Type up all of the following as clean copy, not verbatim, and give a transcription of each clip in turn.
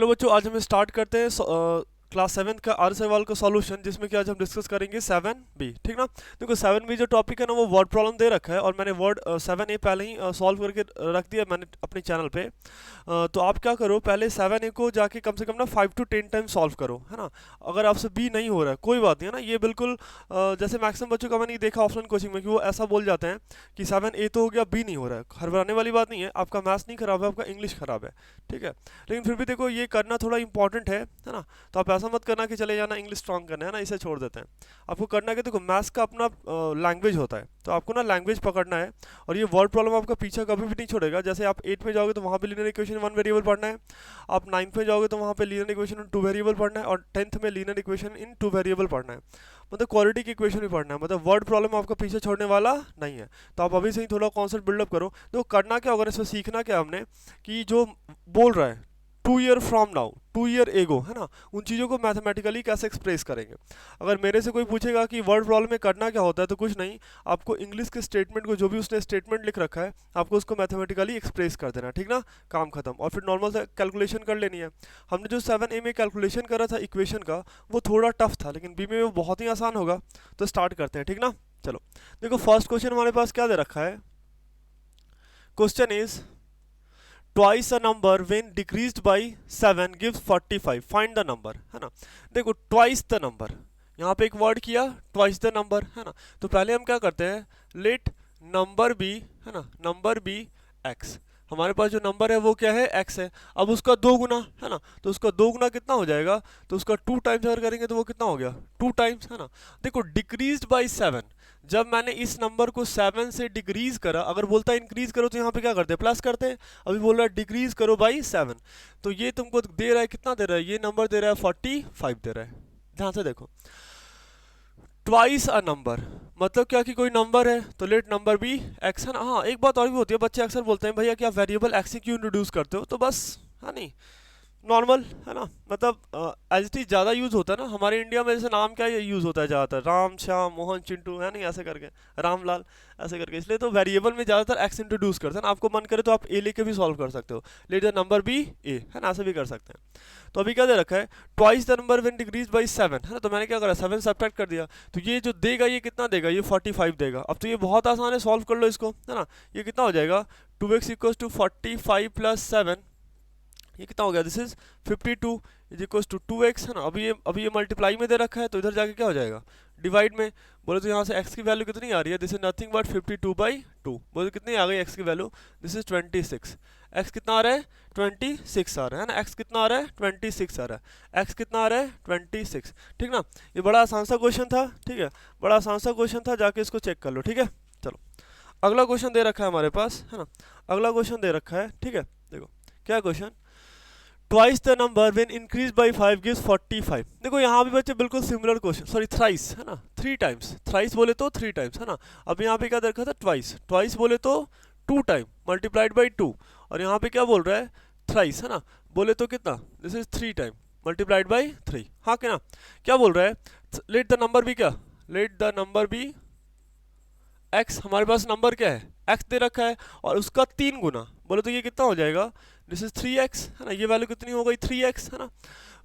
चलो बच्चों, आज हम स्टार्ट करते हैं क्लास 7 का आर सवाल का सॉल्यूशन, जिसमें कि आज हम डिस्कस करेंगे 7B। ठीक ना। देखो 7B जो टॉपिक है ना, वो वर्ड प्रॉब्लम दे रखा है और मैंने वर्ड 7A पहले ही सॉल्व करके रख दिया मैंने अपने चैनल पे। तो आप क्या करो, पहले 7A को जाके कम से कम ना 5 to 10 टाइम सॉल्व करो, है ना। अगर आपसे बी नहीं हो रहा है कोई बात नहीं, है ना। ये बिल्कुल जैसे मैक्सिमम बच्चों का मैंने ये देखा ऑफलाइन कोचिंग में कि वो ऐसा बोल जाते हैं कि 7A तो हो गया, बी नहीं हो रहा है। घबराने वाली बात नहीं है, आपका मैथ्स नहीं खराब है, आपका इंग्लिश खराब है। ठीक है, लेकिन फिर भी देखो ये करना थोड़ा इंपॉर्टेंट है ना। तो आप ऐसा मत करना कि चले जाना इंग्लिश स्ट्रॉन्ग करना है ना, इसे छोड़ देते हैं। आपको करना है कि देखो मैथ्स का अपना लैंग्वेज होता है, तो आपको ना लैंग्वेज पकड़ना है। और ये वर्ड प्रॉब्लम आपका पीछा कभी भी नहीं छोड़ेगा। जैसे आप 8 में जाओगे तो वहाँ पे लीनियर इक्वेशन 1 वेरिएबल पढ़ना है। आप 9th में जाओगे तो वहाँ पे लीनियर इक्वेशन इन 2 वेरिएबल पढ़ना है। और 10th में लीनियर इक्वेशन इन 2 वेरिएबल पढ़ना है। मतलब क्वालिटी की इक्वेशन भी पढ़ना है, मतलब वर्ड प्रॉब्लम आपका पीछे छोड़ने वाला नहीं है। तो आप अभी से ही थोड़ा कॉन्सेप्ट बिल्डअप करो। तो करना क्या होगा, इसमें सीखना क्या हमने कि जो बोल रहा है 2 year from now, 2 year ago, है ना, उन चीज़ों को मैथमेटिकली कैसे एक्सप्रेस करेंगे। अगर मेरे से कोई पूछेगा कि वर्ड प्रॉब्लम में करना क्या होता है, तो कुछ नहीं, आपको इंग्लिश के स्टेटमेंट को, जो भी उसने स्टेटमेंट लिख रखा है, आपको उसको मैथमेटिकली एक्सप्रेस कर देना। ठीक ना, काम खत्म। और फिर नॉर्मल से कैलकुलेशन कर लेनी है। हमने जो 7A में कैलकुलेशन करा था इक्वेशन का, वो थोड़ा टफ था, लेकिन बी में वो बहुत ही आसान होगा। तो स्टार्ट करते हैं, ठीक ना। चलो देखो, फर्स्ट क्वेश्चन हमारे पास क्या दे रखा है। Question is twice a number when decreased bye 7 gives 45, find the number, है ना। देखो ट्वाइस द नंबर, यहाँ पे एक वर्ड किया ट्वाइस द नंबर, है ना। तो पहले हम क्या करते हैं, लेट नंबर बी, है ना, नंबर बी एक्स। हमारे पास जो नंबर है वो क्या है, एक्स है। अब उसका दो गुना, है ना, तो उसका दो गुना कितना हो जाएगा, तो उसका 2 टाइम्स अगर करेंगे तो वो कितना हो गया, 2 टाइम्स, है ना। देखो डिक्रीज्ड बाय 7, जब मैंने इस नंबर को 7 से डिक्रीज करा, अगर बोलता है इंक्रीज करो तो यहाँ पे क्या करते हैं, प्लस करते हैं। अभी बोल रहा है डिक्रीज करो बाई 7, तो ये तुमको दे रहा है, कितना दे रहा है, ये नंबर दे रहा है 45 दे रहा है। ध्यान से देखो, ट्वाइस अ नंबर मतलब क्या कि कोई नंबर है, तो लेट नंबर बी एक्स, है ना। हाँ, एक बात और भी होती है, बच्चे अक्सर बोलते हैं भैया कि आप वेरिएबल एक्स ही क्यों इंट्रोड्यूस करते हो, तो बस, हाँ नहीं, नॉर्मल, है ना। मतलब एज इट इज ज़्यादा यूज़ होता है ना हमारे इंडिया में। जैसे नाम क्या यूज़ होता है ज़्यादातर, राम श्याम मोहन चिंटू, है नहीं, ऐसे करके, रामलाल, ऐसे करके। इसलिए तो वेरिएबल में ज़्यादातर एक्स इंट्रोड्यूस करते हैं ना। आपको मन करे तो आप ए लेके भी सॉल्व कर सकते हो, लेट द नंबर बी ए, है ना, ऐसे भी कर सकते हैं। तो अभी क्या दे रखा है, twice the number when decrease by 7, है ना। तो मैंने क्या करा, 7 सब्ट्रैक्ट कर दिया, तो ये जो देगा ये कितना देगा, ये 45 देगा। अब तो ये बहुत आसान है, सॉल्व कर लो इसको, है ना। ये कितना हो जाएगा, 2x इक्वल्स टू 45 प्लस 7, ये कितना हो गया, this is 52 is equals to 2x, है ना। अभी ये मल्टीप्लाई में दे रखा है, तो इधर जाके क्या हो जाएगा, डिवाइड में। बोले तो यहाँ से x की वैल्यू कितनी आ रही है, दिस इज नथिंग बट 52/2। बोले कितनी आ गई x की वैल्यू, दिस इज 26। x कितना आ रहा है, 26 आ रहा है ना। x कितना आ रहा है, 26 आ रहा है। x कितना आ रहा है, 26। ठीक ना। ये बड़ा आसान सा क्वेश्चन था, ठीक है, बड़ा आसान सा क्वेश्चन था, जाके इसको चेक कर लो, ठीक है। चलो अगला क्वेश्चन दे रखा है हमारे पास, है ना। अगला क्वेश्चन दे रखा है, ठीक है। देखो क्या question, twice the number when increase by 5 gives 45। देखो यहाँ भी बच्चे बिल्कुल सिमिलर क्वेश्चन, सॉरी थ्राइस, है ना, 3 टाइम्स, थ्राइस बोले तो 3 टाइम्स, है ना। अब यहाँ पे क्या देखा था, ट्वाइस, ट्वाइस बोले तो 2 टाइम मल्टीप्लाइड बाई 2, और यहाँ पे क्या बोल रहा है, थ्राइस, है ना, बोले तो कितना, this is 3 time multiplied by 3। हाँ क्या ना, क्या बोल रहा है, लेट द नंबर बी, क्या, let the number be x. हमारे पास नंबर क्या है, एक्स दे रखा है, और उसका 3 गुना, बोले तो ये कितना हो जाएगा, दिस इज 3x, है ना। ये वैल्यू कितनी हो गई, 3x, है ना।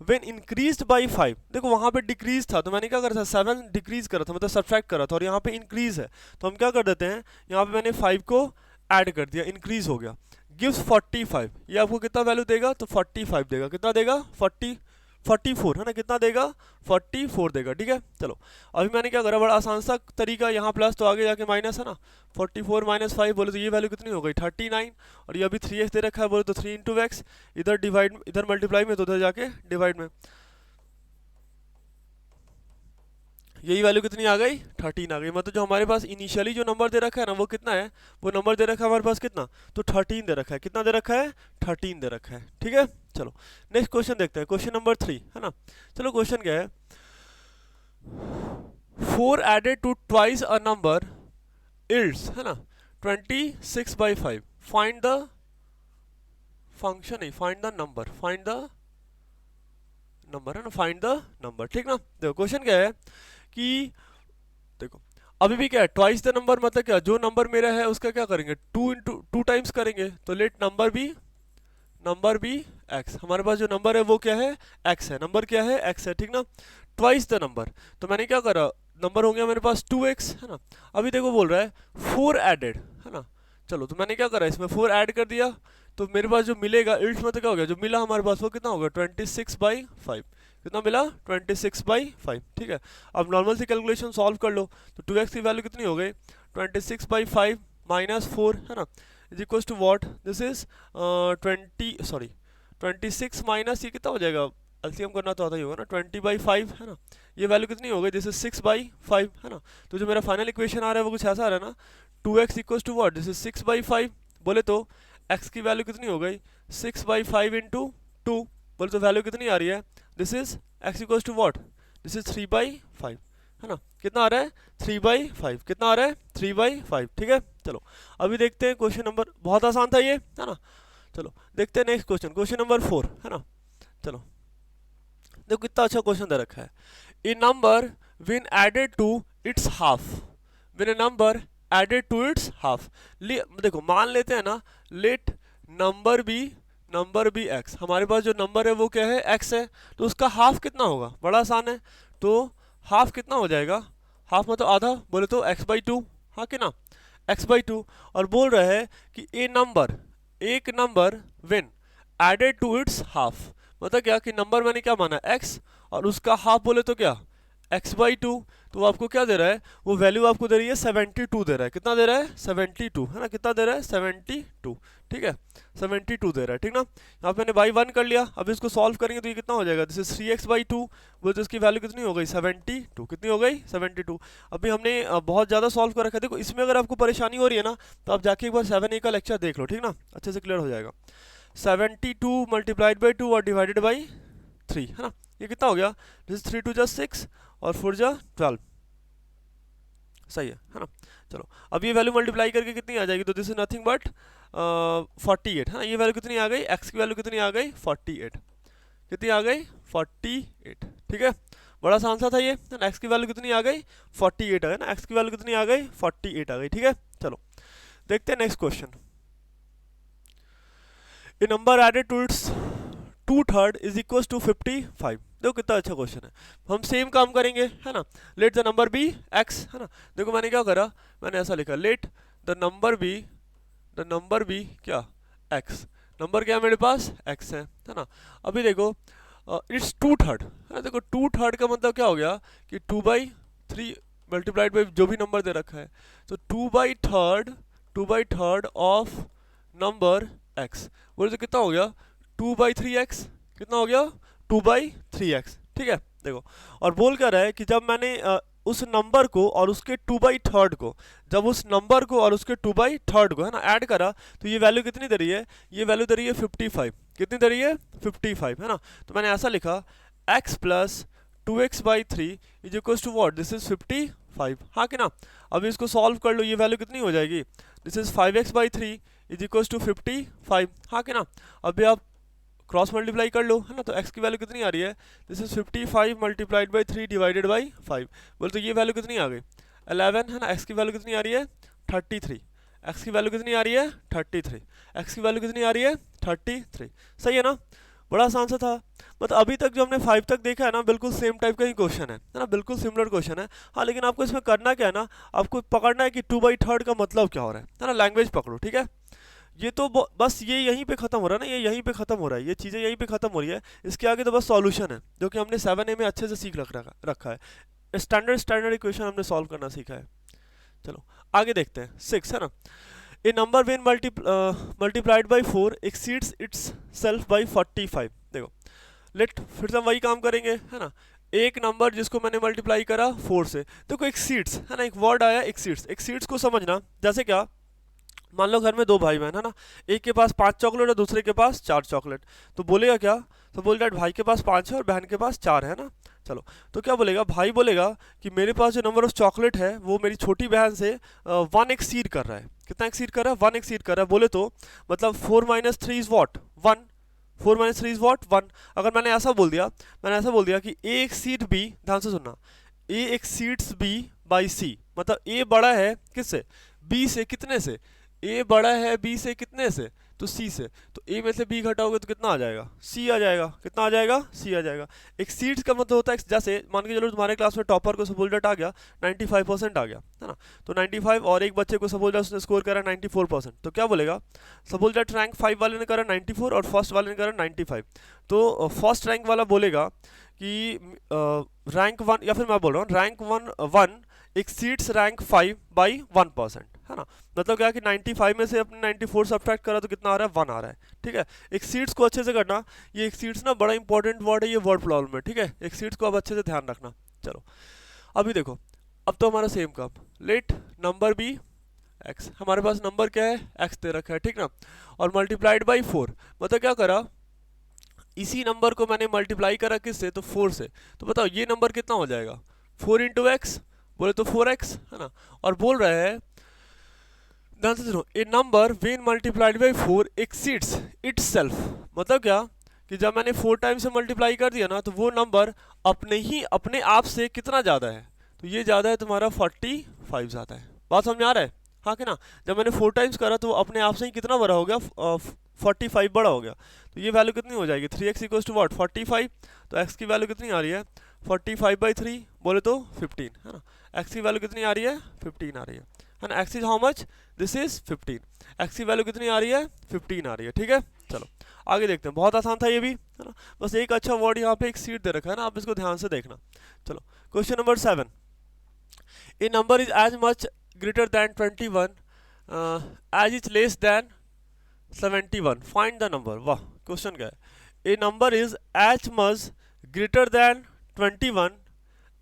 व्हेन इंक्रीज्ड बाय 5, देखो वहां पे डिक्रीज था, तो मैंने क्या करा था, 7 डिक्रीज करा था, मतलब सब्ट्रैक्ट करा था, और यहाँ पे इंक्रीज है, तो हम क्या कर देते हैं, यहाँ पे मैंने 5 को ऐड कर दिया, इंक्रीज हो गया, गिव्स 45। ये आपको कितना वैल्यू देगा, तो 45 देगा, कितना देगा, 44, है ना, कितना देगा, 44 देगा, ठीक है। चलो अभी मैंने क्या करा, बड़ा आसान सा तरीका, यहाँ प्लस तो आगे जाके माइनस, है ना। 44 माइनस 5 बोले तो ये वैल्यू कितनी हो गई, 39, और ये अभी 3x दे रखा है, बोले तो 3 इंटू एक्स, इधर डिवाइड, इधर मल्टीप्लाई में, तो उधर जाके डिवाइड में, यही वैल्यू कितनी आ गई, 13 आ गई। मतलब जो हमारे पास इनिशियली जो नंबर दे रखा है ना, वो कितना है, वो नंबर दे रखा है हमारे पास कितना, तो 13 दे रखा है, कितना दे रखा है, 13 दे रखा है, ठीक है। चलो नेक्स्ट क्वेश्चन देखते हैं, क्वेश्चन नंबर 3, है ना। चलो क्वेश्चन क्या है, 4 added to twice a number yields, है ना, 26/5, फाइंड द फंक्शन, नहीं find the number, find the number, है ना, फाइंड द नंबर, ठीक ना। देखो क्वेश्चन क्या है कि, देखो अभी भी क्या है, ट्वाइस द नंबर मतलब क्या, जो नंबर मेरा है उसका क्या करेंगे, 2 टाइम्स करेंगे, तो let number be number be x, हमारे पास जो नंबर है वो क्या है, एक्स है, नंबर क्या है, एक्स है, ठीक ना, ट्वाइस द नंबर। तो मैंने क्या करा, नंबर हो गया मेरे पास 2x है ना। अभी देखो बोल रहा है 4 एडेड है ना, चलो तो मैंने क्या करा, इसमें 4 ऐड कर दिया, तो मेरे पास जो मिलेगा इल्ट में तो क्या हो गया, जो मिला हमारे पास वो कितना होगा 26/5, कितना मिला 26/5, ठीक है। अब नॉर्मल सी कैलकुलेशन सॉल्व कर लो, तो 2x की वैल्यू कितनी हो गई 26/5 -4 है ना, is equal to what, this is 26 minus ये कितना हो जाएगा, एलसीएम करना तो आता ही होगा ना, 20/5 है ना, ये वैल्यू कितनी हो गई, दिस इज 6/5 है ना। तो जो मेरा फाइनल इक्वेशन आ रहा है वो कुछ ऐसा आ रहा है ना, 2x equal to what, this is 6/5, बोले तो x की वैल्यू कितनी हो गई 6/5 इंटू 2, बोले तो वैल्यू कितनी आ रही है, this is x equal to what, this is 3/5 है ना, कितना आ रहा है 3/5, कितना आ रहा है 3/5, ठीक है। चलो अभी देखते हैं क्वेश्चन नंबर, बहुत आसान था ये है ना, चलो देखते हैं नेक्स्ट क्वेश्चन, क्वेश्चन नंबर 4 है ना। चलो देखो कितना अच्छा क्वेश्चन दे रखा है, a number when added to its half, when a number added to its half, देखो मान लेते हैं ना, लेट नंबर बी एक्स, हमारे पास जो नंबर है वो क्या है एक्स है, तो उसका हाफ कितना होगा, बड़ा आसान है, तो हाफ कितना हो जाएगा, हाफ मतलब आधा, बोले तो x/2, हाँ कि ना, x/2, और बोल रहा है कि एक number when added to its half, मतलब क्या कि नंबर मैंने क्या माना x, और उसका हाफ बोले तो क्या x/2, तो वो आपको क्या दे रहा है, वो वैल्यू आपको दे रही है 72 दे रहा है, कितना दे रहा है 72 है ना, कितना दे रहा है 72, ठीक है 72 दे रहा है, ठीक ना। यहाँ पे मैंने बाई 1 कर लिया, अब इसको सॉल्व करेंगे तो ये कितना हो जाएगा, दिस इज 3x/2, वो तो इसकी वैल्यू कितनी हो गई 72, कितनी हो गई 72। अभी हमने बहुत ज़्यादा सॉल्व कर रखा है, देखो इसमें अगर आपको परेशानी हो रही है ना, तो आप जाके एक बार 7a का लेक्चर देख लो, ठीक ना, अच्छे से क्लियर हो जाएगा। 72 मल्टीप्लाइड बाई 2 और डिवाइडेड बाई 3 है ना, ये कितना हो गया, दिस 3 2 जा 6 और 4 जा 12, सही है ना। चलो अब ये वैल्यू मल्टीप्लाई करके कितनी आ जाएगी, तो दिस इज नथिंग बट 48 है ना, ये वैल्यू कितनी आ गई, x की वैल्यू कितनी आ गई 48, कितनी आ गई 48, ठीक है, बड़ा आसान सा था ये, x की वैल्यू कितनी आ गई 48 आ गई ना, x की वैल्यू कितनी आ गई 48 आ गई, ठीक है। चलो देखते हैं next question, a number added to its 2/3 is equal to 55, देखो कितना अच्छा क्वेश्चन है, हम सेम काम करेंगे है ना, let the number be x है ना, देखो मैंने क्या करा, मैंने ऐसा लिखा, लेट द नंबर बी क्या x, नंबर क्या है मेरे पास x है ना। अभी देखो इट्स 2/3 है ना, देखो 2/3 का मतलब क्या हो गया कि 2/3 मल्टीप्लाइड बाई जो भी नंबर दे रखा है, तो 2/3 ऑफ नंबर x, बोले तो कितना हो गया 2/3x, कितना हो गया 2/3x, ठीक है। देखो और बोल क्या रहा है कि जब मैंने उस नंबर को और उसके 2/3 को, जब उस नंबर को और उसके 2/3 को है ना ऐड करा, तो ये वैल्यू कितनी दे रही है, ये वैल्यू दे रही है 55, कितनी दे रही है 55 है ना। तो मैंने ऐसा लिखा x plus 2x/3 is equal to what, this is 55, हाँ कि ना। अब इसको सॉल्व कर लो, ये वैल्यू कितनी हो जाएगी, this is 5x/3 is equal to 55, हाँ कि ना। अभी आप क्रॉस मल्टीप्लाई कर लो है ना, तो x की वैल्यू कितनी आ रही है, this is 55 multiplied by 3 divided by 5, बोले तो ये वैल्यू कितनी आ गई 11 है ना, x की वैल्यू कितनी आ रही है 33, x की वैल्यू कितनी आ रही है 33, x की वैल्यू कितनी आ रही है 33, सही है ना, बड़ा आसान सा था। मतलब अभी तक जो हमने 5 तक देखा है ना, बिल्कुल सेम टाइप का ही क्वेश्चन है ना, बिल्कुल सिमिलर क्वेश्चन है। हाँ लेकिन आपको इसमें करना क्या है ना, आपको पकड़ना है कि 2/3 का मतलब क्या हो रहा है ना, लैंग्वेज पकड़ो, ठीक है। ये तो बस ये यहीं पे खत्म हो रहा है ना, ये यहीं पे खत्म हो रहा है, ये चीज़ें यहीं पे खत्म हो रही है, इसके आगे तो बस सॉल्यूशन है जो कि हमने 7a में अच्छे से सीख रखा है, स्टैंडर्ड इक्वेशन हमने सॉल्व करना सीखा है। चलो आगे देखते हैं 6 है ना, a number when multiplied by 4 exceeds itself by 45, देखो लेट फिर से हम वही काम करेंगे है ना, एक नंबर जिसको मैंने मल्टीप्लाई करा 4 से, देखो एक्सीड्स है ना, एक वर्ड आया एक्सीड्स को समझना, जैसे क्या मान लो घर में 2 भाई बहन है ना, एक के पास 5 चॉकलेट और दूसरे के पास 4 चॉकलेट, तो बोलेगा क्या, तो बोल रहा है भाई के पास 5 है और बहन के पास 4 है ना। चलो तो क्या बोलेगा, भाई बोलेगा कि मेरे पास जो नंबर ऑफ चॉकलेट है वो मेरी छोटी बहन से 1 एक्सीड कर रहा है, कितना एक्सीड कर रहा है 1 एक्सीड कर रहा है, बोले तो मतलब 4 - 3 इज वॉट 1, 4 - 3 इज वॉट 1। अगर मैंने ऐसा बोल दिया कि ए एक्सीड बी, ध्यान से सुनना, ए एक्सीड्स बी बाई सी, मतलब ए बड़ा है किससे, बी से, कितने से, ए बड़ा है बी से कितने से तो सी से, तो ए में से बी घटाओगे तो कितना आ जाएगा, सी आ जाएगा। कितना आ जाएगा, सी आ जाएगा। एक्सीड्स का मतलब होता है जैसे मान के चलो तुम्हारे क्लास में टॉपर को सपोज दैट आ गया 95% आ गया है ना, तो 95 और एक बच्चे को सपोज दैट उसने स्कोर करा 94%, तो क्या बोलेगा, सपोज दैट रैंक 5 वाले ने करा 94 और फर्स्ट वाले ने करा 95, तो फर्स्ट रैंक वाला बोलेगा कि रैंक 1, या फिर मैं बोल रहा हूँ रैंक 1 एक्सीड्स रैंक 5 बाई 1%, है ना। मतलब क्या कि 95 में से अपने 94 सब्ट्रैक्ट करा तो कितना आ रहा है, 1 आ रहा है। ठीक है, एक्सीड्स को अच्छे से करना, ये एक्सीड्स ना बड़ा इंपॉर्टेंट वर्ड है ये वर्ड प्रॉब्लम में। ठीक है, एक्सीड्स को अब अच्छे से ध्यान रखना। चलो अभी देखो, अब तो हमारा सेम काम, लेट नंबर बी एक्स, हमारे पास नंबर क्या है, एक्स दे रखा है, ठीक ना, और मल्टीप्लाइड बाई 4, मतलब क्या करा, इसी नंबर को मैंने मल्टीप्लाई करा किससे, तो 4 से। तो बताओ ये नंबर कितना हो जाएगा, 4 इंटू एक्स, बोले तो 4x, है ना। और बोल रहे हैं ध्यान से सुनो, a number when multiplied by 4 exceeds itself, मतलब क्या कि जब मैंने 4 टाइम्स से मल्टीप्लाई कर दिया ना, तो वो नंबर अपने आप से कितना ज़्यादा है, तो ये ज़्यादा है तुम्हारा 45 ज़्यादा है। बात समझ आ रहा है, हाँ कि ना। जब मैंने 4 टाइम्स करा तो वो अपने आप से ही कितना बड़ा हो गया, 45 बड़ा हो गया। तो ये वैल्यू कितनी हो जाएगी, 3x इक्वल्स टू व्हाट, 45। तो x की वैल्यू कितनी आ रही है, 45/3, बोले तो 15, है ना। x की वैल्यू कितनी आ रही है, 15 आ रही है ना। x is how much, this is 15, x की वैल्यू कितनी आ रही है, 15 आ रही है। ठीक है, चलो आगे देखते हैं, बहुत आसान था ये भी, है ना। बस एक अच्छा वर्ड यहाँ पे एक सीट दे रखा है ना, आप इसको ध्यान से देखना। चलो question number 7, a number is as much greater than 21 as is less than 71, find the number. वाह, क्वेश्चन क्या है, a number is as much greater than 21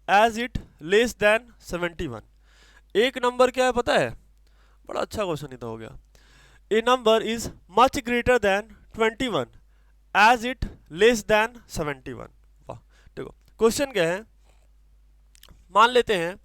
as it less than 71। एक नंबर क्या है पता है, बड़ा अच्छा क्वेश्चन ही तो हो गया। A number is much greater than 21 as it less than 71। वाह, देखो क्वेश्चन क्या है, मान लेते हैं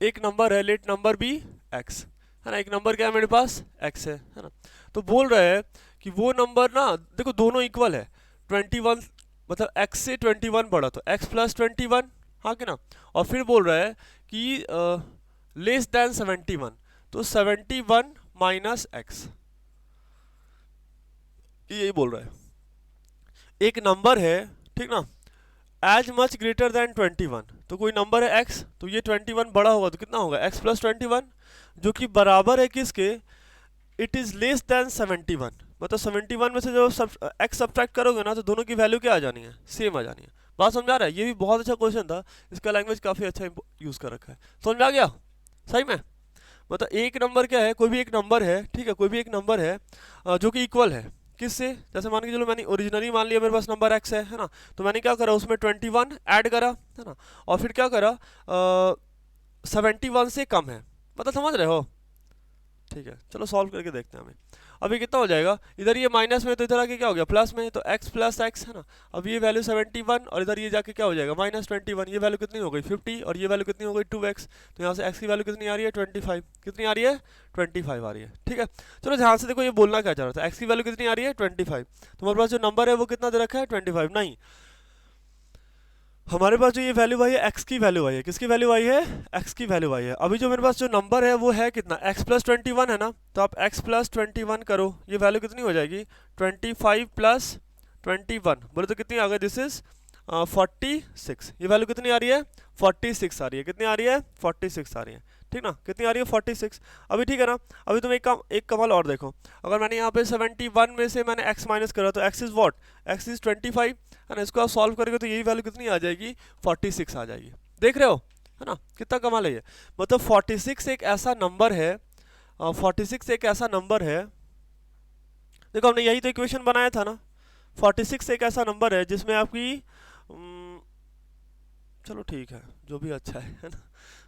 एक नंबर है, लेट नंबर बी एक्स, है ना। एक नंबर क्या है मेरे पास, एक्स है ना। तो बोल रहे हैं कि वो नंबर ना, देखो दोनों इक्वल है, 21 मतलब x से 21 बड़ा, तो x प्लस 21, हाँ कि ना। और फिर बोल रहा है कि लेस दैन 71, तो 71 माइनस एक्स, यही बोल रहा है। एक नंबर है, ठीक ना, एज मच ग्रेटर दैन 21, तो कोई नंबर है x, तो ये 21 बड़ा होगा तो कितना होगा, x प्लस 21, जो कि बराबर है किसके, इट इज लेस दैन 71, मतलब 71 में से जब x सब्ट्रैक्ट करोगे ना, तो दोनों की वैल्यू क्या आ जानी है, सेम आ जानी है। बात समझ आ रहा है, ये भी बहुत अच्छा क्वेश्चन था, इसका लैंग्वेज काफ़ी अच्छा यूज़ कर रखा है, समझ आ गया सही में। मतलब एक नंबर क्या है, कोई भी एक नंबर है, ठीक है, कोई भी एक नंबर है जो कि इक्वल है किससे, जैसे मान के चलो मैंने ओरिजिनली मान लिया मेरे पास नंबर x है ना, तो मैंने क्या करा, उसमें 21 ऐड करा, है ना, और फिर क्या करा, 71 से कम है, मतलब समझ रहे हो। ठीक है, चलो सॉल्व करके देखते हैं हमें। अभी कितना हो जाएगा, इधर ये माइनस में, तो इधर आके क्या हो गया, प्लस में, तो x प्लस एक्स, है ना। अब ये वैल्यू 71 और इधर ये जाके क्या हो जाएगा, माइनस 21, ये वैल्यू कितनी हो गई 50, और ये वैल्यू कितनी हो गई 2x, तो यहाँ से x की वैल्यू कितनी आ रही है 25, कितनी आ रही है 25 आ रही है। ठीक है, चलो ध्यान से देखो, ये बोलना क्या चाह रहा था, x की वैल्यू कितनी आ रही है 25, तो हमारे पास जो नंबर है वो कितना दे रखा है 25, नहीं, हमारे पास जो ये वैल्यू आई है x की वैल्यू आई है, किसकी वैल्यू आई है, x की वैल्यू आई है। अभी जो मेरे पास जो नंबर है वो है कितना, x प्लस 21 है ना, तो आप x प्लस 21 करो, ये वैल्यू कितनी हो जाएगी 25 प्लस 21, बोले तो कितनी आ गई, दिस इज 46, ये वैल्यू कितनी आ रही है 46 आ रही है, कितनी आ रही है 46 आ रही है, ठीक ना, कितनी आ रही है 46। अभी ठीक है ना, अभी तुम एक कमाल और देखो, अगर मैंने यहाँ पे 71 में से मैंने x माइनस करा, तो x is what, x is 25, है ना। इसको आप सॉल्व करेंगे तो यही वैल्यू कितनी आ जाएगी 46 आ जाएगी, देख रहे हो, है ना, कितना कमाल है ये। मतलब 46 एक ऐसा नंबर है, 46 एक ऐसा नंबर है, देखो हमने यही तो इक्वेशन बनाया था ना, 46 एक ऐसा नंबर है जिसमें आपकी चलो ठीक है, जो भी अच्छा है ना,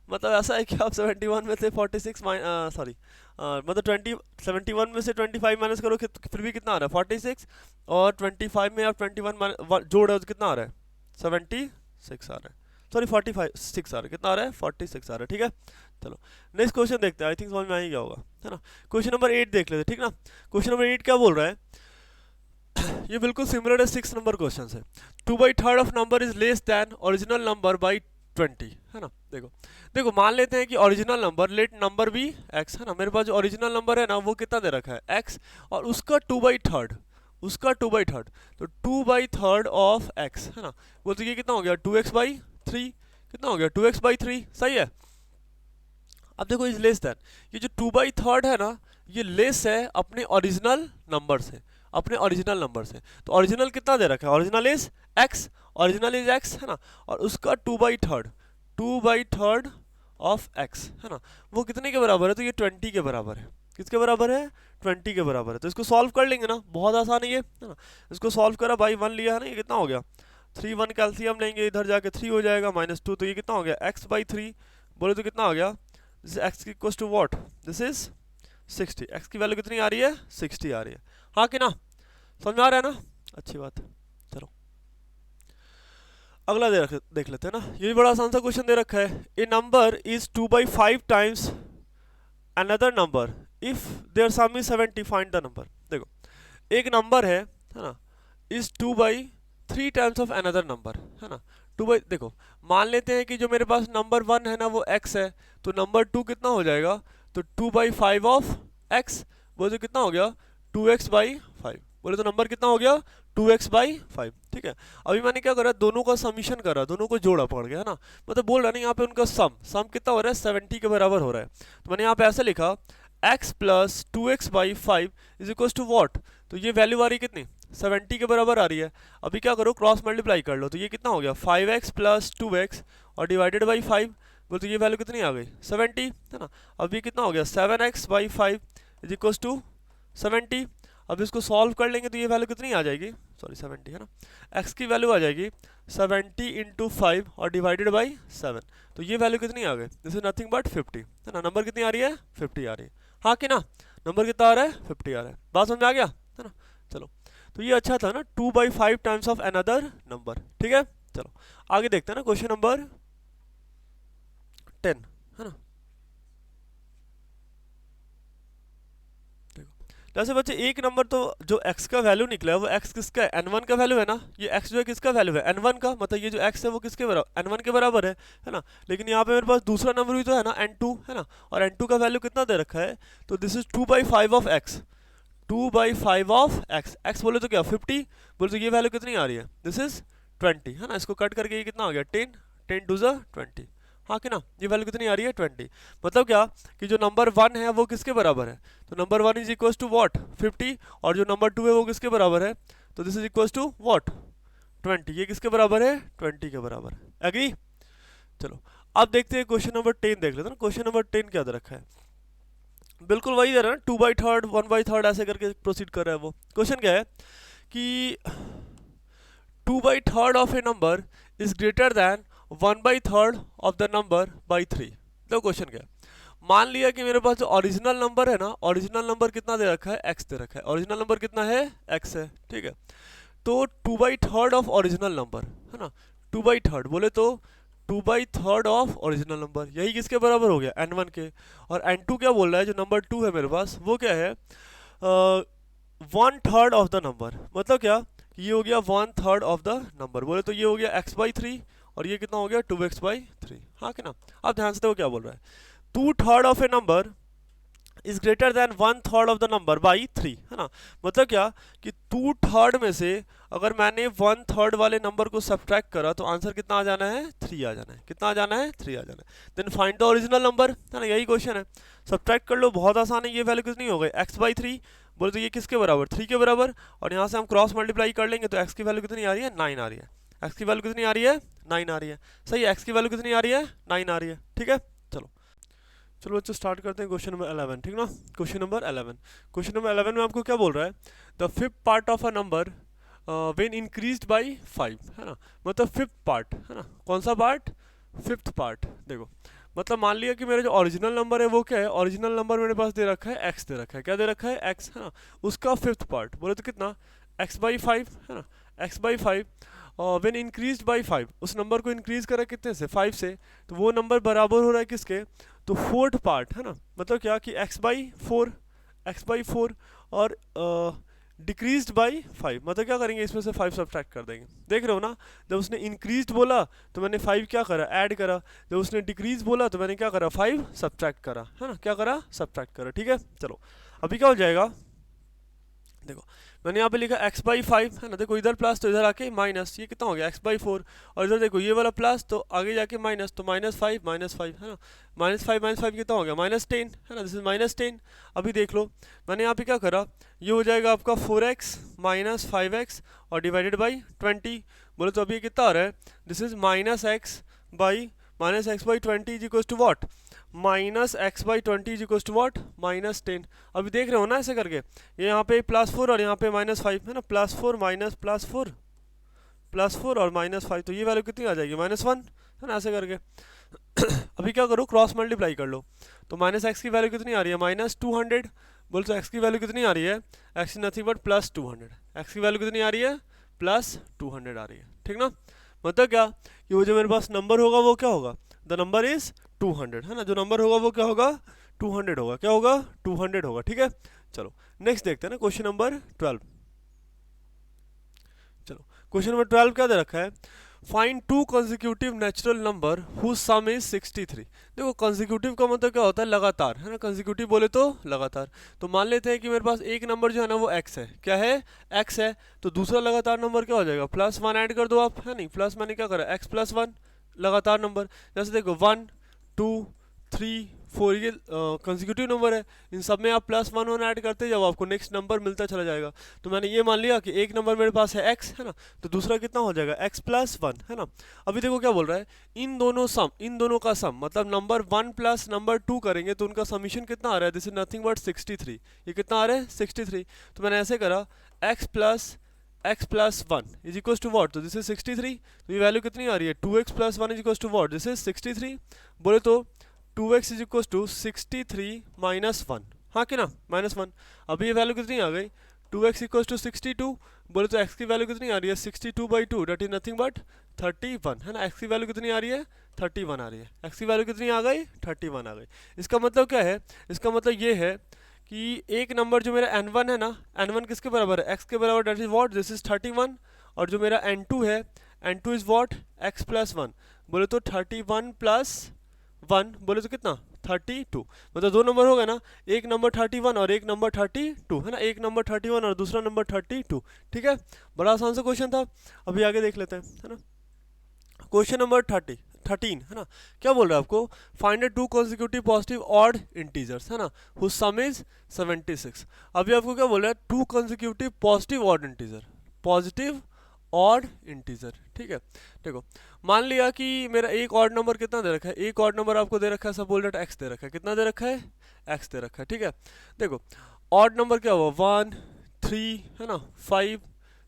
मतलब ऐसा है कि आप 71 में से 46 सॉरी मतलब 71 में से 25 माइनस करो फिर भी कितना आ रहा है 46, और 25 में आप 21 जोड़ रहे हो तो कितना आ रहा है 76 आ रहा है, सॉरी 46 आ रहा है, कितना आ रहा है 46 आ रहा है। ठीक है, चलो नेक्स्ट क्वेश्चन देखते हैं, आई थिंक समझ में आ ही गया होगा, है ना। क्वेश्चन नंबर 8 देख लेते, ठीक ना। क्वेश्चन नंबर 8 क्या बोल रहा है, ये बिल्कुल सिमिलर है 6 नंबर क्वेश्चन से, 2/3 of number is less then original number by 20 है ना। देखो देखो मान लेते हैं कि ओरिजिनल नंबर, लेट नंबर भी x है ना, मेरे पास जो ओरिजिनल नंबर है ना वो कितना दे रखा है x, और उसका 2/3, उसका 2/3, तो 2/3 ऑफ x है ना, वो तो ये कितना हो गया 2x/3, कितना हो गया 2x/3, सही है। अब देखो इज लेस देन, ये जो 2/3 है ना ये लेस है अपने ओरिजिनल नंबर से, अपने ओरिजिनल नंबर से। तो ओरिजिनल कितना दे रखा है, original is x, original is x है ना, और उसका 2/3 ऑफ x है ना, वो कितने के बराबर है, तो ये 20 के बराबर है। किसके बराबर है, 20 के बराबर है। तो इसको सॉल्व कर लेंगे ना, बहुत आसान है ये है ना। इसको सॉल्व करा बाई 1 लिया है ना, ये कितना हो गया 3, 1 कैल्सियम लेंगे, इधर जाके 3 हो जाएगा -2, तो ये कितना हो गया x/3, बोले तो कितना हो गया, this x equals to what, this is 60। x की वैल्यू कितनी आ रही है, 60 आ रही है, हाँ कि ना, समझ में आ रहा है ना, अच्छी बात। चलो अगला देख लेते हैं ना, ये भी बड़ा आसान सा क्वेश्चन दे रखा है। ए नंबर इज 2/5 times another number if their sum is 70, find the number. देखो एक नंबर है ना, is 2/3 times of another number है ना, देखो मान लेते हैं कि जो मेरे पास नंबर 1 है ना वो x है, तो नंबर 2 कितना हो जाएगा, तो 2/5 ऑफ x, वो जो कितना हो गया 2x/5, बोले तो नंबर कितना हो गया 2x/5, ठीक है। अभी मैंने क्या करा, दोनों का समीशन करा, दोनों को जोड़ा पड़ गया है ना, मतलब बोल रहा है ना यहाँ पे उनका सम कितना हो रहा है 70 के बराबर हो रहा है। तो मैंने यहाँ पे ऐसे लिखा x plus 2x/5 is equal to what, तो ये वैल्यू आ रही कितनी 70 के बराबर आ रही है। अभी क्या करो क्रॉस मल्टीप्लाई कर लो, तो ये कितना हो गया 5x प्लस 2x और डिवाइडेड बाई 5, बोल तो ये वैल्यू कितनी आ गई 70 है ना। अभी कितना हो गया 7x/5 इज इक्वल टू 70। अब इसको सॉल्व कर लेंगे तो ये वैल्यू कितनी आ जाएगी, सॉरी 70 है ना, x की वैल्यू आ जाएगी 70 इंटू 5 और डिवाइडेड बाई 7, तो ये वैल्यू कितनी आ गई, दिस इज नथिंग बट 50 है ना। नंबर कितनी आ रही है 50 आ रही है, हाँ कि ना, नंबर कितना आ रहा है 50 आ रहा है, बात समझ में आ गया है ना। चलो तो ये अच्छा था ना, 2/5 टाइम्स ऑफ अनदर नंबर, ठीक है। चलो आगे देखते हैं ना, क्वेश्चन नंबर 10 है ना। जैसे बच्चे एक नंबर तो जो x का वैल्यू निकला है वो x किसका है, n1 का वैल्यू है ना, ये x जो है किसका वैल्यू है n1 का, मतलब ये जो x है वो किसके बराबर n1 के बराबर है ना। लेकिन यहाँ पे मेरे पास दूसरा नंबर भी तो है ना n2 है ना, और n2 का वैल्यू कितना दे रखा है, तो this is 2/5 of x, 2/5 of x, x बोले तो क्या 50, बोले तो ये वैल्यू कितनी आ रही है, दिस इज 20 है ना। इसको कट करके ये कितना आ गया 10, 10 टू ज़ा 20, हाँ कि ना, ये वैल्यू कितनी आ रही है 20। मतलब क्या कि जो नंबर 1 है वो किसके बराबर है, तो number 1 is equal to what 50, और जो नंबर 2 है वो किसके बराबर है, तो this is equal to what 20, ये किसके बराबर है 20 के बराबर है, एग्री। चलो अब देखते हैं क्वेश्चन नंबर 10 देख लेते हैं ना। क्वेश्चन नंबर 10 क्या दे रखा है, बिल्कुल वही दे रहा है ना, 2/3 1/3 ऐसे करके प्रोसीड कर रहा है वो। क्वेश्चन क्या है कि 2/3 of A number is greater than 1/3 of the number by 3। तो क्वेश्चन क्या है, मान लिया कि मेरे पास जो ओरिजिनल नंबर है ना, ओरिजिनल नंबर कितना दे रखा है x दे रखा है, ओरिजिनल नंबर कितना है x है, ठीक है। तो 2/3 ऑफ ओरिजिनल नंबर है ना, 2/3 बोले तो 2/3 ऑफ ओरिजिनल नंबर, यही किसके बराबर हो गया n1 के, और n2 क्या बोल रहा है, जो नंबर 2 है मेरे पास वो क्या है 1/3 ऑफ द नंबर, मतलब क्या ये हो गया 1/3 ऑफ द नंबर, बोले तो ये हो गया x/3 और ये कितना हो गया 2x/3, हाँ कि ना। अब ध्यान से देखो क्या बोल रहा है, 2/3 of A number is greater than 1/3 of the number by 3 है ना। मतलब क्या कि 2/3 में से अगर मैंने 1/3 वाले नंबर को सब्ट्रैक्ट करा तो आंसर कितना आ जाना है 3 आ जाना है, कितना आ जाना है 3 आ जाना है। Then find the original number है ना, यही क्वेश्चन है, सब्ट्रैक्ट कर लो, बहुत आसान है। ये वैल्यू कितनी हो गई x/3, बोले तो ये किसके बराबर 3 के बराबर, और यहाँ से हम क्रॉस मल्टीप्लाई कर लेंगे तो x की वैल्यू कितनी आ रही है 9 आ रही है, x की वैल्यू कितनी आ रही है 9 आ रही है, सही है, x की वैल्यू कितनी आ रही है 9 आ रही है, ठीक है। चलो बच्चों स्टार्ट करते हैं क्वेश्चन नंबर 11, ठीक ना। क्वेश्चन नंबर 11, क्वेश्चन नंबर 11 में आपको क्या बोल रहा है, the fifth part of a number when increased by 5 है ना, मतलब फिफ्थ पार्ट है ना, कौन सा पार्ट फिफ्थ पार्ट। देखो मतलब मान लिया कि मेरा जो ओरिजिनल नंबर है वो क्या है, ओरिजिनल नंबर मेरे पास दे रखा है x दे रखा है, क्या दे रखा है x है ना, उसका फिफ्थ पार्ट बोले तो कितना x/5 है ना, x/5 व्हेन इंक्रीज्ड बाय 5, उस नंबर को इंक्रीज करा कितने से 5 से, तो वो नंबर बराबर हो रहा है किसके, तो फोर्थ पार्ट है ना, मतलब क्या कि x/4 और डिक्रीज्ड बाई 5, मतलब क्या करेंगे, इसमें से 5 सब्ट्रैक्ट कर देंगे। देख रहे हो ना, जब उसने इंक्रीज्ड बोला तो मैंने 5 क्या करा, ऐड करा। जब उसने डिक्रीज बोला तो मैंने क्या करा, 5 सब्ट्रैक्ट करा, है ना, क्या करा, सब्ट्रैक्ट करा। ठीक है, चलो अभी क्या हो जाएगा, देखो मैंने यहाँ पे लिखा x/5, है ना, देखो इधर प्लस तो इधर आके माइनस, ये कितना हो गया x/4, और इधर देखो ये वाला प्लस तो आगे जाके माइनस, तो -5 है ना, -5 कितना हो गया, -10, है ना, दिस इज -10। अभी देख लो मैंने यहाँ पे क्या करा, ये हो जाएगा आपका 4x - 5x और डिवाइडेड बाई 20। बोले तो अभी ये कितना आ रहा है, this is -x/20 is equal to what, -x/20 is equal to what, -10। अभी देख रहे हो ना ऐसे करके, ये यहाँ पे +4 और यहाँ पे -5, है ना, +4 और -5, तो ये वैल्यू कितनी आ जाएगी, -1, है ना, ऐसे करके। अभी क्या करो, क्रॉस मल्टीप्लाई कर लो, तो -x की वैल्यू कितनी आ रही है, -200। बोल तो x की वैल्यू कितनी आ रही है, x नथिंग बट +200, x की वैल्यू कितनी आ रही है, +200 आ रही है। ठीक ना, मतलब क्या कि वो जो मेरे पास नंबर होगा वो क्या होगा, द नंबर इज 200, है ना, जो नंबर होगा वो क्या होगा, 200 होगा, क्या होगा, 200 होगा। ठीक है, चलो नेक्स्ट देखते हैं ना, क्वेश्चन नंबर 12। चलो क्वेश्चन नंबर 12 क्या दे रखा है, find 2 consecutive natural number whose sum is 63। देखो कंसेक्यूटिव का मतलब क्या होता है, लगातार, है ना, कंसेक्यूटिव बोले तो लगातार। तो मान लेते हैं कि मेरे पास एक नंबर जो है ना वो x है, क्या है, x है, तो दूसरा लगातार नंबर क्या हो जाएगा, +1 ऐड कर दो आप, है नहीं, प्लस मैंने क्या करा, x + 1 लगातार नंबर, जैसे देखो 1 2 3 4 ये कंसेक्यूटिव नंबर है, इन सब में आप +1 ऐड करते जाओ, आपको नेक्स्ट नंबर मिलता चला जाएगा। तो मैंने ये मान लिया कि एक नंबर मेरे पास है x, है ना, तो दूसरा कितना हो जाएगा, x + 1, है ना। अभी देखो क्या बोल रहा है, इन दोनों का सम, मतलब नंबर 1 प्लस नंबर 2 करेंगे तो उनका समीशन कितना आ रहा है, दिस इज नथिंग बट 63। ये कितना आ रहा है, 63। तो मैंने ऐसे करा, x + 1 is equal to what, तो दिस इज 63। तो ये वैल्यू कितनी आ रही है, 2x + 1 is equal to what, this is 63। बोले तो 2x इज इक्वल टू 63 - 1, हाँ कि ना, -1। अभी ये वैल्यू कितनी आ गई, 2x इक्वल टू 62। बोले तो x की वैल्यू कितनी आ रही है, 62/2, डेट इज नथिंग बट 31, है ना, x की वैल्यू कितनी आ रही है, 31 आ रही है, x की वैल्यू कितनी आ गई, 31 आ गई। इसका मतलब क्या है, इसका मतलब ये है कि एक नंबर जो मेरा n1 है ना, n1 किसके बराबर है, x के बराबर, that is what, this is 31। और जो मेरा n2 है, n2 इज वॉट, x + 1। बोले तो 31 + 1, बोले तो कितना, 32। मतलब दो नंबर हो गए ना, एक नंबर 31 और एक नंबर 32, है ना, एक नंबर 31 और दूसरा नंबर 32। ठीक है, बड़ा आसान सा क्वेश्चन था। अभी आगे देख लेते हैं, है ना, क्वेश्चन नंबर 13, है ना, क्या बोल रहा है आपको, find 2 consecutive positive odd integers, है ना, हुज सम इज 76। अभी आपको क्या बोल रहा है, 2 consecutive positive odd integer, positive odd integer. ठीक है, देखो मान लिया कि मेरा एक ऑड नंबर कितना दे रखा है, एक ऑड नंबर आपको दे रखा है, सपोज दैट x दे रखा है, कितना दे रखा है, x दे रखा है। ठीक है, देखो ऑड नंबर क्या हुआ, 1 3, है ना, 5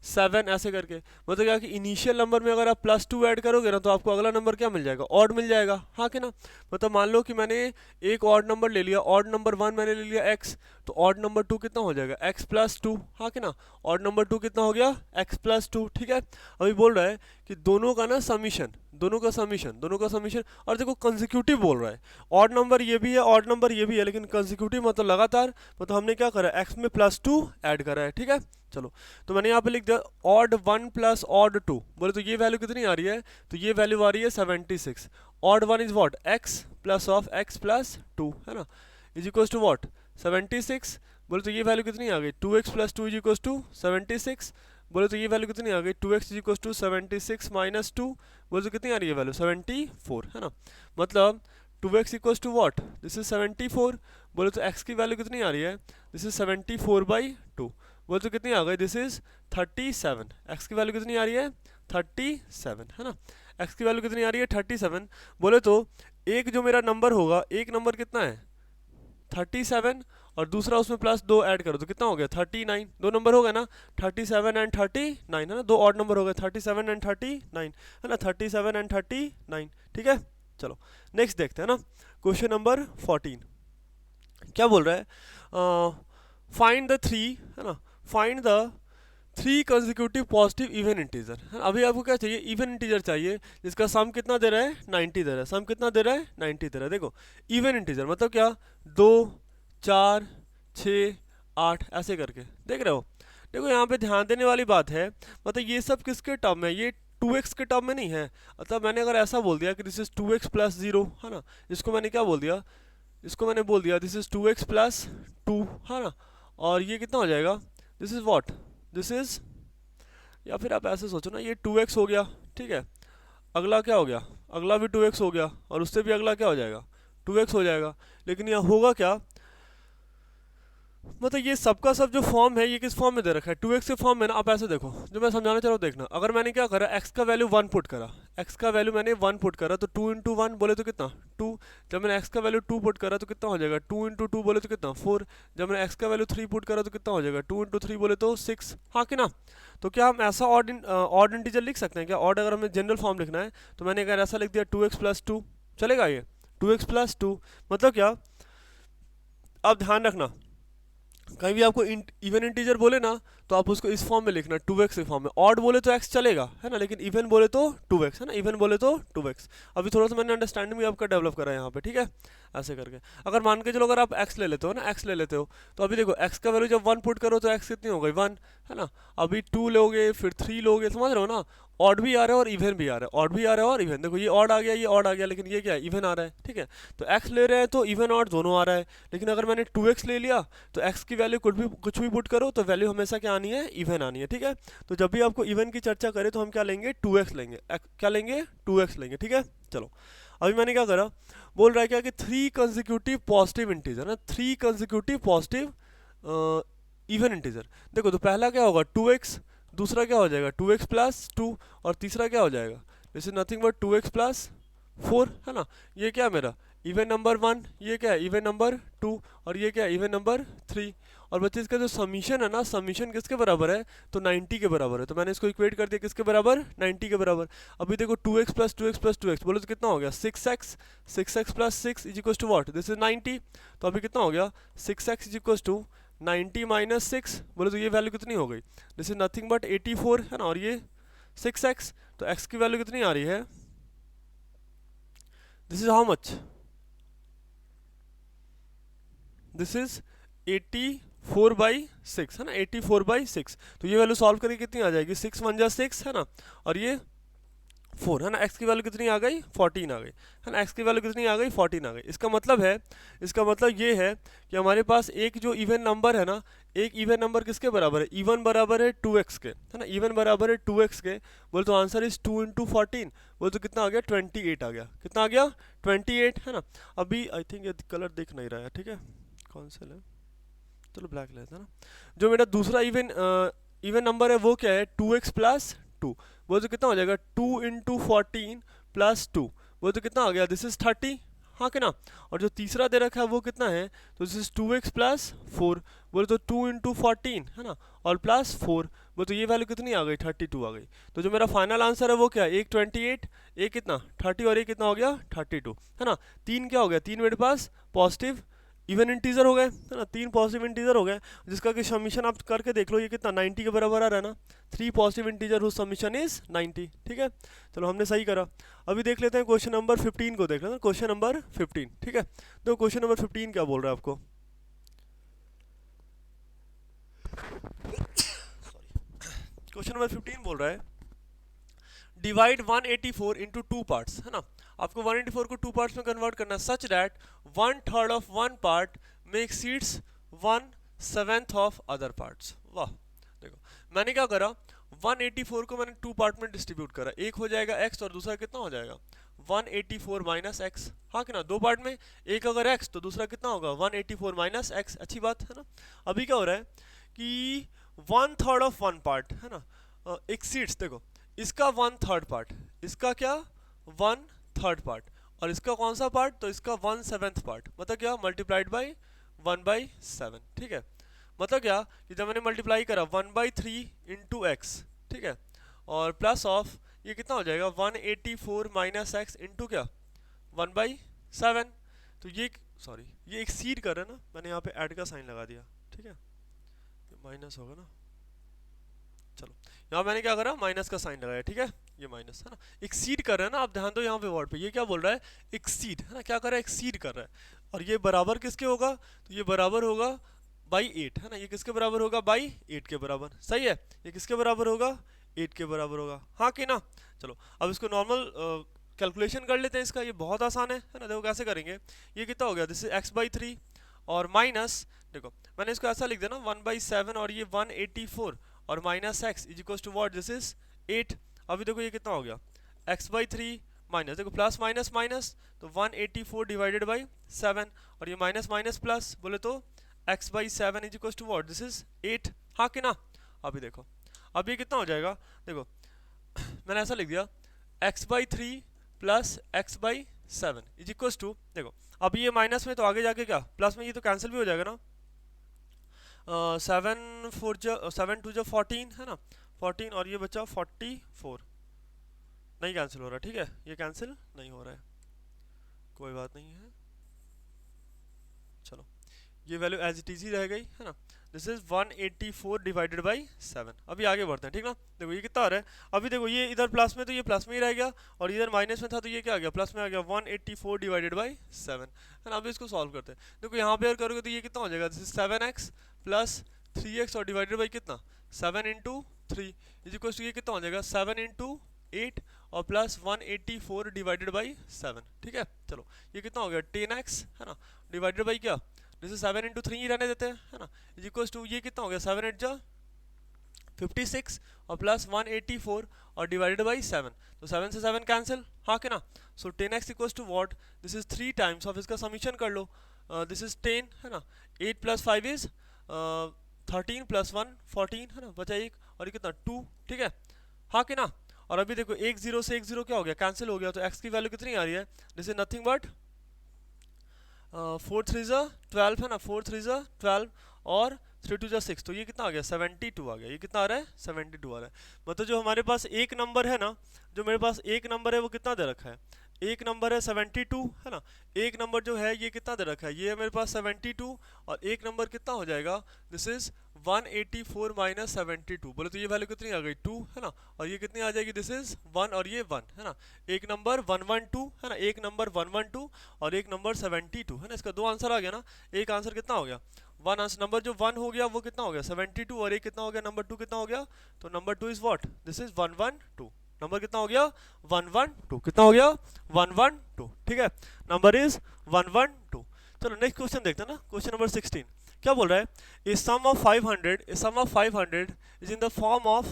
7, ऐसे करके। मतलब क्या कि इनिशियल नंबर में अगर आप +2 ऐड करोगे ना तो आपको अगला नंबर क्या मिल जाएगा, ऑड मिल जाएगा, हाँ कि ना। मतलब मान लो कि मैंने एक ऑड नंबर ले लिया, ऑड नंबर 1 मैंने ले लिया x, तो ऑड नंबर 2 कितना हो जाएगा, x + 2, हाँ कि ना, ऑड नंबर 2 कितना हो गया, x + 2। ठीक है, अभी बोल रहा है कि दोनों का ना समीशन, दोनों का समीशन, और देखो कंसेक्यूटिव बोल रहा है, ऑड नंबर ये भी है, ऑड नंबर ये भी है, लेकिन कंसेक्यूटिव मतलब लगातार, मतलब हमने क्या करा, x में +2 ऐड करा है। ठीक है, चलो तो मैंने यहाँ पे लिख दिया ऑड 1 + ऑड 2। बोले तो ये वैल्यू कितनी आ रही है, तो ये वैल्यू आ रही है 76। Odd 1 is what, x plus of x + 2, है ना, इज इक्वल टू व्हाट, 76। बोले तो ये वैल्यू कितनी आ गई, 2x + 2 इज इक्वल टू 76। बोले तो ये वैल्यू कितनी आ गई, 2x इज इक्वल टू 76 - 2। बोले तो कितनी आ रही है वैल्यू, 74, है ना, मतलब 2x equal to what, this is 74। बोले तो x की वैल्यू कितनी आ रही है, दिस इज 74/2। बोले तो कितनी आ गई, दिस इज 37। x की वैल्यू कितनी आ रही है, 37, है ना, x की वैल्यू कितनी आ रही है, 37। बोले तो एक जो मेरा नंबर होगा, एक नंबर कितना है 37, और दूसरा उसमें +2 ऐड करो तो कितना हो गया, 39। दो नंबर हो गए ना, 37 एंड 39, है ना, दो ऑड नंबर हो गए, 37 एंड 39, है ना, 37 एंड 39। ठीक है, चलो नेक्स्ट देखते हैं ना, क्वेश्चन नंबर 14 क्या बोल रहा है, फाइंड द 3, है ना, find the 3 consecutive positive even integer. अभी आपको क्या चाहिए, इवन इंटीजर चाहिए जिसका सम कितना दे रहा है, 90 दे रहा है, सम कितना दे रहा है, 90 दे रहा है। देखो इवन इंटीजर मतलब क्या, 2 4 6 8 ऐसे करके, देख रहे हो। देखो यहाँ पे ध्यान देने वाली बात है, मतलब ये सब किसके टर्म है, ये 2x के टर्म में नहीं है। अतः मैंने अगर ऐसा बोल दिया कि दिस इज 2x प्लस 0, है ना, इसको मैंने क्या बोल दिया, इसको मैंने बोल दिया दिस इज 2x प्लस 2, है ना, और ये कितना हो जाएगा, this is what, this is, या फिर आप ऐसे सोचो ना, ये 2x हो गया, ठीक है, अगला क्या हो गया, अगला भी 2x हो गया, और उससे भी अगला क्या हो जाएगा, 2x हो जाएगा। लेकिन यहाँ होगा क्या, मतलब ये सबका सब जो फॉर्म है ये किस फॉर्म में दे रखा है, 2x के फॉर्म में ना। आप ऐसे देखो, जो मैं समझाना चाह रहा हूँ देखना, अगर मैंने क्या करा, x का वैल्यू 1 पुट करा, x का वैल्यू मैंने 1 पुट करा, तो 2 इंटू 1 बोले तो कितना 2, जब मैंने x का वैल्यू 2 पुट करा तो कितना हो जाएगा, 2 इंटू 2 बोले तो कितना 4, जब मैंने x का वैल्यू 3 पुट करा तो कितना हो जाएगा, 2 इंटू 3 बोले तो 6, हाँ कि ना। तो क्या हम ऐसा ऑड इंटीजर लिख सकते हैं क्या, ऑड अगर हमें जनरल फॉर्म लिखना है तो मैंने अगर ऐसा लिख दिया 2x प्लस 2, चलेगा ये 2x प्लस 2, मतलब क्या, आप ध्यान रखना कहीं भी आपको इवन इंटीजर बोले ना तो आप उसको इस फॉर्म में लिखना, 2x के फॉर्म में। ऑड बोले तो x चलेगा, है ना, लेकिन इवन बोले तो 2x, है ना, इवन बोले तो 2x। अभी थोड़ा सा मैंने अंडरस्टैंडिंग भी आपका डेवलप करा है यहाँ पे, ठीक है, ऐसे करके। अगर मान के चलो अगर आप x ले लेते हो ना, x ले लेते हो, तो अभी देखो x का वैल्यू जब 1 पुट करो तो x कितनी हो गई 1, है ना, अभी 2 लोगे फिर 3 लोगे, समझ रहे हो ना, ऑड भी आ रहा है और इवन भी आ रहा है, ऑड भी आ रहा है और इवन, देखो ये ऑड आ गया ये ऑड आ गया, लेकिन ये क्या है, इवन आ रहा है, ठीक है। तो x ले रहे हैं तो इवन ऑड दोनों आ रहा है, लेकिन अगर मैंने 2x ले लिया तो x की वैल्यू कुछ भी पुट करो तो वैल्यू हमेशा क्या आनी है, इवन आनी है, ठीक है। तो जब भी आपको इवन की चर्चा करें तो हम क्या लेंगे, 2x लेंगे, क्या लेंगे, 2x लेंगे, ठीक है। चलो अभी मैंने क्या करा, बोल रहा है क्या कि 3 कंसेक्यूटिव पॉजिटिव इंटीजर ना, 3 कंसेक्यूटिव पॉजिटिव इवन इंटीजर। देखो तो पहला क्या होगा 2x, दूसरा क्या हो जाएगा 2x प्लस 2, और तीसरा क्या हो जाएगा, this is nothing but 2x plus 4, है ना। ये क्या मेरा इवन नंबर 1, ये क्या है इवन नंबर 2, और ये क्या है इवन नंबर 3। और बच्चे इसका जो समीशन है ना, समीशन किसके बराबर है, तो 90 के बराबर है। तो मैंने इसको इक्वेट कर दिया किसके बराबर, 90 के बराबर। अभी देखो 2x plus 2x plus 2x बोलो तो कितना हो गया 6x, 6x plus 6 is equal to what, this is 90। तो अभी कितना हो गया 6x is equal to 90 minus 6, बोले तो ये वैल्यू कितनी हो गई, दिस इज नथिंग बट 84, है ना, और ये 6x, तो x की वैल्यू कितनी आ रही है, this is how much, this is 84/6, है ना, 84/6। तो ये वैल्यू सॉल्व करके कितनी आ जाएगी, 6 1 जा 6, है ना, और ये 4, है ना, x की वैल्यू कितनी आ गई 14 आ गई, है ना, x की वैल्यू कितनी आ गई 14 आ गई। इसका मतलब है, इसका मतलब ये है कि हमारे पास एक जो इवन नंबर है ना, एक इवन नंबर किसके बराबर है, इवन बराबर है 2x के, है ना, इवन बराबर है 2x के। बोले तो आंसर इज 2 इंटू 14, बोले तो कितना आ गया 28 आ गया, कितना आ गया 28, है ना। अभी आई थिंक ये कलर दिख नहीं रहा है, ठीक है, कौन सा है, चलो ब्लैक लेते हैं ना। जो मेरा दूसरा इवन नंबर है वो क्या है 2x प्लस 2, वो तो कितना हो जाएगा 2 इंटू 14 प्लस 2, वो तो कितना आ गया दिस इज 30, हाँ कि ना। और जो तीसरा दे रखा है वो कितना है, तो दिस इज 2x प्लस 4, बोले तो 2 इंटू 14, है ना, और प्लस 4, वो तो ये वैल्यू कितनी आ गई 32 आ गई। तो जो मेरा फाइनल आंसर है वो क्या है, एक 28, एक कितना 30, और एक कितना हो गया 32, है ना। तीन क्या हो गया, तीन मेरे पास पॉजिटिव इवन इंटीजर हो गए, है ना, 3 पॉजिटिव इंटीजर हो गए, जिसका कि समीशन आप करके देख लो, ये कितना 90 के बराबर आ रहा है ना, 3 positive integer whose summation is 90, ठीक है। चलो हमने सही करा। अभी देख लेते हैं क्वेश्चन नंबर 15 को, देख लेते हैं क्वेश्चन नंबर 15, ठीक है। तो क्वेश्चन नंबर 15 क्या बोल रहा है आपको, क्वेश्चन नंबर 15 बोल रहा है डिवाइड 184 इंटू 2 पार्ट्स, है ना, आपको 184 को 2 पार्ट्स में कन्वर्ट करना, such that 1/3 of one part में एक्सीड्स 1/7 ऑफ अदर पार्ट्स। वाह, देखो मैंने क्या करा, 184 को मैंने 2 पार्ट में डिस्ट्रीब्यूट करा, एक हो जाएगा x और दूसरा कितना हो जाएगा 184 माइनस एक्स, हाँ कि ना, 2 पार्ट में, एक अगर x तो दूसरा कितना होगा 184 माइनस एक्स, अच्छी बात है ना। अभी क्या हो रहा है कि 1/3 ऑफ वन पार्ट, है ना, एक्सीड्स, देखो इसका 1/3 पार्ट, इसका क्या 1/3 पार्ट, और इसका कौन सा पार्ट, तो इसका 1/7 पार्ट, मतलब क्या मल्टीप्लाइड बाई 1/7, ठीक है। मतलब क्या कि जब मैंने मल्टीप्लाई करा 1/3 इंटू एक्स, ठीक है, और प्लस ऑफ ये कितना हो जाएगा 184 माइनस एक्स इंटू क्या 1/7। तो ये सॉरी ये एक्सीड कर रहा है ना, मैंने यहाँ पे ऐड का साइन लगा दिया, ठीक है, माइनस होगा ना, चलो यहाँ मैंने क्या करा माइनस का साइन लगाया, ठीक है, ये माइनस है ना, एक्सीड कर रहा है ना, आप ध्यान दो यहाँ पे वर्ड पे, ये क्या बोल रहा है एक्सीड, है ना, क्या कर रहा है एक्सीड कर रहा है। और ये बराबर किसके होगा, तो ये बराबर होगा बाई 8 है ना, ये किसके बराबर होगा, बाई 8 के बराबर, सही है, ये किसके बराबर होगा, 8 के बराबर होगा, हाँ कि ना। चलो अब इसको नॉर्मल कैलकुलेशन कर लेते हैं इसका, ये बहुत आसान है ना। देखो कैसे करेंगे, ये कितना हो गया, दिस इज x/3 और माइनस, देखो मैंने इसको ऐसा लिख दिया ना 1/7 और ये 184 और minus x is equal to what, this is 8। अभी देखो ये कितना हो गया, x/3 माइनस, देखो प्लस माइनस माइनस तो 184 डिवाइडेड बाई 7 और ये माइनस माइनस प्लस बोले तो x/7 is equal to what, this is 8, हाँ कि ना। अभी देखो अब ये कितना हो जाएगा, देखो मैंने ऐसा लिख दिया x/3 plus x/7 is equal to, देखो अब ये माइनस में तो आगे जाके क्या प्लस में, ये तो कैंसिल भी हो जाएगा ना, 7 टू जो 14 है ना, 14 और ये बचा 44, नहीं कैंसिल हो रहा, ठीक है ये कैंसिल नहीं हो रहा है, कोई बात नहीं है, चलो ये वैल्यू एज इट इज ही रह गई है ना, दिस इज 184 डिवाइडेड बाई 7। अभी आगे बढ़ते हैं, ठीक ना। देखो ये कितना आ रहा है, अभी देखो ये इधर प्लस में तो ये प्लस में ही रह गया और इधर माइनस में था तो ये क्या आ गया, प्लस में आ गया, 184 डिवाइडेड बाई 7 है ना। अभी इसको सॉल्व करते हैं, देखो यहाँ पे करोगे तो ये कितना हो जाएगा, this is 7x plus 3x और डिवाइडेड बाई कितना 7 इंटू 3 इज इक्वल टू, ये कितना हो जाएगा 7 इंटू 8 और प्लस 184 डिवाइडेड बाई 7, ठीक है। चलो ये कितना हो गया 10x है ना, डिवाइडेड बाई क्या, जैसे 7 इंटू 3 ही रहने देते हैं है ना, इज इक्वल टू ये कितना हो गया 7 8 जा 56 और प्लस 184 और डिवाइडेड बाई 7, तो 7 से 7 कैंसिल, हाँ कि ना। So 10x equal to what, this is 3 times of, इसका समीशन कर लो, दिस इज 10 है ना, 8 प्लस 5 इज 13 प्लस 1 14 है ना, बचा 1 और ये कितना 2, ठीक है, हाँ कि ना। और अभी देखो 1 0 से 1 0 क्या हो गया, कैंसिल हो गया, तो x की वैल्यू कितनी आ रही है, दिस इज नथिंग बट 4 3 जा 12 है ना, 4 3 जा 12 और 3 2 जा 6, तो ये कितना आ गया 72 आ गया, ये कितना आ रहा है 72 आ रहा है। मतलब जो हमारे पास एक नंबर है ना, जो मेरे पास एक नंबर है वो कितना दे रखा है, एक नंबर है 72 है ना, एक नंबर जो है ये कितना दे रखा है, ये है मेरे पास 72 और एक नंबर कितना हो जाएगा, दिस इज 184 माइनस 72, बोले तो ये वैल्यू कितनी आ गई 2 है ना, और ये कितनी आ जाएगी, दिस इज 1 और ये 1 है ना, एक नंबर 112 है ना, एक नंबर 112 और एक नंबर 72 है ना, इसका दो आंसर आ गया ना, एक आंसर कितना हो गया, वन आंसर, नंबर जो 1 हो गया वो कितना हो गया 72 और एक कितना हो गया नंबर 2 कितना हो गया, तो number 2 is what, this is 112, number कितना हो गया 112, कितना हो गया 112, ठीक है, नंबर इज 112। चलो नेक्स्ट क्वेश्चन देखते हैं ना, क्वेश्चन नंबर 16 क्या बोल रहा है, a sum of 500, a sum of 500 is in the form of,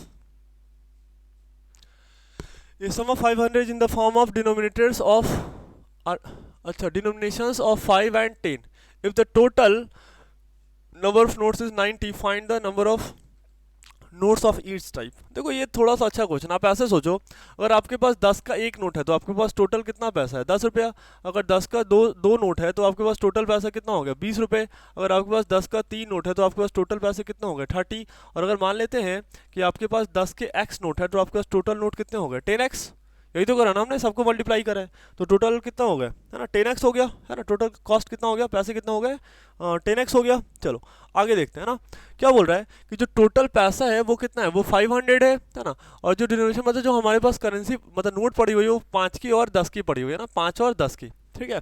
a sum of 500 is in the form of denominators of, अच्छा denominations of 5 and 10, if the total number of notes is 90, find the number of notes of each type. देखो ये थोड़ा सा अच्छा question, आप ऐसे सोचो, अगर आपके पास 10 का एक नोट है तो आपके पास टोटल कितना पैसा है 10 रुपया, अगर 10 का दो नोट है तो आपके पास टोटल पैसा कितना हो गया 20 रुपये, अगर आपके पास 10 का 3 नोट है तो आपके पास टोटल पैसे कितना हो गए 30, और अगर मान लेते हैं कि आपके पास 10 के x नोट है तो आपके पास टोटल नोट कितने हो गए 10x, यही तो करा ना हमने, सबको मल्टीप्लाई करा है, तो टोटल कितना हो गया है ना 10x हो गया है ना, टोटल कॉस्ट कितना हो गया, पैसे कितना हो गए 10x हो गया। चलो आगे देखते हैं ना, क्या बोल रहा है कि जो टोटल पैसा है वो कितना है, वो 500 है ना, और जो डिनोमिनेशन मतलब जो हमारे पास करेंसी मतलब नोट पड़ी हुई है वो 5 की और 10 की पड़ी हुई है ना, 5 और 10 की, ठीक है,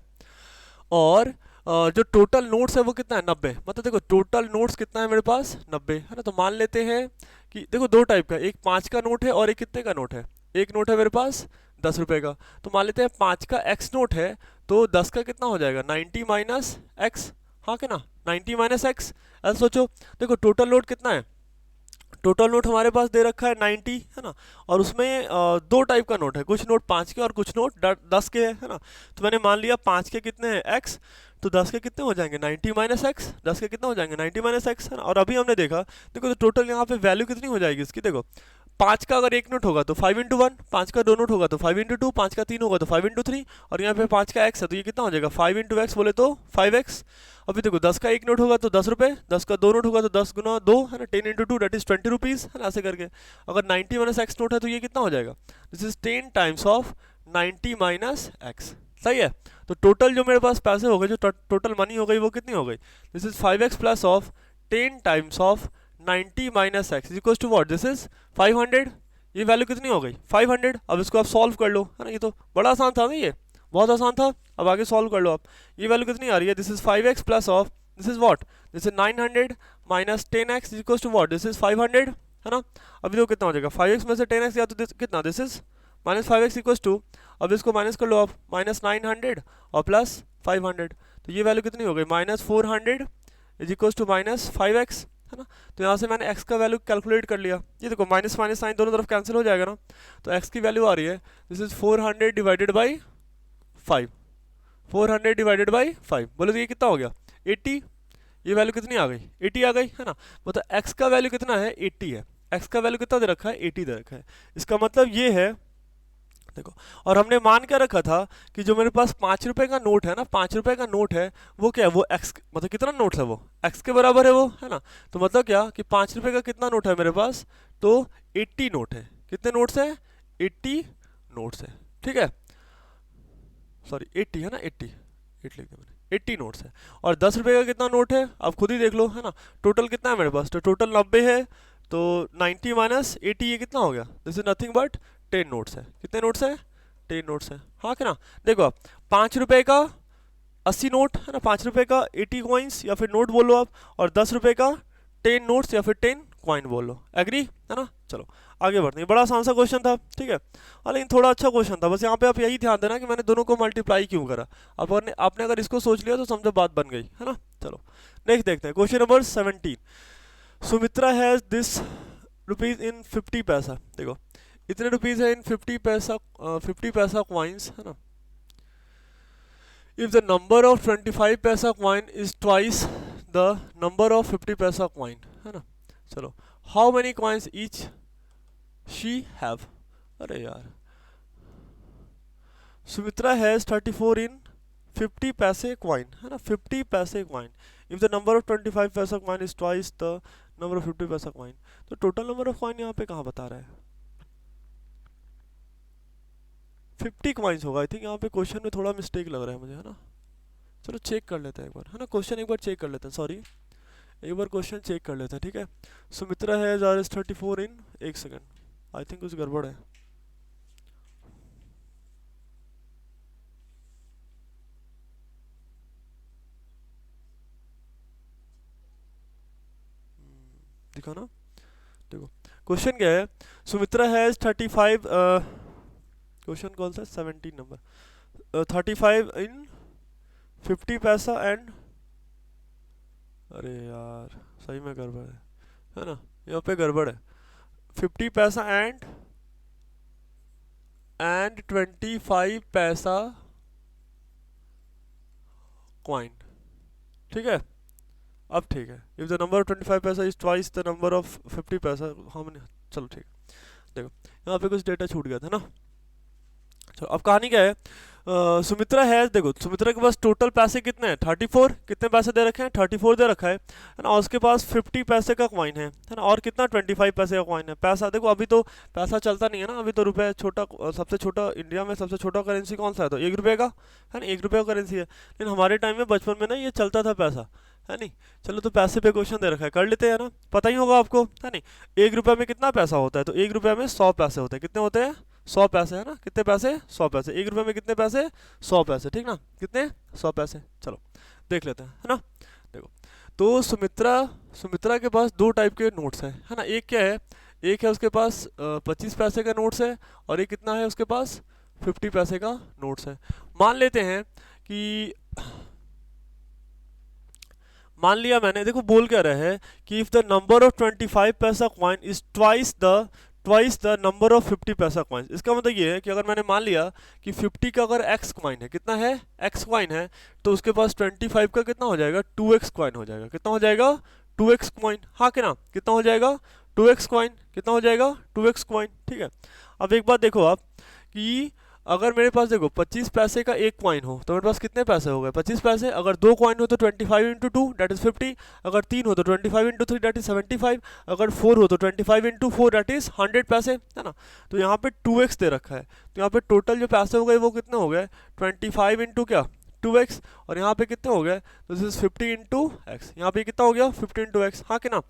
और जो टोटल नोट्स है वो कितना है 90, मतलब देखो टोटल नोट्स कितना है मेरे पास 90 है ना, तो मान लेते हैं कि देखो दो टाइप का, एक 5 का नोट है और एक कितने का नोट है, एक नोट है मेरे पास 10 रुपये का, तो मान लेते हैं 5 का x नोट है तो 10 का कितना हो जाएगा 90 माइनस एक्स, हाँ क्या ना 90 माइनस एक्स, ऐसा सोचो, देखो टोटल नोट कितना है, टोटल नोट हमारे पास दे रखा है 90 है ना, और उसमें दो टाइप का नोट है, कुछ नोट 5 के और कुछ नोट 10 के है ना, तो मैंने मान लिया 5 के कितने हैं x, तो 10 के कितने हो जाएंगे 90 माइनस एक्स, 10 के कितने हो जाएंगे 90 माइनस एक्स है ना, और अभी हमने देखा देखो तो टोटल यहाँ पे वैल्यू कितनी हो जाएगी इसकी, देखो 5 का अगर एक नोट होगा तो 5 इंटू 1, 5 का दो नोट होगा तो 5 इंटू 2, 5 का 3 होगा तो 5 इंटू 3, और यहाँ पे 5 का x है तो ये कितना हो जाएगा 5 इंटू एक्स बोले तो 5x। अभी देखो 10 का एक नोट होगा तो 10 रुपये, 10 का दो नोट होगा तो 10 गुना 2 है ना, 10 इंटू 2 दैट इज 20 रुपीज़ है ना, ऐसे करके। अगर 90 माइनस एक्स नोट है तो ये कितना हो जाएगा, this is 10 times of 90 minus x, सही है। तो टोटल जो मेरे पास पैसे हो गए, जो टोटल मनी हो गई वो कितनी हो गई, this is 5x plus of 10 times of 90 minus x is equal to what, this is 500, ये वैल्यू कितनी हो गई 500। अब इसको आप सॉल्व कर लो है ना, ये तो बड़ा आसान था ना, ये बहुत आसान था, अब आगे सॉल्व कर लो आप, ये वैल्यू कितनी आ रही है, this is 5x plus of this is what, this is 900 minus 10x equals to what, this is 500, है ना। अभी देखो कितना हो जाएगा, 5x में से 10x गया तो कितना, this is minus 5x equals to, अब इसको माइनस कर लो आप, माइनस 900 और प्लस 500, तो ये वैल्यू कितनी हो गई, minus 400 is equals to minus 5x, है ना। तो यहाँ से मैंने x का वैल्यू कैलकुलेट कर लिया, ये देखो माइनस माइनस साइन दोनों तरफ कैंसिल हो जाएगा ना, तो x की वैल्यू आ रही है, this is 400 divided by 5, 400 divided by 5, बोलो तो ये कितना हो गया 80, ये वैल्यू कितनी आ गई 80 आ गई, है ना। मतलब x का वैल्यू कितना है 80 है, x का वैल्यू कितना दे रखा है 80 दे रखा है। इसका मतलब ये है, देखो, और हमने मान क्या रखा था कि जो मेरे पास 5 रुपए का नोट है ना, 5 रुपए का नोट है, वो क्या है, वो x, मतलब कितना नोट है, वो x के बराबर है वो, है ना। तो मतलब क्या कि 5 रुपए का कितना नोट है मेरे पास, तो 80 नोट है, कितने नोट्स हैं 80 नोट्स है, ठीक है, सॉरी 80 है ना, 8 लिख दिया मैंने, 80 नोट्स है। और 10 रुपए का कितना नोट है आप खुद ही देख लो, है ना। टोटल कितना है मेरे पास, तो टोटल 90 है, तो 90 माइनस 80 ये कितना हो गया, this is nothing but 10 notes है, कितने नोट्स है 10 नोट्स है, हाँ कि ना। देखो आप 5 रुपए का 80 नोट, है ना, 5 रुपए का 80 कॉइन्स या फिर नोट बोलो आप, और 10 रुपए का 10 नोट्स या फिर 10 कॉइन बोल लो, एग्री, है ना। चलो आगे बढ़ते हैं, बड़ा आसान सा क्वेश्चन था, ठीक है, हाँ, लेकिन थोड़ा अच्छा क्वेश्चन था। बस यहाँ पे आप यही ध्यान देना कि मैंने दोनों को मल्टीप्लाई क्यों करा, आपने अगर इसको सोच लिया तो समझो बात बन गई, है ना। चलो नेक्स्ट देखते हैं, question number 17, Sumitra has this rupees in 50 पैसा, देखो इतने रुपीज है इन 50 पैसा, 50 पैसा कॉइन्स, है ना। इफ द नंबर ऑफ 25 पैसा coin is twice the number of 50 पैसा कॉइन, है ना। चलो how many coins each she have, अरे यार, सुमित्रा हैज 34 इन 50 पैसे कॉइन, है ना, 50 पैसे coin, if the number of 25 पैसा coin is twice the number of 50 पैसा कॉइन, तो टोटल नंबर ऑफ कॉइन यहाँ पे कहाँ बता रहा है, 50 कॉइन्स होगा, आई थिंक यहाँ पे क्वेश्चन में थोड़ा मिस्टेक लग रहा है मुझे, है ना। चलो चेक कर लेते हैं एक बार, है ना, क्वेश्चन एक बार चेक कर लेते हैं, सॉरी एक बार क्वेश्चन चेक कर लेते हैं, ठीक है। सुमित्रा हैज आर एस 34 इन, एक सेकंड, आई थिंक कुछ गड़बड़ है, दिखा ना, देखो क्वेश्चन क्या है, सुमित्रा हैज 35, क्वेश्चन कौन सा 17 नंबर, 35 इन 50 पैसा एंड, अरे यार सही में गड़बड़ है ना, यहाँ पे गड़बड़ है, 50 पैसा एंड 25 पैसा कॉइन, ठीक है। अब ठीक है, इफ द नंबर ऑफ 25 पैसा is twice the number of 50 पैसा, हमने, चलो ठीक है, देखो यहाँ पे कुछ डेटा छूट गया था ना। चलो अब कहानी क्या है, सुमित्रा है, देखो सुमित्रा के पास टोटल पैसे कितने हैं 34, कितने पैसे दे रखे हैं 34 दे रखा है ना, और उसके पास 50 पैसे का कॉइन है ना, और कितना 25 पैसे का कॉइन है। पैसा देखो अभी तो पैसा चलता नहीं है ना, अभी तो रुपये छोटा, सबसे छोटा इंडिया में सबसे छोटा करेंसी कौन सा है, तो 1 रुपये का, है ना, 1 रुपये का करेंसी है। लेकिन हमारे टाइम में बचपन में ना ये चलता था पैसा, है नहीं। चलो तो पैसे पे क्वेश्चन दे रखा है, कर लेते हैं ना, पता ही होगा आपको, है नहीं। 1 रुपये में कितना पैसा होता है, तो 1 रुपये में 100 पैसे होते हैं, कितने होते हैं 100 पैसे, है ना, कितने पैसे 100 पैसे, 1 रुपये में कितने पैसे 100 पैसे, ठीक ना, कितने 100 पैसे। चलो देख लेते हैं, है ना। देखो तो सुमित्रा के पास 2 टाइप के नोट्स हैं, है ना। एक क्या है, एक है उसके पास 25 पैसे का नोट्स है, और एक कितना है उसके पास 50 पैसे का नोट्स है। मान लेते हैं कि, मान लिया मैंने, देखो बोल क्या रहा है कि इफ द नंबर ऑफ 25 पैसा coin is twice the number of 50 पैसा कॉइन, इसका मतलब ये है कि अगर मैंने मान लिया कि 50 का अगर x कॉइन है, कितना है x कॉइन है, तो उसके पास 25 का कितना हो जाएगा 2x कॉइन हो जाएगा, कितना हो जाएगा 2x कॉइन, हाँ कि ना, कितना हो जाएगा 2x कॉइन, कितना हो जाएगा 2x कॉइन, ठीक है। अब एक बात देखो आप कि अगर मेरे पास देखो 25 पैसे का एक कॉइन हो तो मेरे पास कितने पैसे हो गए 25 पैसे, अगर 2 कॉइन हो तो 25 इंटू 2 डेट इज 50, अगर 3 हो तो 25 इंटू 3 डेट इज 75, अगर 4 हो तो 25 इंटू 4 डेट इज 100 पैसे, है ना। तो यहाँ पे 2x दे रखा है, तो यहाँ पे टोटल जो पैसे हो गए वो कितने हो गए 25 इंटू क्या 2x, और यहाँ पे कितने हो गए, तो दिस इज 50 इंटू एक्स, यहाँ पे कितना हो गया 50 इंटू एक्स, हाँ कि ना।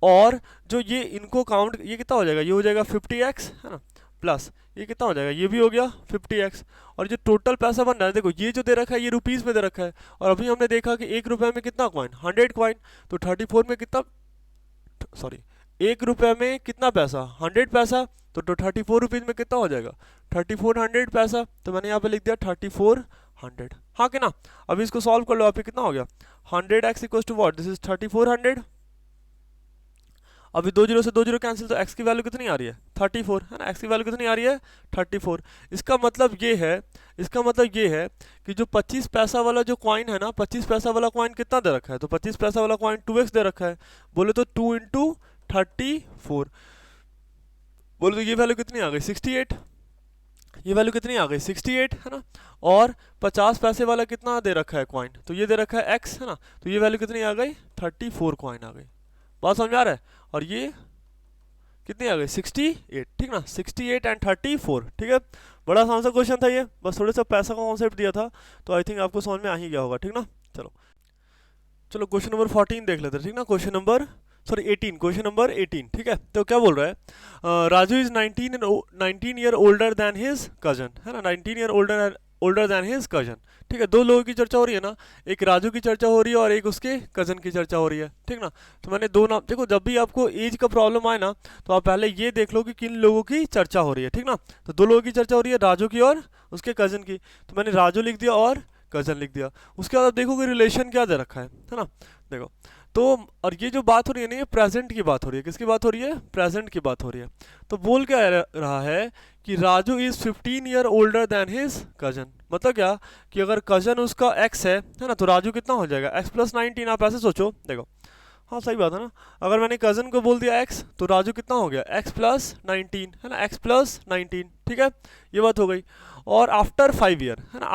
और जो ये इनको काउंट, ये कितना हो जाएगा, ये हो जाएगा 50x, है ना, प्लस ये कितना हो जाएगा, ये भी हो गया 50x। और जो टोटल पैसा बन रहा है देखो, ये जो दे रखा है ये रुपीज़ में दे रखा है, और अभी हमने देखा कि 1 रुपये में कितना कॉइन, 100 कॉइन। तो 34 में कितना, सॉरी 1 रुपये में कितना पैसा, 100 पैसा। तो 34 रुपीज़ में कितना हो जाएगा, 3400 पैसा। तो मैंने यहाँ पे लिख दिया 3400, हाँ कि ना। अभी इसको सॉल्व कर लो, आप कितना हो गया, 100x equal to what, this is 3400। अभी 2 जीरो से 2 जीरो कैंसिल, तो x की वैल्यू कितनी आ रही है, 34 है ना। x की वैल्यू कितनी आ रही है, 34। इसका मतलब ये है, इसका मतलब ये है कि जो 25 पैसा वाला जो कॉइन है ना, 25 पैसा वाला कॉइन कितना दे रखा है, तो 25 पैसा वाला कॉइन 2x दे रखा है। बोले तो 2 इंटू 34, बोले तो ये वैल्यू कितनी आ गई, 68। ये वैल्यू कितनी आ गई, 68 है ना। और 50 पैसे वाला कितना दे रखा है कॉइन, तो ये दे रखा है x है ना। तो ये वैल्यू कितनी आ गई, 34 कॉइन आ गई। बात समझ में आ रहा है। और ये कितनी आ गई, 68, ठीक ना, 68 एंड 34, ठीक है। बड़ा आसान सा क्वेश्चन था ये, बस थोड़े सा पैसा का कॉन्सेप्ट दिया था, तो आई थिंक आपको समझ में आ ही गया होगा, ठीक ना। चलो चलो क्वेश्चन नंबर 14 देख लेते हैं, ठीक ना। क्वेश्चन नंबर 18, क्वेश्चन नंबर 18, ठीक है। तो क्या बोल रहा है, Raju is 19 year older than his cousin, है ना, 19 year older than his cousin, ठीक है। दो लोगों की चर्चा हो रही है ना, एक राजू की चर्चा हो रही है और एक उसके कजन की चर्चा हो रही है, ठीक ना। तो मैंने दो नाम, देखो जब भी आपको एज का प्रॉब्लम आए ना, तो आप पहले ये देख लो कि किन लोगों की चर्चा हो रही है, ठीक ना। तो दो लोगों की चर्चा हो रही है, राजू की और उसके कजन की। तो मैंने राजू लिख दिया और कजन लिख दिया। उसके बाद आप देखो कि रिलेशन क्या दे रखा है ना। देखो तो, और ये जो बात हो रही है ना, ये प्रेजेंट की बात हो रही है। किसकी बात हो रही है, प्रेजेंट की बात हो रही है। तो बोल क्या रहा है कि Raju is 15 year older than his cousin. मतलब क्या कि अगर कजन उसका x है ना, तो राजू कितना हो जाएगा, x प्लस 19। आप ऐसे सोचो, देखो हाँ सही बात है ना। अगर मैंने कजन को बोल दिया x, तो राजू कितना हो गया, x प्लस 19 है ना, x प्लस 19, ठीक है। ये बात हो गई। और आफ्टर 5 ईयर है ना,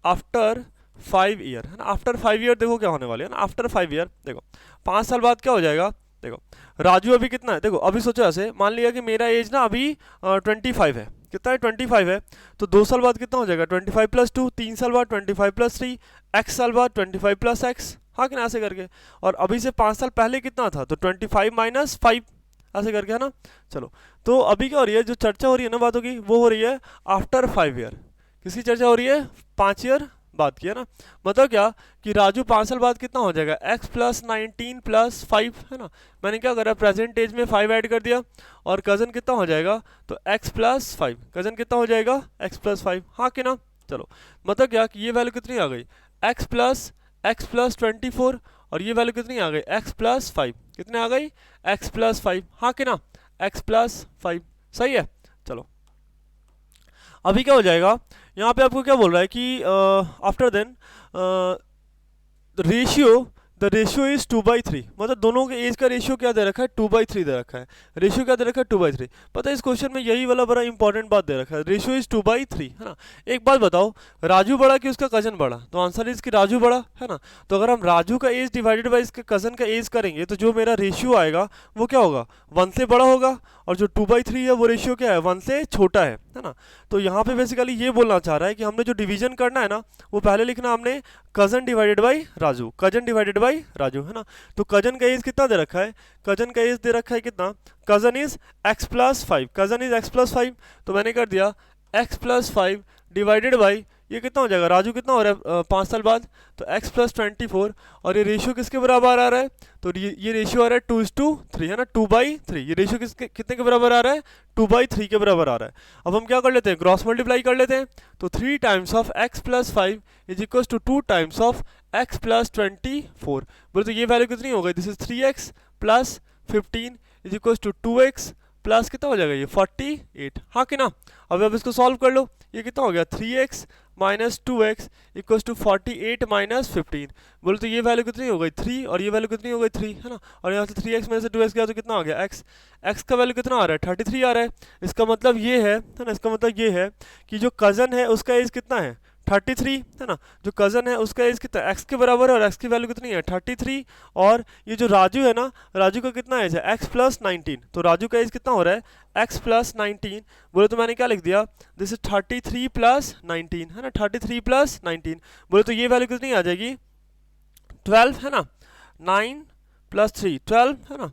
आफ्टर 5 ईयर है ना, आफ्टर 5 ईयर देखो क्या होने वाले है ना, आफ्टर 5 ईयर देखो 5 साल बाद क्या हो जाएगा। देखो राजू अभी कितना है, देखो अभी सोचो ऐसे, मान लिया कि मेरा एज ना अभी 25 है, कितना है 25 है। तो 2 साल बाद कितना हो जाएगा, 25 प्लस 2, 3 साल बाद 25 प्लस 3, x साल बाद 25 प्लस x, हाँ कि ना, ऐसे करके। और अभी से 5 साल पहले कितना था, तो 25 माइनस 5, ऐसे करके, है ना। चलो तो अभी क्या हो रही है, जो चर्चा हो रही है ना बातों की, वो हो रही है आफ्टर 5 ईयर। किसकी चर्चा हो रही है, 5 ईयर बात की, है ना। मतलब क्या कि राजू 5 साल बाद कितना हो जाएगा, x प्लस 19 प्लस 5, है ना। मैंने क्या करा, प्रेजेंट एज में 5 ऐड कर दिया। और कजन कितना हो जाएगा, तो x प्लस 5, कजन कितना हो जाएगा, x प्लस 5, हाँ कि ना। चलो मतलब क्या कि ये वैल्यू कितनी आ गई, x प्लस 24, और ये वैल्यू कितनी आ गई, x प्लस 5, कितने आ गई, x प्लस 5, हाँ कि ना, x प्लस 5, सही है। चलो अभी क्या हो जाएगा, यहाँ पे आपको क्या बोल रहा है कि after then the ratio is 2/3। मतलब दोनों के एज का रेशियो क्या दे रखा है, 2/3 दे रखा है। रेशियो क्या दे रखा है, 2/3। पता है इस क्वेश्चन में यही वाला बड़ा इंपॉर्टेंट बात दे रखा है, रेशियो इज 2/3, है ना। एक बात बताओ, राजू बड़ा कि उसका कजन बड़ा, तो आंसर इज कि राजू बड़ा, है ना। तो अगर हम राजू का एज डिवाइडेड बाई इसके कजन का एज करेंगे, तो जो मेरा रेशियो आएगा वो क्या होगा, 1 से बड़ा होगा। और जो 2/3 है वो रेशियो क्या है, 1 से छोटा है ना। तो यहाँ पे बेसिकली ये बोलना चाह रहा है कि हमने जो डिवीजन करना है ना, वो पहले लिखना हमने cousin divided by Raju, cousin divided by Raju, है ना। तो कजन का एज कितना दे रखा है, कजन का एज दे रखा है कितना, cousin is x plus 5, cousin is x plus 5। तो मैंने कर दिया x प्लस 5 डिवाइडेड बाई, ये कितना हो जाएगा, राजू कितना हो रहा है 5 साल बाद, तो x प्लस 24। और ये रेशियो किसके बराबर आ रहा है, तो ये रेशियो आ रहा है 2:3, है ना, 2/3। ये रेशियो कितने के बराबर आ रहा है, 2/3 के बराबर आ रहा है। अब हम क्या कर लेते हैं, क्रॉस मल्टीप्लाई कर लेते हैं। तो 3 times of x plus 5 is equal to 2 times of x plus 24। बोले तो ये वैल्यू कितनी हो गई, this is 3x plus 15 is equal to 2x plus कितना हो जाएगा, ये 48, हाँ कि ना। अब इसको सॉल्व कर लो, ये कितना हो गया, 3x minus 2x equal to 48 minus 15। बोले तो ये वैल्यू कितनी हो गई, 3, और ये वैल्यू कितनी हो गई, 3, है ना। और यहाँ से 3x में से 2x गया तो कितना आ गया, x का वैल्यू कितना आ रहा है, 33 आ रहा है। इसका मतलब ये है ना, इसका मतलब ये है कि जो कज़न है उसका एज कितना है, 33, है ना। जो कज़न है उसका एज कितना, x के बराबर है, और x की वैल्यू कितनी है, 33। और ये जो राजू है ना, राजू का कितना एज है, x प्लस 19। तो राजू का एज कितना हो रहा है, x प्लस 19। बोले तो मैंने क्या लिख दिया, दिस इज 33 प्लस 19, है ना, 33 प्लस 19। बोले तो ये वैल्यू कितनी आ जाएगी, 12, है ना, 9 प्लस 3 12, है ना।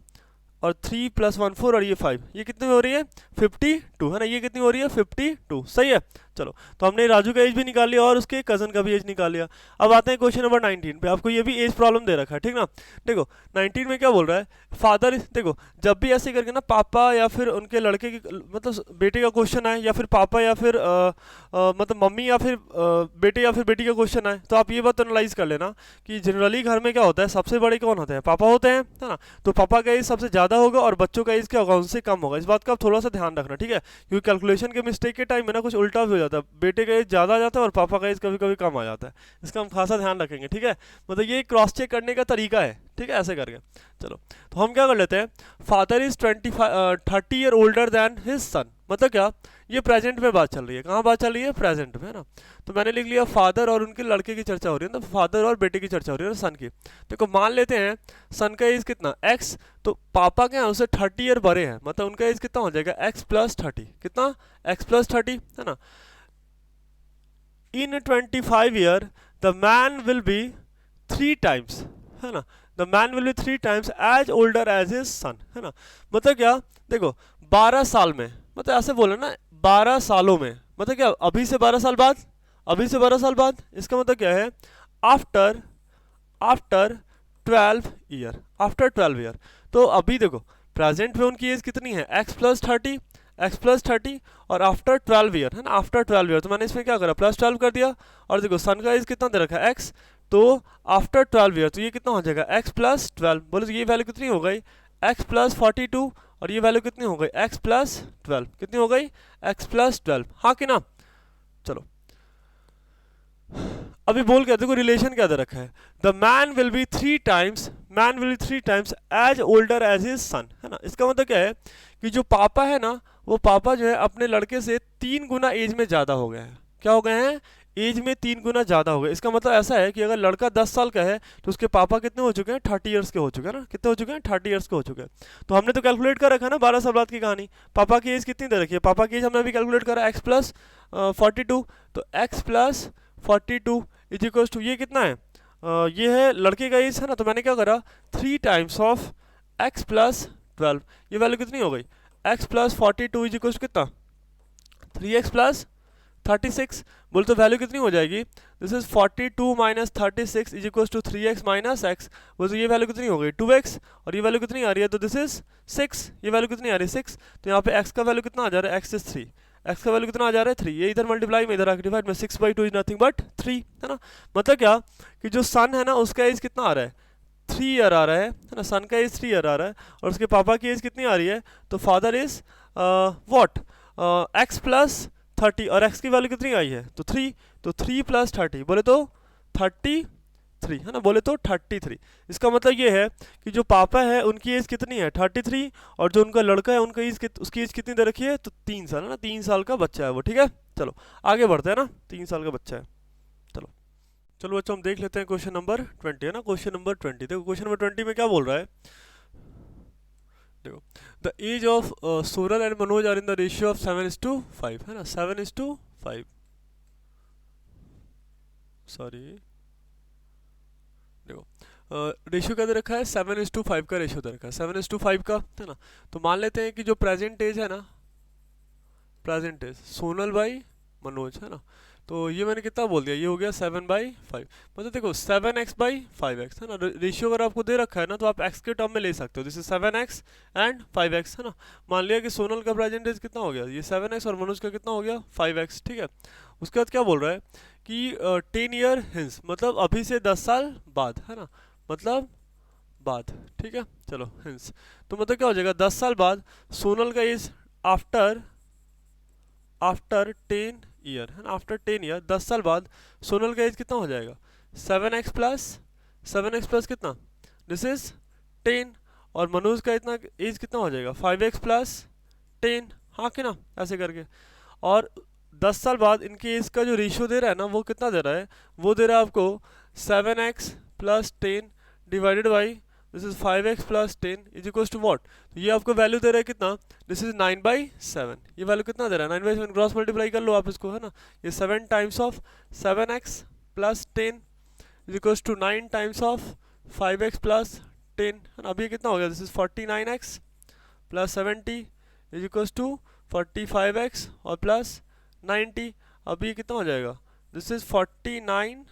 और 3 + 1 4 और ये 5, ये कितनी हो रही है 52 है ना, ये कितनी हो रही है 52, सही है। चलो तो हमने राजू का एज भी निकाल लिया और उसके कज़न का भी एज निकाल लिया। अब आते हैं क्वेश्चन नंबर 19 पे, आपको ये भी एज प्रॉब्लम दे रखा है, ठीक ना। देखो 19 में क्या बोल रहा है, फादर, देखो जब भी ऐसे करके ना पापा या फिर उनके लड़के की मतलब बेटे का क्वेश्चन आए, या फिर पापा या फिर मतलब मम्मी या फिर बेटे या फिर बेटी का क्वेश्चन आए, तो आप ये बात एनालाइज कर लेना कि जनरली घर में क्या होता है, सबसे बड़े कौन होते हैं, पापा होते हैं, है ना। तो पापा का एज सबसे ज़्यादा होगा और बच्चों का एज क्या होगा, उनसे कम होगा। इस बात का आप थोड़ा सा ध्यान रखना, ठीक है, क्योंकि कैलकुलेशन के मिस्टेक के टाइम में ना कुछ उल्टा भी हो जाता है, बेटे का एज ज़्यादा आ जाता है और पापा का एज कभी कभी कम आ जाता है। इसका हम खासा ध्यान रखेंगे, ठीक है, मतलब ये क्रॉस चेक करने का तरीका है, ठीक है, ऐसे करके। चलो तो हम क्या कर लेते हैं, father is 30 year older than his son, मतलब क्या, ये प्रेजेंट में बात चल रही है, कहाँ बात चल रही है, प्रेजेंट में, है ना। तो मैंने लिख लिया फादर और उनके लड़के की चर्चा हो रही है, तो फादर और बेटे की चर्चा हो रही है सन की। देखो मान लेते हैं सन का एज कितना x, तो पापा के यहाँ उसे 30 ईयर बड़े हैं, मतलब उनका एज कितना हो जाएगा x + 30, कितना x + 30, है ना। In 25 year the man will be 3 times, है ना, the man will be 3 times as older as his son, है ना। मतलब क्या, देखो 12 साल में, मतलब ऐसे बोले ना 12 सालों में, मतलब क्या अभी से 12 साल बाद, अभी से 12 साल बाद, इसका मतलब क्या है after after 12 year, after 12 year. तो अभी देखो प्रेजेंट में उनकी एज कितनी है x + 30, x + 30, और आफ्टर 12 ईयर, है ना, आफ्टर 12 ईयर, तो मैंने इसमें क्या करा +12 कर दिया। और देखो सन का एज कितना दे रखा है x, तो आफ्टर 12 ईयर, तो ये कितना हो जाएगा x + 12, बोले तो ये वैल्यू कितनी हो गई x + 42, और ये वैल्यू कितनी हो गई x + 12, कितनी हो गई x + 12, हाँ कि ना। चलो अभी बोल क्या, देखो रिलेशन क्या दे रखा है, the man will be 3 times, man will be 3 times as older as his son, है ना। इसका मतलब क्या है कि जो पापा है ना, वो पापा जो है अपने लड़के से 3 गुना एज में ज़्यादा हो गए हैं, क्या हो गए हैं, एज में 3 गुना ज़्यादा हो गए। इसका मतलब ऐसा है कि अगर लड़का 10 साल का है तो उसके पापा कितने हो चुके हैं, 30 ईयर्स के हो चुके हैं ना, कितने हो चुके हैं, 30 ईयर्स के हो चुके हैं। तो हमने तो कैलकुलेट कर रखा है ना 12 साल बाद की कहानी, पापा की एज कितनी दे रखी है, पापा की एज हमने अभी कैलकुलेट करा x + 42, तो x + 42 इज इक्वल टू ये कितना है, ये है लड़के का एज, है ना। तो मैंने क्या करा 3 टाइम्स ऑफ x + 12, ये वैल्यू कितनी हो गई x + 42 इज इक्वल टू कितना 3x + 36, बोल तो वैल्यू कितनी हो जाएगी, this is 42 - 36 is equal to 3x - x, बोल तो ये वैल्यू कितनी हो गई 2x, और ये वैल्यू कितनी आ रही है, तो दिस इज 6, ये वैल्यू कितनी आ रही है 6, तो यहाँ पे x का वैल्यू कितना आ जा रहा है, x is 3, x का वैल्यू कितना आ जा रहा है 3, ये इधर मल्टीप्लाई में इधर आके डिवाइड में 6/2 इज नथिंग बट 3, है ना। मतलब क्या कि जो सन है ना उसका एज कितना आ रहा है 3 ईयर आ रहा है ना, सन का एज 3 ईयर आ रहा है, और उसके पापा की एज कितनी आ रही है, तो फादर इज व्हाट x + 30, और x की वैल्यू कितनी आई है, तो 3, तो 3 + 30 बोले तो 33, है ना, बोले तो 33। इसका मतलब ये है कि जो पापा है उनकी एज कितनी है 33, और जो उनका लड़का है उनका एज उसकी एज कितनी दे रखी है, तो 3 साल, है ना, 3 साल का बच्चा है वो, ठीक है। चलो आगे बढ़ते हैं ना, 3 साल का बच्चा है। चलो चलो बच्चों हम देख लेते हैं क्वेश्चन नंबर 20, है ना, क्वेश्चन नंबर 20। देखो क्वेश्चन नंबर 20 में क्या बोल रहा है, देखो the age of Sonal and Manoj are in the ratio of 7:5, है ना, 7:5, सॉरी, देखो रेशियो क्या दे रखा है 7:5 का रेशियो दे रखा है, 7:5 का, है ना। तो मान लेते हैं कि जो प्रेजेंट एज है ना, present age Sonal by Manoj, है ना, तो ये मैंने कितना बोल दिया, ये हो गया 7/5, मतलब देखो 7x/5x, है ना, रेशियो अगर आपको दे रखा है ना तो आप x के टर्म में ले सकते हो, जैसे 7x एंड 5x, है ना। मान लिया कि सोनल का प्रेजेंट एज कितना हो गया, ये 7x, और मनोज का कितना हो गया 5x, ठीक है। उसके बाद क्या बोल रहा है कि 10 ईयर हिंस, मतलब अभी से 10 साल बाद, है ना, मतलब बाद, ठीक है। चलो हिंस, तो मतलब क्या हो जाएगा 10 साल बाद सोनल का एज आफ्टर 10 ईयर, है ना, आफ्टर 10 ईयर 10 साल बाद सोनल का एज कितना हो जाएगा 7x प्लस कितना, दिस इज 10, और मनोज का इतना एज कितना हो जाएगा 5x + 10, हाँ कि ना, ऐसे करके। और 10 साल बाद इनके एज का जो रेशियो दे रहा है ना वो कितना दे रहा है, वो दे रहा है आपको 7x + 10 divided by this is 5x + 10 is equal to what, तो ये आपको वैल्यू दे रहा है कितना, दिस इज 9/7, ये वैल्यू कितना दे रहा है 9/7, क्रॉस मल्टीप्लाई कर लो आप इसको, है ना, ये 7 times of 7x + 10 is equal to 9 times of 5x + 10, है ना, अभी कितना हो गया, this is 49x plus 70 is equals to 45x और प्लस 90। अब ये कितना हो जाएगा, दिस इज 49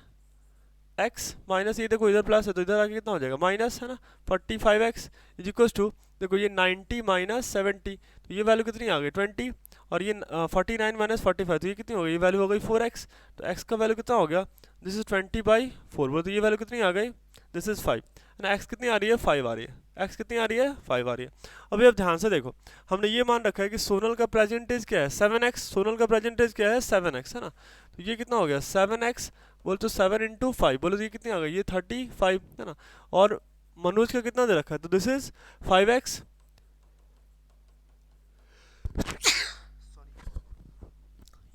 एक्स माइनस, ये देखो इधर प्लस है तो इधर आके कितना हो जाएगा माइनस, है ना। 45x इज इक्वल्स टू, देखो ये 90 माइनस 70, तो ये वैल्यू कितनी आ गई 20, और ये 49 माइनस 45, तो ये कितनी हो गई, ये वैल्यू हो गई 4x। तो x का वैल्यू कितना हो गया, दिस इज 20/4, बोलो तो ये वैल्यू कितनी आ गई, दिस इज 5, है ना। x कितनी आ रही है, 5 आ रही है, x कितनी आ रही है, 5 आ रही है। अभी अब ध्यान से देखो, हमने ये मान रखा है कि सोनल का प्रेजेंटेज क्या है 7x, सोनल का प्रेजेंटेज क्या है 7x, है ना। तो ये कितना हो गया 7x, बोल तो 7 इंटू 5, बोलो तो ये कितनी आ गई, ये 35, है ना। और मनोज का कितना दे रखा है, तो दिस इज 5x,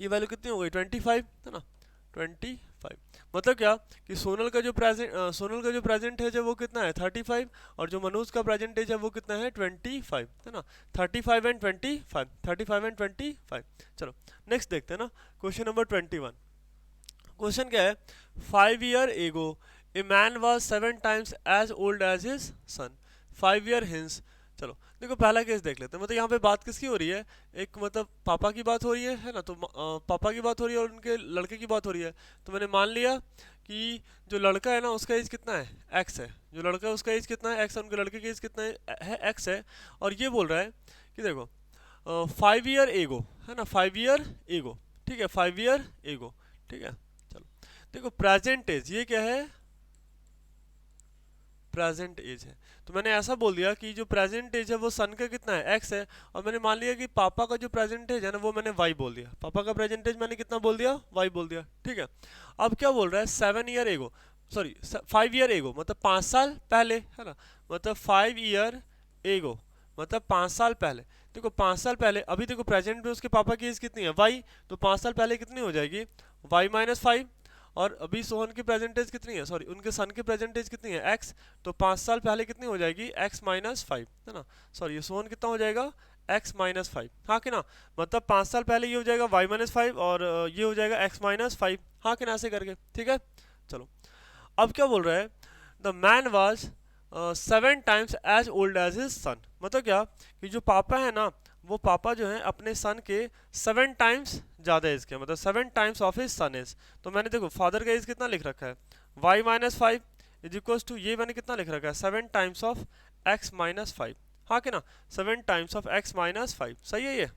ये वैल्यू कितनी हो गई 25, है ना 25। मतलब क्या कि सोनल का जो प्रेजेंट है वो कितना है 35, और जो मनोज का प्रेजेंटेज है वो कितना है 25, है ना। 35 एंड 25, 35 एंड 25। चलो नेक्स्ट देखते हैं ना, क्वेश्चन नंबर 21। क्वेश्चन क्या है, 5 year ago a man was 7 times as old as his son, 5 year hence. चलो देखो पहला केस देख लेते हैं, मतलब यहाँ पे बात किसकी हो रही है, एक मतलब पापा की बात हो रही है ना। तो पापा की बात हो रही है और उनके लड़के की बात हो रही है। तो मैंने मान लिया कि जो लड़का है ना उसका एज कितना है, एक्स है, जो लड़का है उसका एज कितना है, एक्स है, उनके लड़के का एज कितना है, एक्स है। और ये बोल रहा है कि देखो 5 ईयर एगो, है ना, 5 ईयर एगो, ठीक है, 5 ईयर एगो, ठीक है। चलो देखो प्रेजेंट एज ये क्या है, प्रेजेंट एज है। तो मैंने ऐसा बोल दिया कि जो प्रेजेंट एज है वो सन का कितना है, एक्स है, और मैंने मान लिया कि पापा का जो प्रेजेंट एज है ना वो मैंने वाई बोल दिया, पापा का प्रेजेंट एज मैंने कितना बोल दिया, वाई बोल दिया, ठीक है। अब क्या बोल रहा है 7 ईयर एगो, सॉरी 5 ईयर एगो, मतलब 5 साल पहले, है ना। मतलब 5 ईयर एगो मतलब 5 साल पहले। देखो 5 साल पहले, अभी देखो प्रेजेंट में उसके पापा की एज कितनी है, वाई, तो 5 साल पहले कितनी हो जाएगी, वाई माइनस 5। और अभी सोहन की प्रेजेंटेज कितनी है, सॉरी उनके सन की प्रेजेंटेज कितनी है, एक्स, तो 5 साल पहले कितनी हो जाएगी, एक्स माइनस 5, है ना। सॉरी ये सोहन कितना हो जाएगा, एक्स माइनस 5, हाँ कि ना। मतलब 5 साल पहले ये हो जाएगा वाई माइनस 5 और ये हो जाएगा एक्स माइनस 5, हाँ कि ना, ऐसे करके, ठीक है। चलो अब क्या बोल रहा है, the man was 7 times as old as his son. मतलब क्या कि जो पापा है ना, वो पापा जो है अपने सन के 7 टाइम्स ज़्यादा एज के, मतलब 7 times of his son age. तो मैंने देखो फादर का एज कितना लिख रखा है, Y minus 5 is equals to, ये मैंने कितना लिख रखा है 7 टाइम्स ऑफ एक्स माइनस 5, हाँ कि ना, 7 टाइम्स ऑफ एक्स माइनस 5, सही है ये,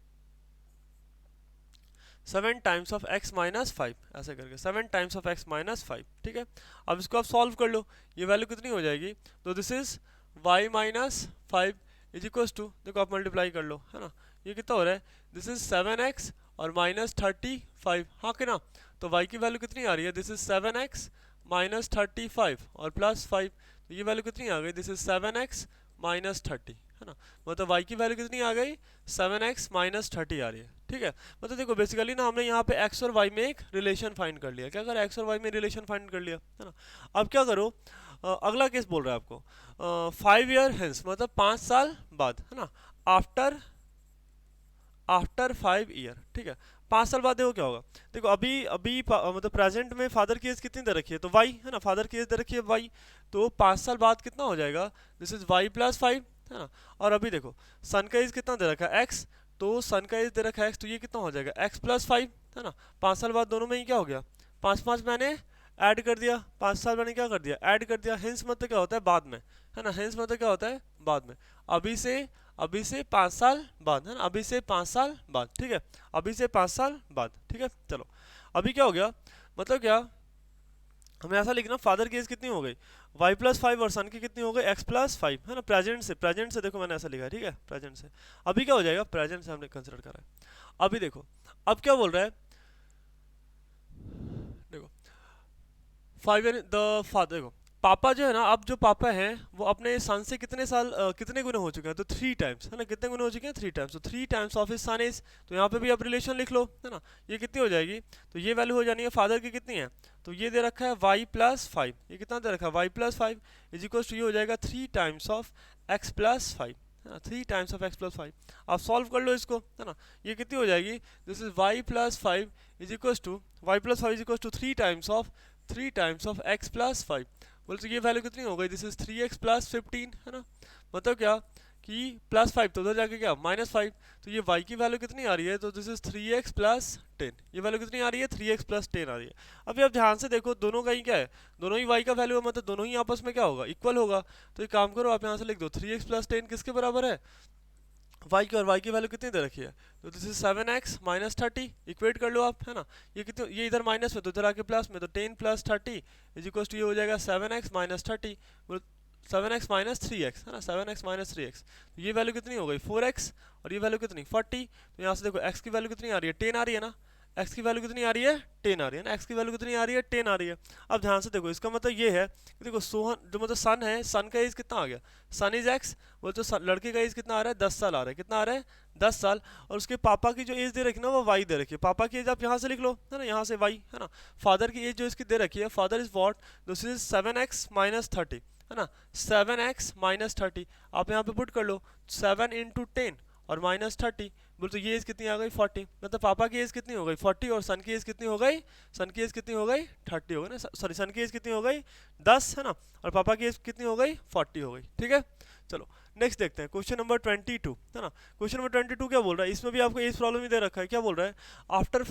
7 टाइम्स ऑफ एक्स माइनस 5, ऐसे करके 7 टाइम्स ऑफ एक्स माइनस 5, ठीक है। अब इसको आप सॉल्व कर लो, ये वैल्यू कितनी हो जाएगी, तो this is Y minus 5 is equals to, देखो आप मल्टीप्लाई कर लो, है ना। ये कितना हो रहा है, दिस इज 7x और माइनस 35, हाँ कि ना। तो y की वैल्यू कितनी आ रही है, दिस इज 7x माइनस 35 और प्लस 5, तो ये वैल्यू कितनी आ गई, दिस इज 7x माइनस 30, है ना। मतलब y की वैल्यू कितनी आ गई, 7x माइनस 30 आ रही है, ठीक है। मतलब देखो बेसिकली ना हमने यहाँ पे x और y में एक रिलेशन फाइंड कर लिया, क्या करा, x और y में रिलेशन फाइंड कर लिया, है ना। अब क्या करो, अगला केस बोल रहा है आपको 5 ईयर हेंस, मतलब 5 साल बाद, है ना, आफ्टर 5 ईयर, ठीक है। 5 साल बाद देखो क्या होगा, देखो अभी अभी मतलब प्रेजेंट में फादर की एज कितनी दे रखी है, तो वाई, है ना, फादर की एज दे रखी है वाई, तो 5 साल बाद कितना हो जाएगा, दिस इज वाई प्लस 5, है ना। और अभी देखो सन का एज कितना दे रखा है एक्स, तो सन का एज दे रखा है एक्स, तो ये कितना हो जाएगा एक्स प्लस 5, है ना। 5 साल बाद दोनों में ही क्या हो गया, 5 मैंने ऐड कर दिया, 5 साल मैंने क्या कर दिया, ऐड कर दिया। हिंस मतलब क्या होता है बाद में, है ना, हिंस मतलब क्या होता है बाद में, अभी से 5 साल बाद, है ना, अभी से 5 साल बाद, ठीक है, अभी से 5 साल बाद, ठीक है। चलो अभी क्या हो गया, मतलब क्या हमें ऐसा लिखना, फादर की एज कितनी हो गई, वाई प्लस 5 और सन की कितनी हो गई, एक्स प्लस 5, है ना। प्रेजेंट से देखो मैंने ऐसा लिखा है, ठीक है, प्रेजेंट से। अभी क्या हो जाएगा, प्रेजेंट से हमने कंसिडर करा है। अभी देखो अब क्या बोल रहा है, देखो 5 ईयर द फादर, देखो पापा जो है ना, अब जो पापा हैं वो अपने सन से कितने साल कितने गुने हो चुके हैं, तो 3 टाइम्स, है ना, कितने गुने हो चुके हैं 3 टाइम्स, तो 3 times of his sun is, तो यहाँ पे भी आप रिलेशन लिख लो, है ना। ये कितनी हो जाएगी, तो ये वैल्यू हो जानी है फादर की कितनी है, तो ये दे रखा है वाई प्लस 5, ये कितना दे रखा है Y plus 5 is equal to, ये हो जाएगा 3 टाइम्स ऑफ एक्स प्लस 5, है ना, 3 टाइम्स ऑफ एक्स प्लस 5। आप सॉल्व कर लो इसको, है ना, ये कितनी हो जाएगी, this is Y plus 5 is equal to, Y plus 5 is equal to 3 times of X plus 5, बोल तो ये वैल्यू कितनी हो गई, दिस इज 3x प्लस 15, है ना। मतलब क्या कि +5, तो उधर जाके क्या -5, तो ये y की वैल्यू कितनी आ रही है, तो दिस इज 3x + 10, ये वैल्यू कितनी आ रही है, 3x + 10 आ रही है। अभी आप ध्यान से देखो, दोनों का ही क्या है, दोनों ही y का वैल्यू है, मतलब दोनों ही आपस में क्या होगा, इक्वल होगा। तो एक काम करो, आप यहाँ से लिख दो 3x + 10 किसके बराबर है, y की, और y की वैल्यू कितनी दे रखी है, तो दिस इज 7x - 30, इक्वेट कर लो आप, है ना। ये कितने, ये इधर माइनस में तो इधर आके प्लस में, तो 10 + 30 इज इक्वल टू, ये हो जाएगा 7x - 30, 7x - 3x, है ना, 7x - 3x, तो ये वैल्यू कितनी हो गई 4x, और ये वैल्यू कितनी 40। तो यहाँ से देखो x की वैल्यू कितनी आ रही है, 10 आ रही है ना, x की वैल्यू कितनी आ रही है, 10 आ रही है ना, x की वैल्यू कितनी आ रही है, 10 आ रही है। अब ध्यान से देखो, इसका मतलब ये है कि देखो सोहन जो मतलब सन है, सन का एज कितना आ गया, सन इज x, वो तो लड़के का एज कितना आ रहा है, 10 साल आ रहा है, कितना आ रहा है 10 साल, और उसके पापा की जो एज दे रखी है ना, वो y दे रखी है, पापा की एज आप यहाँ से लिख लो, है ना, यहाँ से y, है ना। फादर की एज जो इसकी दे रखी है, father is what, this is 7x - 30, है ना, 7x - 30, आप यहाँ पे पुट कर लो 7 × 10 और -30, बोल तो ये एज कितनी आ गई 40, मतलब पापा की एज कितनी हो गई 40, और सन की एज कितनी हो गई, सन की एज कितनी हो गई 30 हो गई ना, सॉरी सन की एज कितनी हो गई 10, है ना, और पापा की एज कितनी हो गई 40 हो गई, ठीक है। चलो नेक्स्ट देखते हैं, क्वेश्चन नंबर 22, है ना। क्वेश्चन नंबर 22 क्या बोल रहा है, इसमें भी आपको एज प्रॉब्लम ही दे रखा है, क्या बोल रहा है, after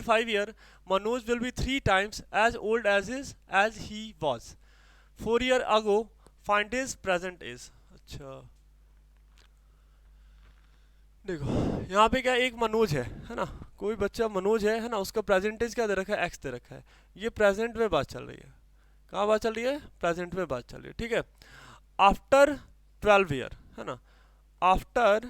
5 year Manoj will be 3 times as old as he was 4 year ago, find his present age. अच्छा देखो, यहाँ पे क्या एक मनोज है ना, कोई बच्चा मनोज है ना, उसका प्रेजेंटेज क्या दे रखा है, एक्स दे रखा है, ये प्रेजेंट में बात चल रही है, कहाँ बात चल रही है, प्रेजेंट में बात चल रही है, ठीक है। आफ्टर 12 ईयर, है ना, आफ्टर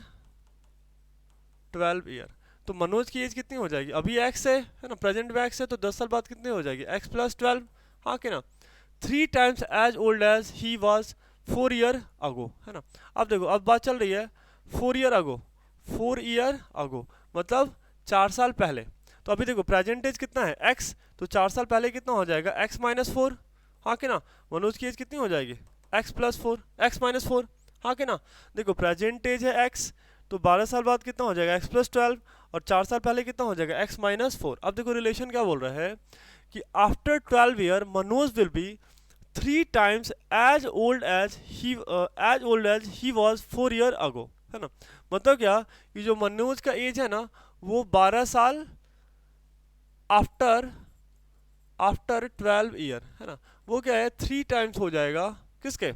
12 ईयर, तो मनोज की एज कितनी हो जाएगी, अभी एक्स है ना, प्रेजेंट में एक्स है, तो 10 साल बाद कितनी हो जाएगी, एक्स + 12, हाँ कि ना, 3 times as old as he was 4 year ago, है ना। अब देखो, अब बात चल रही है 4 ईयर अगो, 4 ईयर अगो मतलब 4 साल पहले, तो अभी देखो प्रेजेंट एज कितना है x, तो 4 साल पहले कितना हो जाएगा x - 4, हाँ कि ना, मनोज की एज कितनी हो जाएगी x + 4, x - 4, हाँ कि ना। देखो प्रेजेंट एज है x, तो 12 साल बाद कितना हो जाएगा x + 12, और 4 साल पहले कितना हो जाएगा x - 4। अब देखो रिलेशन क्या बोल रहा है कि after 12 year Manoj will be 3 times as old as he was 4 year ago, है ना। मतलब क्या कि जो मनोज का एज है ना, वो 12 साल आफ्टर आफ्टर 12 ईयर, है ना, वो क्या है 3 टाइम्स हो जाएगा किसके,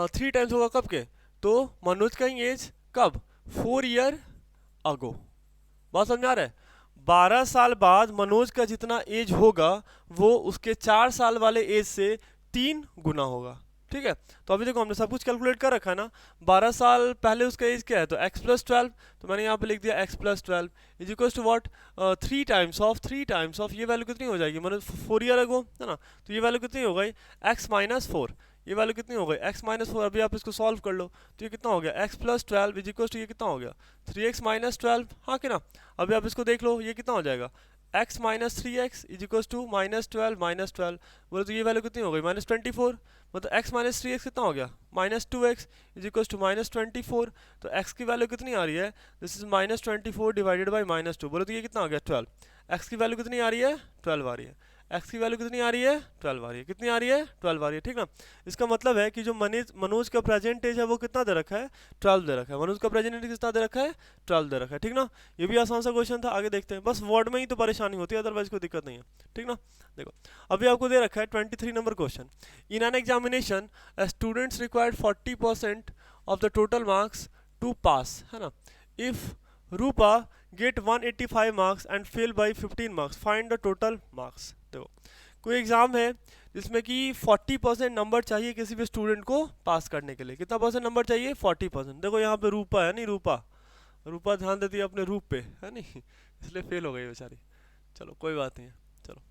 3 टाइम्स होगा कब के, तो मनोज का ही एज कब 4 ईयर अगो, बात समझ आ रहा है। 12 साल बाद मनोज का जितना एज होगा, वो उसके 4 साल वाले एज से 3 गुना होगा, ठीक है। तो अभी देखो हमने सब कुछ कैलकुलेट कर रखा है ना, 12 साल पहले उसका एज क्या है, तो x + 12, तो मैंने यहाँ पे लिख दिया x + 12 is equal to what, 3 times of ये वैल्यू कितनी हो जाएगी, मतलब 4 ईयर अगो, है ना, तो ये वैल्यू कितनी हो गई x - 4, ये वैल्यू कितनी हो गई x - 4। अभी आप इसको सॉल्व कर लो, तो ये कितना हो गया x + 12 इज इक्वल टू, ये कितना हो गया 3x - 12, हाँ कि ना। अभी आप इसको देख लो, ये कितना हो जाएगा x - 3x is equal to -12 बोले, तो ये वैल्यू कितनी हो गई -24, मतलब x - 3x कितना हो गया -2x इज इक्वल टू -24, तो x की वैल्यू कितनी आ रही है, दिस इज -24 डिवाइडेड बाई -2, बोले तो ये कितना आ गया 12, x की वैल्यू कितनी आ रही है 12 आ रही है, x की वैल्यू कितनी आ रही है 12 आ रही है, कितनी आ रही है 12 आ रही है, ठीक ना। इसका मतलब है कि जो मनोज का प्रेजेंट एज है वो कितना दे रखा है 12 दे रखा है, मनोज का प्रेजेंट एज कितना दे रखा है 12 दे रखा है, ठीक ना। ये भी आसान सा क्वेश्चन था, आगे देखते हैं, बस वर्ड में ही तो परेशानी होती है, अदरवाइज कोई दिक्कत नहीं है, ठीक ना। देखो अभी आपको दे रखा है 23 number question, in an examination students required 40% of the total marks to pass, है ना। If Rupa get 185 marks and fail by 15 marks, find the total marks. देखो कोई एग्जाम है जिसमें कि 40% नंबर चाहिए किसी भी स्टूडेंट को पास करने के लिए, कितना परसेंट नंबर चाहिए 40%। देखो यहाँ पे रूपा है नहीं, रूपा ध्यान देती है अपने रूप पे, है नहीं, इसलिए फेल हो गई बेचारी, चलो कोई बात नहीं है। चलो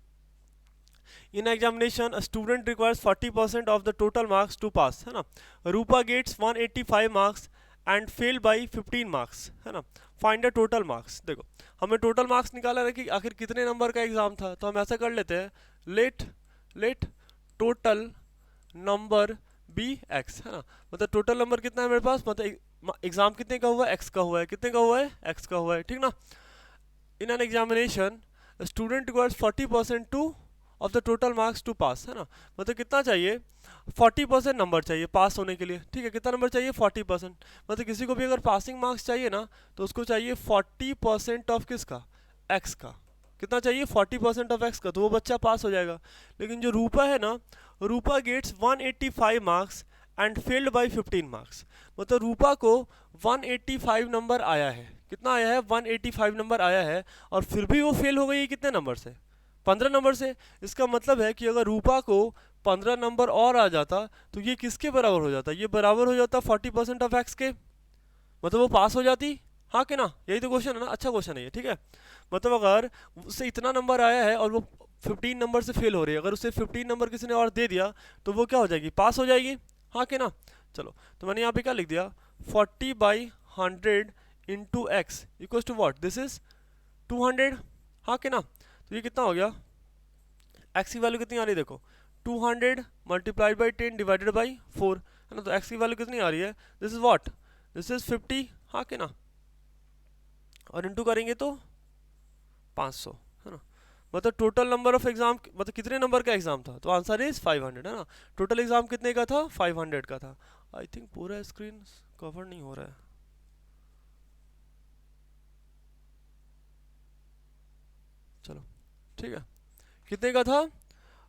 in examination student requires 40% of the total marks to pass, है ना। Rupa gets 185 marks and fail by 15 marks, है ना। Find the total marks. देखो हमें टोटल मार्क्स निकाला है कि आखिर कितने नंबर का एग्जाम था, तो हम ऐसा कर लेते हैं, let total number be X, है ना। मतलब टोटल नंबर कितना है मेरे पास, मतलब एग्जाम कितने का हुआ है एक्स का हुआ है, कितने का हुआ है एक्स का हुआ है, ठीक ना। In an examination student requires 40% to of the total marks to pass, है ना। मतलब कितना चाहिए, 40% नंबर चाहिए पास होने के लिए, ठीक है। कितना नंबर चाहिए, 40%। मतलब किसी को भी अगर पासिंग मार्क्स चाहिए ना तो उसको चाहिए 40% ऑफ किसका, एक्स का। कितना चाहिए, 40% ऑफ एक्स का, तो वो बच्चा पास हो जाएगा। लेकिन जो रूपा है ना, Rupa gets 185 marks and failed by 15 marks. मतलब रूपा को 185 नंबर आया है, कितना आया है, 185 नंबर आया है, और फिर भी वो फेल हो गई है कितने नंबर से, 15 नंबर से। इसका मतलब है कि अगर रूपा को 15 नंबर और आ जाता तो ये किसके बराबर हो जाता, ये बराबर हो जाता 40% ऑफ एक्स के, मतलब वो पास हो जाती, हाँ कि ना। यही तो क्वेश्चन है ना, अच्छा क्वेश्चन है ये, ठीक है। मतलब अगर उससे इतना नंबर आया है और वो 15 नंबर से फेल हो रही है, अगर उसे 15 नंबर किसी ने और दे दिया तो वो क्या हो जाएगी, पास हो जाएगी, हाँ कि ना। चलो, तो मैंने यहाँ पे क्या लिख दिया, 40/100 into X equal to what, this is 200, हाँ कि ना। तो ये कितना हो गया, एक्स की वैल्यू कितनी आ रही है देखो, 200 मल्टीप्लाइड बाई 10 डिवाइडेड बाई 4, है ना। तो एक्स की वैल्यू कितनी आ रही है, this is what, this is 50, हाँ कि ना। और इंटू करेंगे तो 500, है ना। मतलब टोटल नंबर ऑफ एग्जाम, मतलब कितने नंबर का एग्जाम था, तो आंसर इज 500, है ना। टोटल एग्जाम कितने का था, 500 का था। आई थिंक पूरा स्क्रीन कवर नहीं हो रहा है, चलो ठीक है। कितने का था,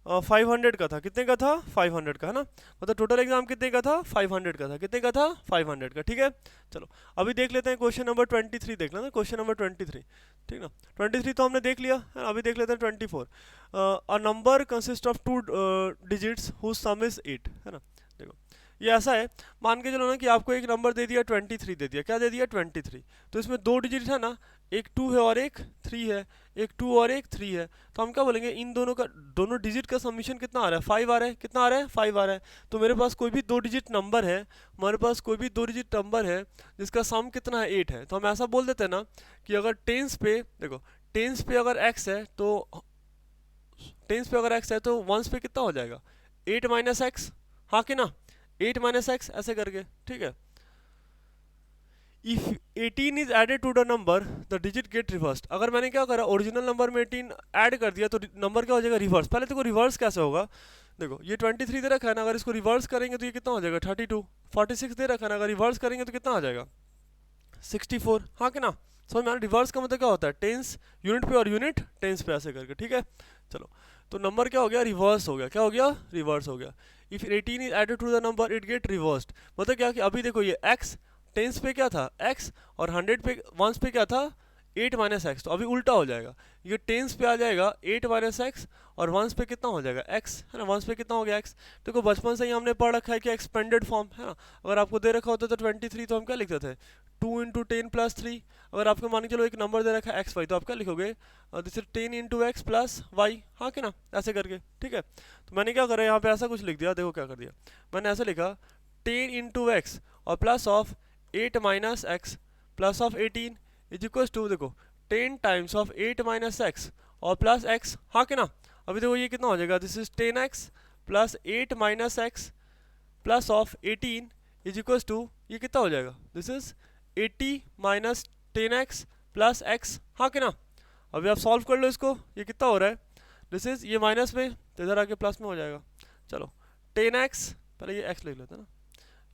500 का था, कितने का था, 500 का, है ना। मतलब टोटल एग्जाम कितने का था, 500 का था, कितने का था, 500 का, ठीक है। चलो अभी देख लेते हैं क्वेश्चन नंबर 23, देख लेना क्वेश्चन नंबर 23, ठीक ना। 23 तो हमने देख लिया है, अभी देख लेते हैं 24। A number consist of 2 digits whose sum is 8, है ना। देखो ये ऐसा है, मान के चलो ना कि आपको एक नंबर दे दिया 23, दे दिया, क्या दे दिया 23, तो इसमें 2 डिजिट है ना, एक 2 है और एक 3 है, एक 2 और एक 3 है। तो हम क्या बोलेंगे, इन दोनों का, दोनों डिजिट का समीशन कितना आ रहा है, 5 आ रहा है, कितना आ रहा है, 5 आ रहा है। तो मेरे पास कोई भी 2 डिजिट नंबर है, हमारे पास कोई भी 2 डिजिट नंबर है जिसका सम कितना है, 8 है। तो हम ऐसा बोल देते हैं ना कि अगर टेंस पे, देखो टेंस पे अगर x है तो, टेंस पे अगर x है तो वंस पे कितना हो जाएगा, 8 माइनस एक्स, हाँ कि ना, 8 माइनस एक्स ऐसे करके, ठीक है। If 18 is added to the number the digit get reversed. अगर मैंने क्या करा, ओरिजिनल नंबर में 18 ऐड कर दिया तो नंबर क्या हो जाएगा, रिवर्स। पहले देखो रिवर्स कैसे होगा, देखो ये 23 दे रखा है ना, अगर इसको रिवर्स करेंगे तो ये कितना हो जाएगा, 32। 46 दे रखा है ना, अगर रिवर्स करेंगे तो कितना आ जाएगा, 64, हाँ कि ना। समझ में, रिवर्स का मतलब क्या होता है, टेंस यूनिट पे और यूनिट टेंस पे ऐसे करके, ठीक है। चलो तो नंबर क्या हो गया, रिवर्स हो गया, क्या हो गया, रिवर्स हो गया। If 18 is added to the number it get reversed, मतलब क्या कि अभी देखो ये x टेंस पे क्या था x, और 100 पे वंस पे क्या था 8 माइनस एक्स, तो अभी उल्टा हो जाएगा, ये टेंस पे आ जाएगा 8 माइनस एक्स, और वंस पे कितना हो जाएगा x, है ना। वंस पे कितना हो गया x, देखो बचपन से ही हमने पढ़ रखा है कि एक्सपेंडेड फॉर्म, है ना। अगर आपको दे रखा होता तो 23 तो हम क्या लिखते थे, 2 इंटू 10 प्लस 3। अगर आपको मान के चलो एक नंबर दे रखा है एक्स वाई, तो आप क्या लिखोगे, this is 10 into X plus Y, हाँ कि ना, ऐसे करके, ठीक है। तो मैंने क्या करा यहाँ पे, ऐसा कुछ लिख दिया, देखो क्या कर दिया मैंने, ऐसा लिखा 10 इंटू एक्स और plus of 8 minus X plus of 18 is equal to, देखो 10 टाइम्स ऑफ 8 माइनस एक्स और प्लस एक्स, हाँ कि ना। अभी देखो ये कितना हो जाएगा, this is 10x plus 8 minus X plus of 18 is equal to, ये कितना हो जाएगा, this is 80 minus 10x plus X, हाँ कि ना। अभी आप सॉल्व कर लो इसको, ये कितना हो रहा है, दिस इज, ये माइनस में तो इधर आके प्लस में हो जाएगा। चलो 10x, पहले ये x लिख लेते हैं ना,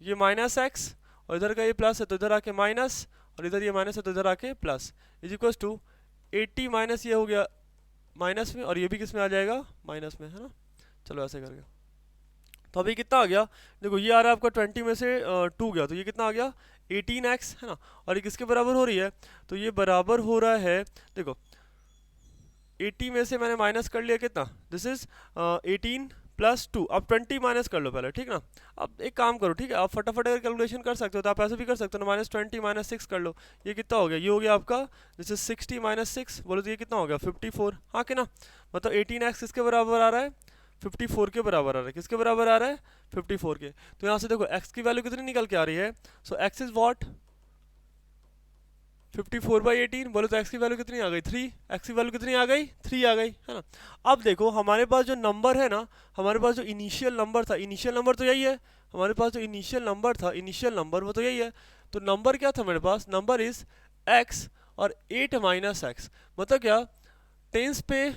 ये माइनस एक्स और इधर का ये प्लस है तो इधर आके माइनस, और इधर ये माइनस है तो इधर आके plus, is equal to 80 minus ये हो गया माइनस में, और ये भी किस में आ जाएगा, माइनस में, है ना। चलो ऐसे करके, तो अभी कितना आ गया, देखो ये आ रहा है आपका 20 में से 2 गया, तो ये कितना आ गया 18x, है ना। और ये किसके बराबर हो रही है, तो ये बराबर हो रहा है, देखो 80 में से मैंने माइनस कर लिया कितना, दिस इज 18 प्लस 2, अब 20 माइनस कर लो पहले, ठीक ना। अब एक काम करो, ठीक है, आप फटाफट अगर कैलकुलेशन कर सकते हो तो आप ऐसे भी कर सकते हो ना, -20 माइनस 6 कर लो, ये कितना हो गया, ये हो गया आपका, दिस इज 60 माइनस 6, बोलो तो ये कितना हो गया 54, हाँ कि ना। मतलब 18x किसके बराबर आ रहा है, 54 के बराबर आ रहा है, किसके बराबर आ रहा है, 54 के। तो यहाँ से देखो x की वैल्यू कितनी निकल के आ रही है, सो x इज वॉट, 54/18, बोलो तो x की वैल्यू कितनी आ गई, 3, x की वैल्यू कितनी आ गई, 3 आ गई, है ना। अब देखो हमारे पास जो नंबर है ना, हमारे पास जो इनिशियल नंबर था, इनिशियल नंबर तो यही है, हमारे पास जो इनिशियल नंबर था, इनिशियल नंबर वो तो यही है। तो नंबर क्या था मेरे पास, नंबर इज x और 8 माइनस एक्स, मतलब क्या टेंस पे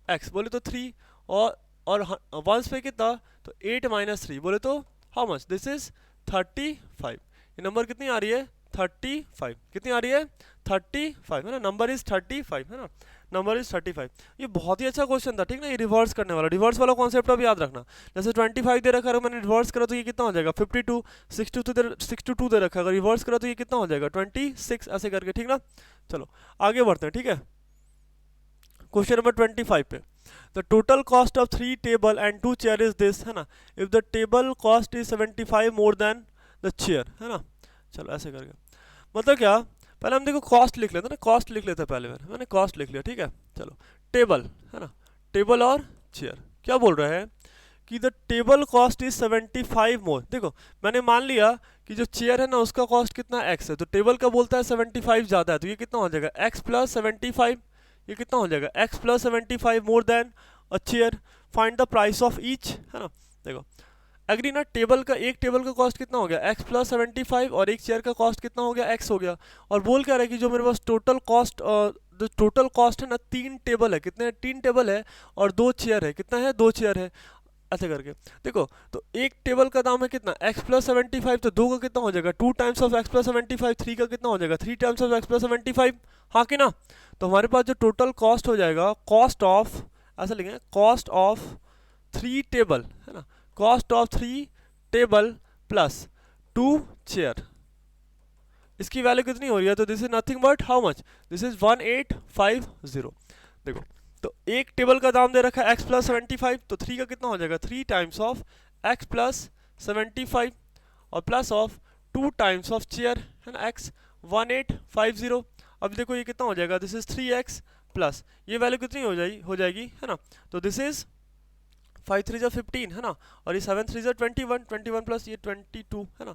x, बोले तो 3, और वंस पे कितना, तो 8 माइनस 3, बोले तो हाउ मच, दिस इज 35। ये नंबर कितनी आ रही है, 35, कितनी आ रही है, 35 है ना, नंबर इज 35 है ना, नंबर इज 35। ये बहुत ही अच्छा क्वेश्चन था, ठीक ना, ये रिवर्स करने वाला, रिवर्स वाला कॉन्सेप्ट अब याद रखना। जैसे 25 दे रखा है, अगर मैंने रिवर्स करा तो ये कितना हो जाएगा 52, 62 दे रखा है, अगर रिवर्स करा तो ये कितना हो जाएगा 26, ऐसे करके, ठीक ना। चलो आगे बढ़ते हैं, ठीक है। क्वेश्चन नंबर 25 पे, the total cost of 3 table and 2 chair is this, है ना, if the table cost is 75 more than the chair, है ना। चलो ऐसे करके, मतलब क्या, पहले हम देखो कॉस्ट लिख लेते हैं ना, कॉस्ट लिख लेते हैं पहले मैंने कॉस्ट लिख लिया, ठीक है। चलो टेबल, है ना, टेबल और चेयर, क्या बोल रहा है कि द टेबल कॉस्ट इज 75 मोर। देखो मैंने मान लिया कि जो चेयर है ना उसका कॉस्ट कितना x है, तो टेबल का बोलता है 75 ज़्यादा है, तो ये कितना हो जाएगा x प्लस 75, ये कितना हो जाएगा x plus 75 more than a chair, find the price of each, है ना। देखो एग्री ना, टेबल का, एक टेबल का कॉस्ट कितना हो गया x प्लस 75 और एक चेयर का कॉस्ट कितना हो गया x हो गया, और बोल क्या रहा है कि जो मेरे पास टोटल कॉस्ट, जो टोटल कॉस्ट है ना 3 टेबल है, कितने 3 टेबल है और 2 चेयर है, कितना है 2 चेयर है, ऐसे करके। देखो तो एक टेबल का दाम है कितना x प्लस 75, तो 2 का कितना हो जाएगा 2 टाइम्स ऑफ x प्लस 75, 3 का कितना हो जाएगा 3 टाइम्स ऑफ x प्लस 75, हाँ कि ना। तो हमारे पास जो टोटल कॉस्ट हो जाएगा, कॉस्ट ऑफ, ऐसा लिखेंगे कॉस्ट ऑफ 3 टेबल, है ना, cost of 3 table plus 2 chair, इसकी वैल्यू कितनी हो रही है, तो this is nothing but how much, this is 1850। देखो तो एक टेबल का दाम दे रखा है x प्लस 75, तो 3 का कितना हो जाएगा 3 टाइम्स ऑफ x प्लस 75 और plus of 2 times of chair, है ना, x 1850। अब देखो ये कितना हो जाएगा, दिस इज 3x प्लस ये वैल्यू कितनी हो जाएगी, है ना, तो दिस इज 5 3 15, है ना, और ये 7 3 21, 21 प्लस ये 22, है ना,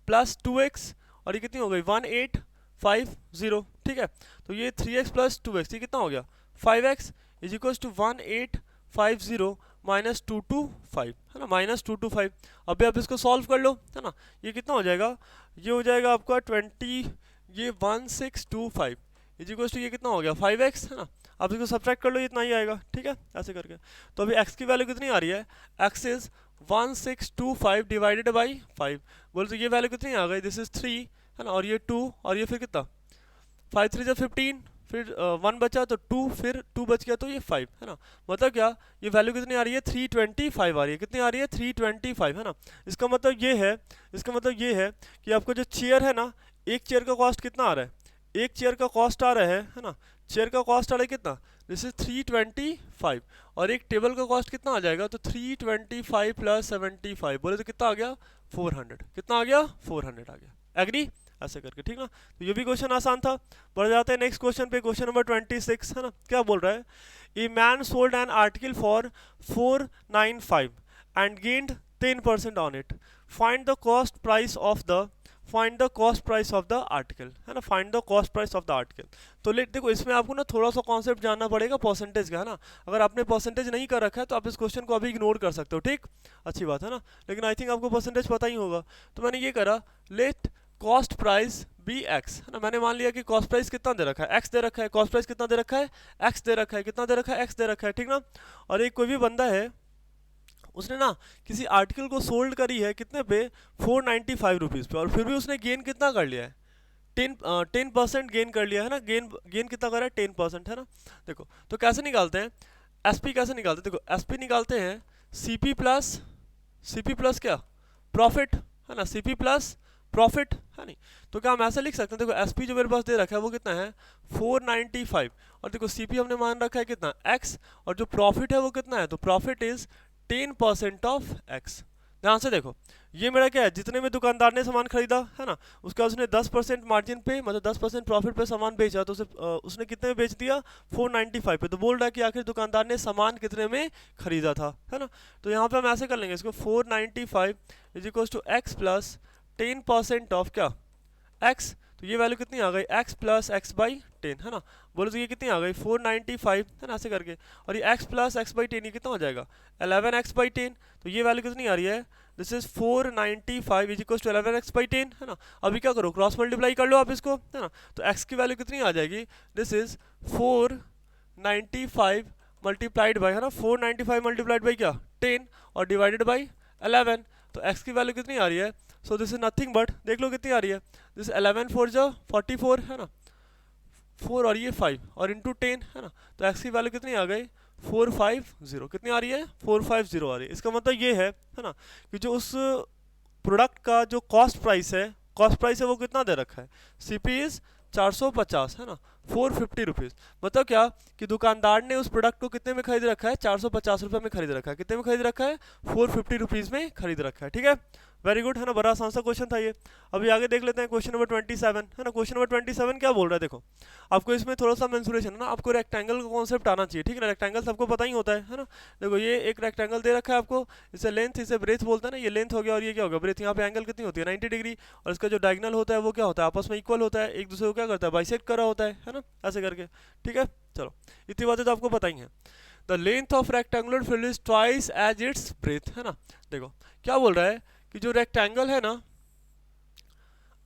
प्लस 2x और ये कितनी हो गई 1850, ठीक है। तो ये 3x प्लस 2x, ये कितना हो गया 5x is equals to 1850 minus 225, है ना, माइनस 225। अभी आप इसको सॉल्व कर लो, है ना, ये कितना हो जाएगा, ये हो जाएगा आपका 20, ये 1625 इज इक्वल्स टू ये कितना हो गया 5x, है ना। आप इसको सब्ट्रैक्ट कर लो, इतना ही आएगा, ठीक है, ऐसे करके। तो अभी x की वैल्यू कितनी आ रही है, x इज 1625 डिवाइडेड बाई 5, बोले तो ये वैल्यू कितनी आ गई, दिस इज 3, है ना, और ये 2 और ये फिर कितना 5 3 15, फिर 1 बचा तो 2, फिर 2 बच गया तो ये 5, है ना। मतलब क्या, ये वैल्यू कितनी आ रही है 325 आ रही है, कितनी आ रही है 325, है ना। इसका मतलब ये है कि आपको जो चेयर है ना, एक चेयर का कॉस्ट कितना आ रहा है, एक चेयर का कॉस्ट आ रहा है ना, चेयर का कॉस्ट आ रहा है कितना, दिस इज 325, और एक टेबल का कॉस्ट कितना आ जाएगा, तो 325 प्लस 75, बोले तो कितना आ गया 400, कितना आ गया 400 आ गया, एग्री, ऐसे करके, ठीक ना। तो ये भी क्वेश्चन आसान था। बढ़ जाते हैं नेक्स्ट क्वेश्चन पे, क्वेश्चन नंबर 26, है ना, क्या बोल रहा है, a man sold an article for 495 and gained 10% on it, find the cost price of the article, है ना, find the cost price of the article. तो देखो इसमें आपको ना थोड़ा सा कॉन्सेप्ट जानना पड़ेगा परसेंटेज का, है ना। अगर आपने परसेंटेज नहीं कर रखा है तो आप इस क्वेश्चन को अभी इग्नोर कर सकते हो, ठीक, अच्छी बात है ना, लेकिन आई थिंक आपको परसेंटेज पता ही होगा। तो मैंने ये करा, let cost price be X, है ना, मैंने मान लिया कि कॉस्ट प्राइस कितना दे रखा है, एक्स दे रखा है, कॉस्ट प्राइस कितना दे रखा है, एक्स दे रखा है, कितना दे रखा है, एक्स दे रखा है, ठीक ना। और एक कोई भी बंदा है, उसने ना किसी आर्टिकल को सोल्ड करी है कितने पे 495 रुपीज़ पे, और फिर भी उसने गेन कितना कर लिया है 10% गेन कर लिया है ना, गेन कितना कर रहा है 10%, है ना। देखो तो कैसे निकालते हैं एसपी, कैसे निकालते हैं, देखो एसपी निकालते हैं सीपी प्लस क्या प्रॉफिट, है ना, सीपी प्लस प्रॉफिट, है नहीं। तो क्या हम ऐसा लिख सकते हैं, देखो एसपी जो मेरे पास दे रखा है वो कितना है 495, और देखो सीपी हमने मान रखा है कितना x, और जो प्रॉफिट है वो कितना है, तो प्रॉफिट इज 10% ऑफ x। ध्यान से देखो, ये मेरा क्या है, जितने में दुकानदार ने सामान खरीदा, है ना, उसका उसने 10% मार्जिन पे, मतलब 10% प्रॉफिट पे सामान बेचा, तो उसने कितने में बेच दिया 495 पे। तो बोल रहा है कि आखिर दुकानदार ने सामान कितने में खरीदा था, है ना। तो यहाँ पे हम ऐसे कर लेंगे इसको, 495 is equal to X plus 10% of क्या x, तो ये वैल्यू कितनी आ गई x प्लस एक्स बाई 10, है ना। बोलो तो ये कितनी आ गई 495, है ना, ऐसे करके, और ये x प्लस एक्स बाई 10 ये कितना हो जाएगा 11x बाई 10, तो ये वैल्यू कितनी आ रही है, this is 495 is equal to 11x by 10, है ना। अभी क्या करो, क्रॉस मल्टीप्लाई कर लो आप इसको, है ना, तो x की वैल्यू कितनी आ जाएगी, दिस इज 495 मल्टीप्लाइड बाई, है ना, 495 मल्टीप्लाइड बाई क्या 10 और डिवाइडेड बाई 11, तो x की वैल्यू कितनी आ रही है? So this is nothing but, देख लो कितनी आ रही है, दिस 11 4 जो 44, है ना, 4 और ये 5 और इंटू 10, है ना, तो x की वैल्यू कितनी आ गई 450, कितनी आ रही है 450 आ रही है। इसका मतलब ये है ना, कि जो उस प्रोडक्ट का जो कॉस्ट प्राइस है वो कितना दे रखा है, सीपी इज 450, है ना, 450 रुपीज़। मतलब क्या कि दुकानदार ने उस प्रोडक्ट को कितने में खरीद रखा है, 450 रुपये में खरीद रखा है। कितने में खरीद रखा है, 450 रुपीज़ में खरीद रखा है। ठीक है, वेरी गुड, है ना, बड़ा आसान सा क्वेश्चन था ये। अभी आगे देख लेते हैं क्वेश्चन नंबर 27, है ना। क्वेश्चन नंबर 27 क्या बोल रहा है, देखो आपको इसमें थोड़ा सा मेंसुरेशन है ना, आपको रेक्टेंगल का कॉन्सेप्ट आना चाहिए, ठीक है ना। रेक्टेंगल सबको पता ही होता है ना। देखो ये एक रेक्टेंगल दे रखा है आपको, इसे लेंथ इसे ब्रेथ बोलते हैं ना, ये लेंथ हो गया और ये क्या होगा ब्रेथ। यहाँ पे एंगल कितनी होती है 90 डिग्री, और इसका जो डायगोनल होता है वो क्या होता है, आपस में इक्वल होता है, एक दूसरे को क्या करता है बाइसेक्ट कर रहा होता है ना, ऐसे करके। ठीक है, चलो इतनी बातें तो आपको पता ही है। The length of rectangular field is twice as its breadth, है ना। देखो क्या बोल रहा है कि जो रेक्टेंगल है ना,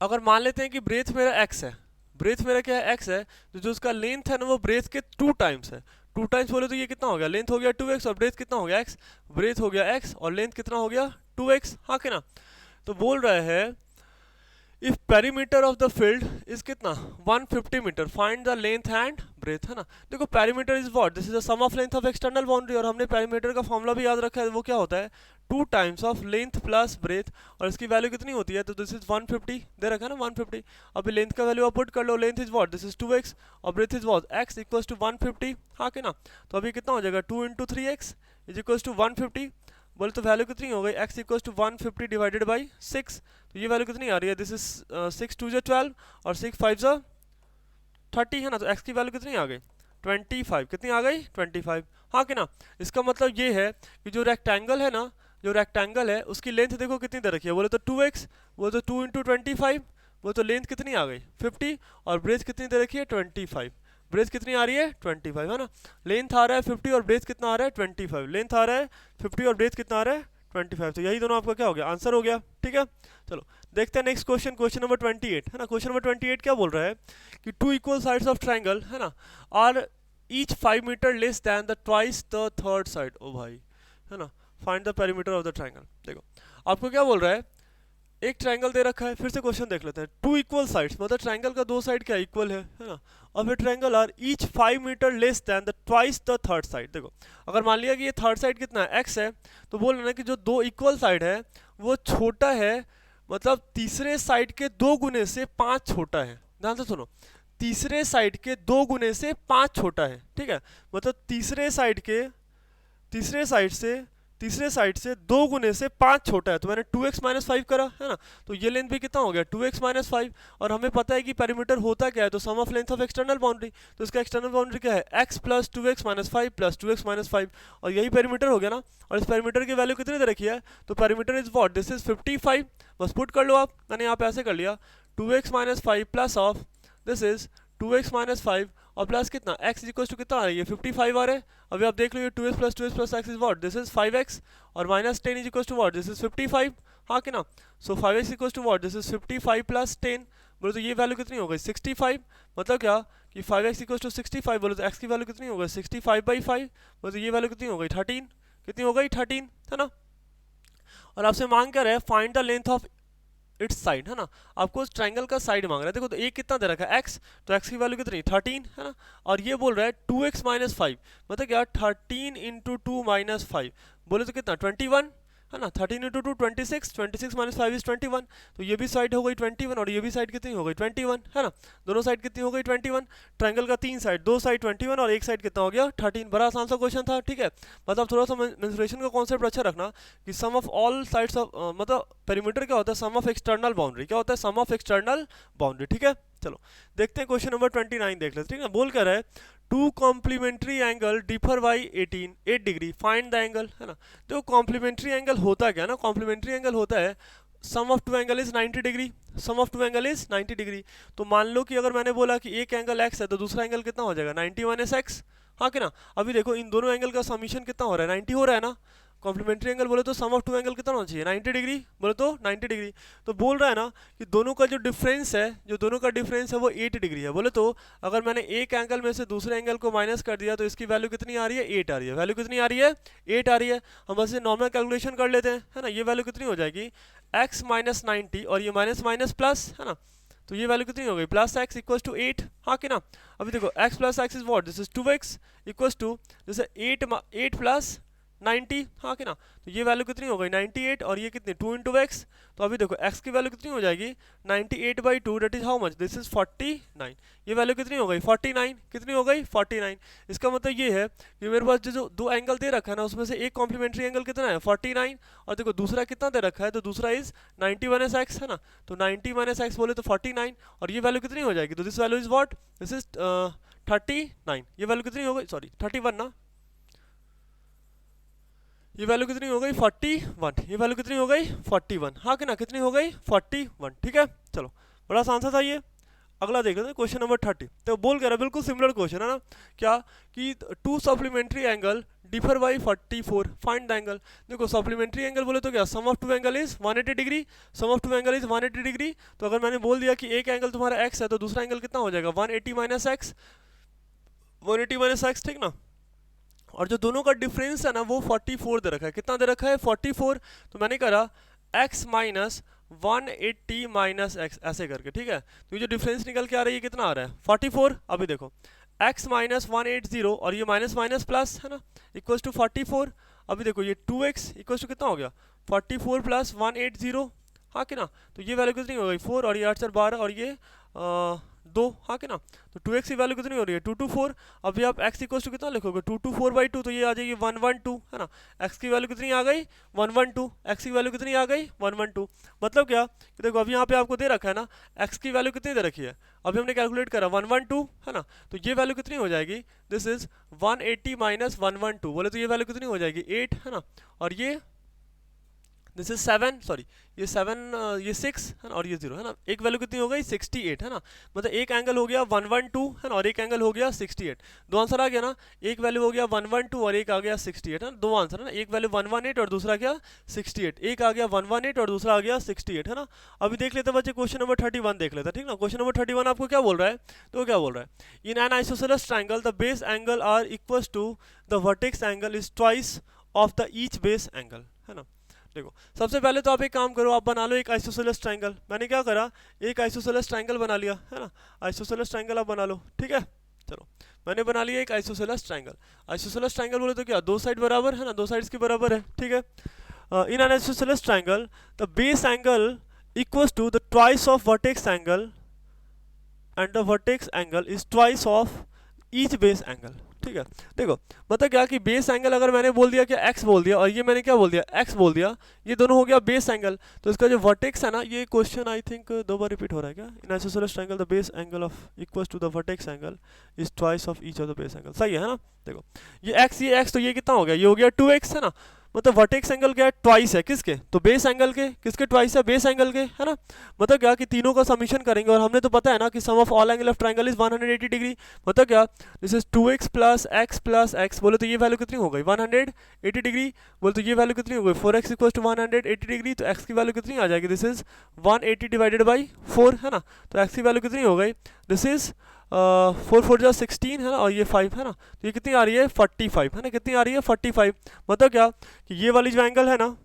अगर मान लेते हैं कि ब्रेथ मेरा x है, ब्रेथ मेरा क्या है x है, तो जो उसका लेंथ है ना वो ब्रेथ के 2 टाइम्स है। 2 टाइम्स बोले तो ये कितना हो गया, लेंथ हो गया 2x और ब्रेथ कितना हो गया x, ब्रेथ हो गया x और लेंथ कितना हो गया 2x, हाँ कि ना। तो बोल रहा है if perimeter of the field is कितना 150 metre, find the length and breadth, है ना। देखो perimeter is what, this is the sum of length of external boundary, और हमने पेरीमीटर का फॉर्मूला भी याद रखा है, वो क्या होता है 2 times of length plus breadth, और इसकी वैल्यू कितनी होती है, तो दिस इज 150 दे रखा है ना 150। अभी लेंथ का वैल्यू आप पुट कर लो, length is what, this is 2x और breadth is what x equals to 150, हाँ कि ना। तो अभी कितना हो जाएगा 2 into 3x is equals to 150, बोले तो वैल्यू कितनी हो गई x equals to 150 divided by 6, तो ये वैल्यू कितनी आ रही है, दिस इज 6 2 12 और 6 5 30, है ना। तो x की वैल्यू कितनी आ गई 25, कितनी आ गई 25, हाँ कि ना। इसका मतलब ये है कि जो रेक्टेंगल है ना, जो रेक्टेंगल है उसकी लेंथ देखो कितनी दे रखी है, बोले तो 2x, बोले तो 2 इंटू 25, बोले तो लेंथ कितनी आ गई 50 और ब्रेथ कितनी दे रखी है 25, ब्रेथ कितनी आ रही है 25, है ना। लेंथ आ रहा है 50 और ब्रेथ कितना आ रहा है 25, लेंथ आ रहा है 50 और ब्रेथ कितना आ रहा है 25, तो यही दोनों आपका क्या हो गया आंसर हो गया। ठीक है, चलो देखते हैं नेक्स्ट क्वेश्चन, क्वेश्चन नंबर 28, है ना। क्वेश्चन नंबर 28 क्या बोल रहा है कि 2 इक्वल साइड्स ऑफ ट्रायंगल, है ना, are each 5 metre less than the twice the third side, ओ भाई, है ना, find the perimeter of the triangle. देखो आपको क्या बोल रहा है, एक ट्रायंगल दे रखा है, फिर से क्वेश्चन देख लेते हैं। 2 इक्वल साइड्स मतलब ट्रायंगल का 2 साइड क्या इक्वल है ना, और फिर triangle are each 5 metre less than the twice the third side. देखो अगर मान लिया कि ये थर्ड साइड कितना है x है, तो बोल रहे ना कि जो 2 इक्वल साइड है वो छोटा है, मतलब तीसरे साइड के 2 गुने से 5 छोटा है। ध्यान से सुनो, तीसरे साइड के 2 गुने से 5 छोटा है, ठीक है। मतलब तीसरे साइड से 2 गुने से 5 छोटा है, तो मैंने 2x माइनस 5 करा, है ना। तो ये लेंथ भी कितना हो गया 2x माइनस 5, और हमें पता है कि पेरीमीटर होता क्या है, तो sum of length of external boundary, तो इसका एक्सटर्नल बाउंड्री क्या है x plus 2x minus 5 plus 2x minus 5, और यही पेरीमीटर हो गया ना। और इस पेरीमीटर की वैल्यू कितनी दे रखी है, तो perimeter is what, this is 55, बस पुट कर लो आप, मैंने यहाँ पे ऐसे कर लिया 2x minus 5 plus of this is 2x minus 5 और प्लस कितना x इक्वल टू कितना आ रहा है, ये 55 आ रहा है। अभी आप देख लो ये 2x plus x is what, this is 5x और minus 10 is equal to what, this is 55, हाँ कि ना। So 5x equal to what, this is 55 plus 10, बोले तो ये वैल्यू कितनी हो गई 65, मतलब क्या कि 5x इक्वल टू 65, बोले तो x की वैल्यू कितनी हो गई 65/5, बोले तो ये वैल्यू कितनी हो गई 13, कितनी हो गई 13, है ना। और आपसे मांग कर रहा है find the length of its side, है ना। आपको उस ट्रायंगल का साइड मांग रहा है। देखो तो एक कितना दे रखा है x, तो x की वैल्यू कितनी 13, है ना। और ये बोल रहा है 2x माइनस 5, मतलब क्या 13 इंटू 2 माइनस 5, बोले तो कितना 21, है ना। 13 इंटू 2 26, 26 माइनस 5 इज 21, तो ये भी साइड हो गई 21 और ये भी साइड कितनी हो गई 21, है ना। दोनों साइड कितनी हो गई 21, ट्रायंगल का 3 साइड, 2 साइड 21 और एक साइड कितना हो गया 13। बड़ा आसान सा क्वेश्चन था, ठीक है। मतलब थोड़ा सा मेंसुरेशन का कॉन्सेप्ट अच्छा रखना कि sum of all sides of, मतलब पेरीमीटर क्या होता है सम ऑफ एक्सटर्नल बाउंड्री, क्या होता है सम ऑफ एक्सटर्नल बाउंड्री, ठीक है। चलो देखते हैं क्वेश्चन नंबर 29 देख लेते हैं, ठीक है। बोल कर रहा है 2 complementary angle differ by 8 degree, find the angle, है ना। तो कॉम्प्लीमेंट्री एंगल होता क्या ना, कॉम्प्लीमेंट्री एंगल होता है sum of 2 angle is 90 degree, sum of 2 angle is 90 degree. तो मान लो कि अगर मैंने बोला कि एक एंगल x है तो दूसरा एंगल कितना हो जाएगा 90 माइनस x, हाँ कि ना। अभी देखो इन दोनों एंगल का समीशन कितना हो रहा है 90 हो रहा है ना, कॉम्प्लीमेंट्री एंगल बोले तो सम ऑफ टू एंगल कितना होना चाहिए 90 डिग्री, बोले तो 90 डिग्री। तो बोल रहा है ना कि दोनों का जो डिफरेंस है, वो 8 डिग्री है। बोले तो अगर मैंने एक एंगल में से दूसरे एंगल को माइनस कर दिया तो इसकी वैल्यू कितनी आ रही है, 8 आ रही है। वैल्यू कितनी आ रही है, 8 आ रही है। हम बस नॉर्मल कैलकुलेशन कर लेते हैं, है ना। ये वैल्यू कितनी हो जाएगी, x माइनस 90 और ये माइनस माइनस प्लस, है ना। तो ये वैल्यू कितनी हो गई, प्लस एक्स इक्वल टू 8, हाँ कि ना। अभी देखो x plus X is what, this is 2x equal to जैसे 8 प्लस 90, हाँ कि ना। तो ये वैल्यू कितनी हो गई 98 और ये कितनी 2 इंटू एक्स। तो अभी देखो x की वैल्यू कितनी हो जाएगी 98/2, that is how much, this is 49। ये वैल्यू कितनी हो गई 49, कितनी हो गई 49। इसका मतलब ये है कि मेरे पास जो दो एंगल दे रखा है ना उसमें से एक कॉम्प्लीमेंट्री एंगल कितना है 49 और देखो दूसरा कितना दे रखा है, तो दूसरा इज 90 माइनस एक्स, है ना। तो 90 माइनस एक्स बोले तो 49 और ये वैल्यू कितनी हो जाएगी, तो this value is what, this is 39। ये वैल्यू कितनी हो गई, सॉरी 31 ना, ये वैल्यू कितनी हो गई 41, ये वैल्यू कितनी हो गई 41, हाँ कि ना, कितनी हो गई 41, ठीक है। चलो बड़ा आसान सा था ये। अगला देख लेते हैं क्वेश्चन नंबर 30। तो बोल कह रहा है बिल्कुल सिमिलर क्वेश्चन है ना, क्या कि two supplementary angle differ by 44, find the angle. देखो सप्लीमेंट्री एंगल बोले तो क्या, sum of two angle is 180 degree, sum of two angle is 180 degree. तो अगर मैंने बोल दिया कि एक एंगल तुम्हारा x है तो दूसरा एंगल कितना हो जाएगा 180 माइनस एक्स, 180 माइनस एक्स, ठीक ना। और जो दोनों का डिफरेंस है ना वो 44 दे रखा है, कितना दे रखा है 44। तो मैंने करा x माइनस 180 माइनस एक्स ऐसे करके, ठीक है। तो ये जो डिफरेंस निकल के आ रही है कितना आ रहा है 44। अभी देखो x माइनस 180 और ये माइनस माइनस प्लस, है ना, इक्वल टू 44। अभी देखो ये 2x इक्वल टू कितना हो गया 44 प्लस 180, हाँ कि ना। तो ये वैल्यू कितनी हो गई 4 और ये 8 4 12 और ये 2, हाँ कि ना। तो 2x की वैल्यू कितनी हो रही है 224। अभी आप x इक्वल टू कितना लिखोगे 224/2, तो ये आ जाएगी 112, है ना। x की वैल्यू कितनी आ गई 112, x की वैल्यू कितनी आ गई 112। मतलब क्या कि देखो अभी यहाँ पे आपको दे रखा है ना x की वैल्यू कितनी दे रखी है, अभी हमने कैलकुलेट करा 112, है ना। तो ये वैल्यू कितनी हो जाएगी, दिस इज 180 माइनस 112, बोले तो ये वैल्यू कितनी हो जाएगी 8, है ना। और ये दिस इज 7, सॉरी ये 7, ये 6 है ना, और ये 0, है ना। एक वैल्यू कितनी हो गई 68, है ना। मतलब एक एंगल हो गया 112, है ना, और एक एंगल हो गया 68। दो आंसर आ गया ना, एक वैल्यू हो गया 112 और एक आ गया 68, है ना। दो आंसर है ना, एक वैल्यू 118 और दूसरा क्या 68, एक आ गया 118 और दूसरा आ गया 68, है ना। अभी देख लेते हैं बच्चे क्वेश्चन नंबर 31 देख लेते हैं, ठीक ना। क्वेश्चन नंबर 31 आपको क्या बोल रहा है, तो क्या बोल रहा है, in an isosceles triangle the base angle are equal to the vertex angle is twice of the each base angle, है ना। देखो सबसे पहले तो आप एक काम करो, आप बना लो एक आइसोसेलेस ट्रायंगल। मैंने क्या करा, एक आइसोसेलेस ट्रायंगल बना लिया, है ना। आइसोसेलेस ट्रायंगल आप बना लो, ठीक है। चलो मैंने बना लिया एक आइसोसेलेस ट्रायंगल। आइसोसेलेस ट्रायंगल बोले तो क्या, दो साइड बराबर है ना, दो साइड्स के बराबर है, ठीक है। In an isosceles triangle the base angle equals to the twice of vertex angle and the vertex angle is twice of each base angle, ठीक है। देखो मतलब क्या कि बेस एंगल अगर मैंने बोल दिया कि x बोल दिया और ये मैंने क्या बोल दिया x बोल दिया, ये दोनों हो गया बेस एंगल। तो इसका जो वर्टेक्स है ना, ये क्वेश्चन आई थिंक दो बार रिपीट हो रहा है क्या, in isosceles triangle the base angle of equals to the vertex angle is twice of each of the base angle, सही है ना। देखो ये x तो ये कितना हो गया, ये हो गया 2x, है ना। मतलब वर्टेक्स एंगल क्या है ट्वाइस है किसके, तो बेस एंगल के, किसके ट्वाइस है बेस एंगल के, है ना। मतलब क्या कि तीनों का समीशन करेंगे और हमने तो पता है ना कि sum of all angle of triangle is 180 degree. मतलब क्या, this is 2x plus x, बोले तो ये वैल्यू कितनी हो गई 180 डिग्री, बोले तो ये वैल्यू कितनी हो गई 4x इक्वल टू 180 डिग्री। तो x की वैल्यू कितनी आ जाएगी, दिस इज 180 डिवाइडेड बाई 4, है ना। तो x की वैल्यू कितनी हो गई, दिस इज 4 4 16, है ना, और ये 5, है ना। तो ये कितनी आ रही है 45, है ना, कितनी आ रही है 45। मतलब क्या कि ये वाली जो एंगल है ना,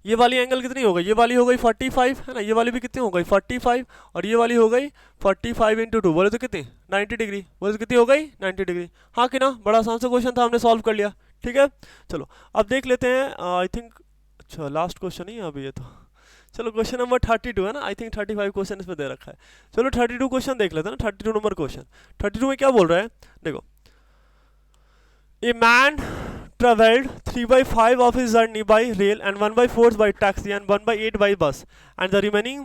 ये वाली एंगल कितनी हो गई, ये वाली हो गई 45, है ना। ये वाली भी कितनी हो गई 45 और ये वाली हो गई 45 इंटू 2, बोले तो कितनी 90 डिग्री, बोले तो कितनी हो गई 90 डिग्री, हाँ कि ना। बड़ा आसान सा क्वेश्चन था, हमने सॉल्व कर लिया, ठीक है। चलो अब देख लेते हैं, आई थिंक अच्छा लास्ट क्वेश्चन ही है अभी ये तो। चलो क्वेश्चन नंबर 32 है ना, आई थिंक 35 क्वेश्चन इसमें दे रखा है। चलो 32 क्वेश्चन देख लेते हैं ना, 32 नंबर क्वेश्चन। 32 में क्या बोल रहा है, देखो a man traveled 3/5 of his journey by rail and 1/4 by taxi and 1/8 by bus and the remaining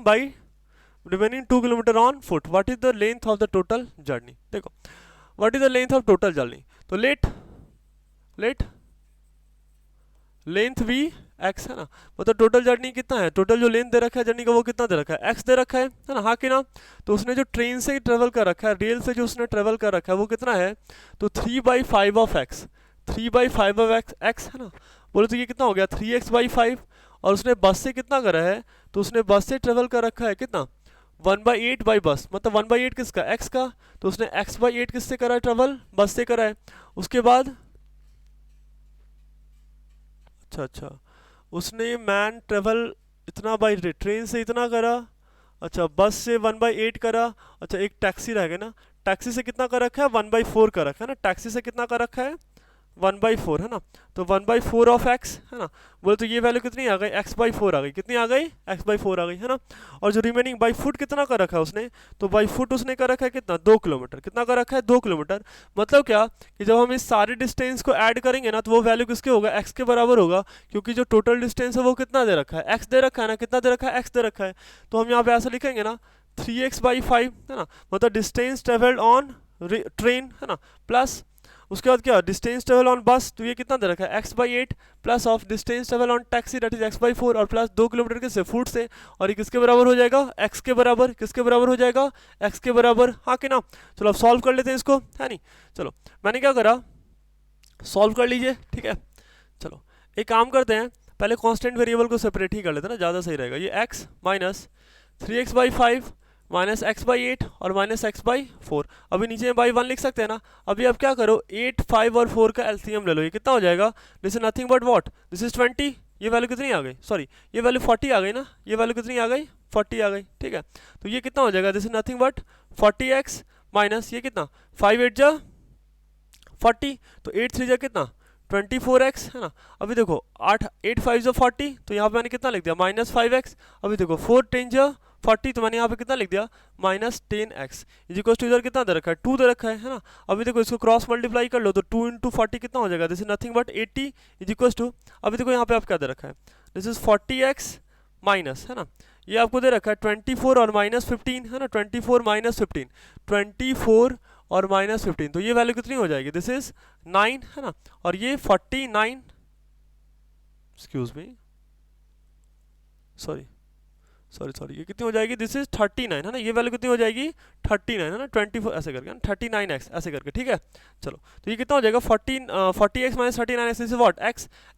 2 kilometer on foot. What is the length of the total journey? देखो what is the length of total journey, तो let length भी x, है ना। मतलब total journey कितना है, total जो length दे रखा है जर्नी का वो कितना दे रखा है x दे रखा है ना, हाँ कि ना। तो उसने जो ट्रेन से ट्रेवल कर रखा है, रेल से जो उसने ट्रेवल कर रखा है वो कितना है, तो 3/5 ऑफ x, 3/5 ऑफ एक्स है ना, बोले तो ये कितना हो गया 3x/5, और उसने बस से कितना करा है, तो उसने बस से ट्रेवल कर रखा है कितना 1/8 बाई बस, मतलब 1/8 किसका एक्स का, तो उसने x/8 किससे करा है ट्रेवल, बस से करा है। उसके बाद अच्छा उसने मैन ट्रेवल इतना बाई ट्रेन से इतना करा, अच्छा बस से 1/8 करा, अच्छा एक टैक्सी रह गया ना, टैक्सी से कितना कर रखा है 1/4 कर रखा है ना, टैक्सी से कितना कर रखा है 1/4 है ना, तो 1/4 ऑफ एक्स है ना, बोले तो ये वैल्यू कितनी आ गई x/4 आ गई, कितनी आ गई x/4 आ गई है ना। और जो रिमेनिंग बाई फुट कितना कर रखा है उसने, तो बाई फुट उसने कर रखा है कितना 2 किलोमीटर, कितना कर रखा है 2 किलोमीटर। मतलब क्या कि जब हम इस सारे डिस्टेंस को ऐड करेंगे ना, तो वो वैल्यू किसके होगा x के बराबर होगा, क्योंकि जो टोटल डिस्टेंस है वो कितना दे रखा है x दे रखा है ना, कितना दे रखा है x दे रखा है। तो हम यहाँ पे ऐसा लिखेंगे ना 3x/5 है ना, मतलब डिस्टेंस ट्रेवल्ड ऑन ट्रेन है ना, प्लस उसके बाद क्या डिस्टेंस ट्रेवल ऑन बस, तो ये कितना दे रखा है x/8 plus of distance travel on taxi that is x/4 और प्लस 2 किलोमीटर किससे फुट से, और ये किसके बराबर हो जाएगा x के बराबर, किसके बराबर हो जाएगा x के बराबर, हाँ कि ना। चलो अब सॉल्व कर लेते हैं इसको, है नहीं। चलो मैंने क्या करा, सॉल्व कर लीजिए, ठीक है। चलो एक काम करते हैं, पहले कांस्टेंट वेरिएबल को सेपरेट ही कर लेते हैं ना, ज़्यादा सही रहेगा। ये x minus 3x/5 minus x/8 और माइनस x/4, अभी नीचे में बाई 1 लिख सकते हैं ना। अभी आप क्या करो 8, 5 और 4 का एलसीएम ले लो, ये कितना हो जाएगा, this is nothing but what, this is 20, ये वैल्यू कितनी आ गई, सॉरी ये वैल्यू 40 आ गई ना, ये वैल्यू कितनी आ गई 40 आ गई, ठीक है। तो ये कितना हो जाएगा, this is nothing but 40x minus ये कितना 5 8 जा 40, तो 8 3 जा कितना 24x है ना। अभी देखो 8 5 जो 40, तो यहाँ पे मैंने कितना लिख दिया -5x। अभी देखो 4 10 जो 40, तो मैंने यहाँ पे कितना लिख दिया -10x। इजिकल्स टू इधर कितना दे रखा है 2 दे रखा है ना। अभी देखो इसको क्रॉस मल्टीप्लाई कर लो, तो 2 × 40 कितना हो जाएगा, this is nothing but 80 is equals to, अभी देखो यहाँ पे आप क्या दे रखा है, दिस इज 40x माइनस है ना, ये आपको दे रखा है 24 और -15 है ना, 24 -15 24 और -15, तो ये वैल्यू कितनी हो जाएगी, दिस इज 9 है ना, और ये 49 एक्सक्यूज मी सॉरी ये कितनी हो जाएगी, दिस इज 39 है ना, ये वैल्यू कितनी हो जाएगी 39 है ना, 24 ऐसे करके 39x ऐसे करके, ठीक है। चलो तो ये कितना हो जाएगा 40x minus 39x, this is what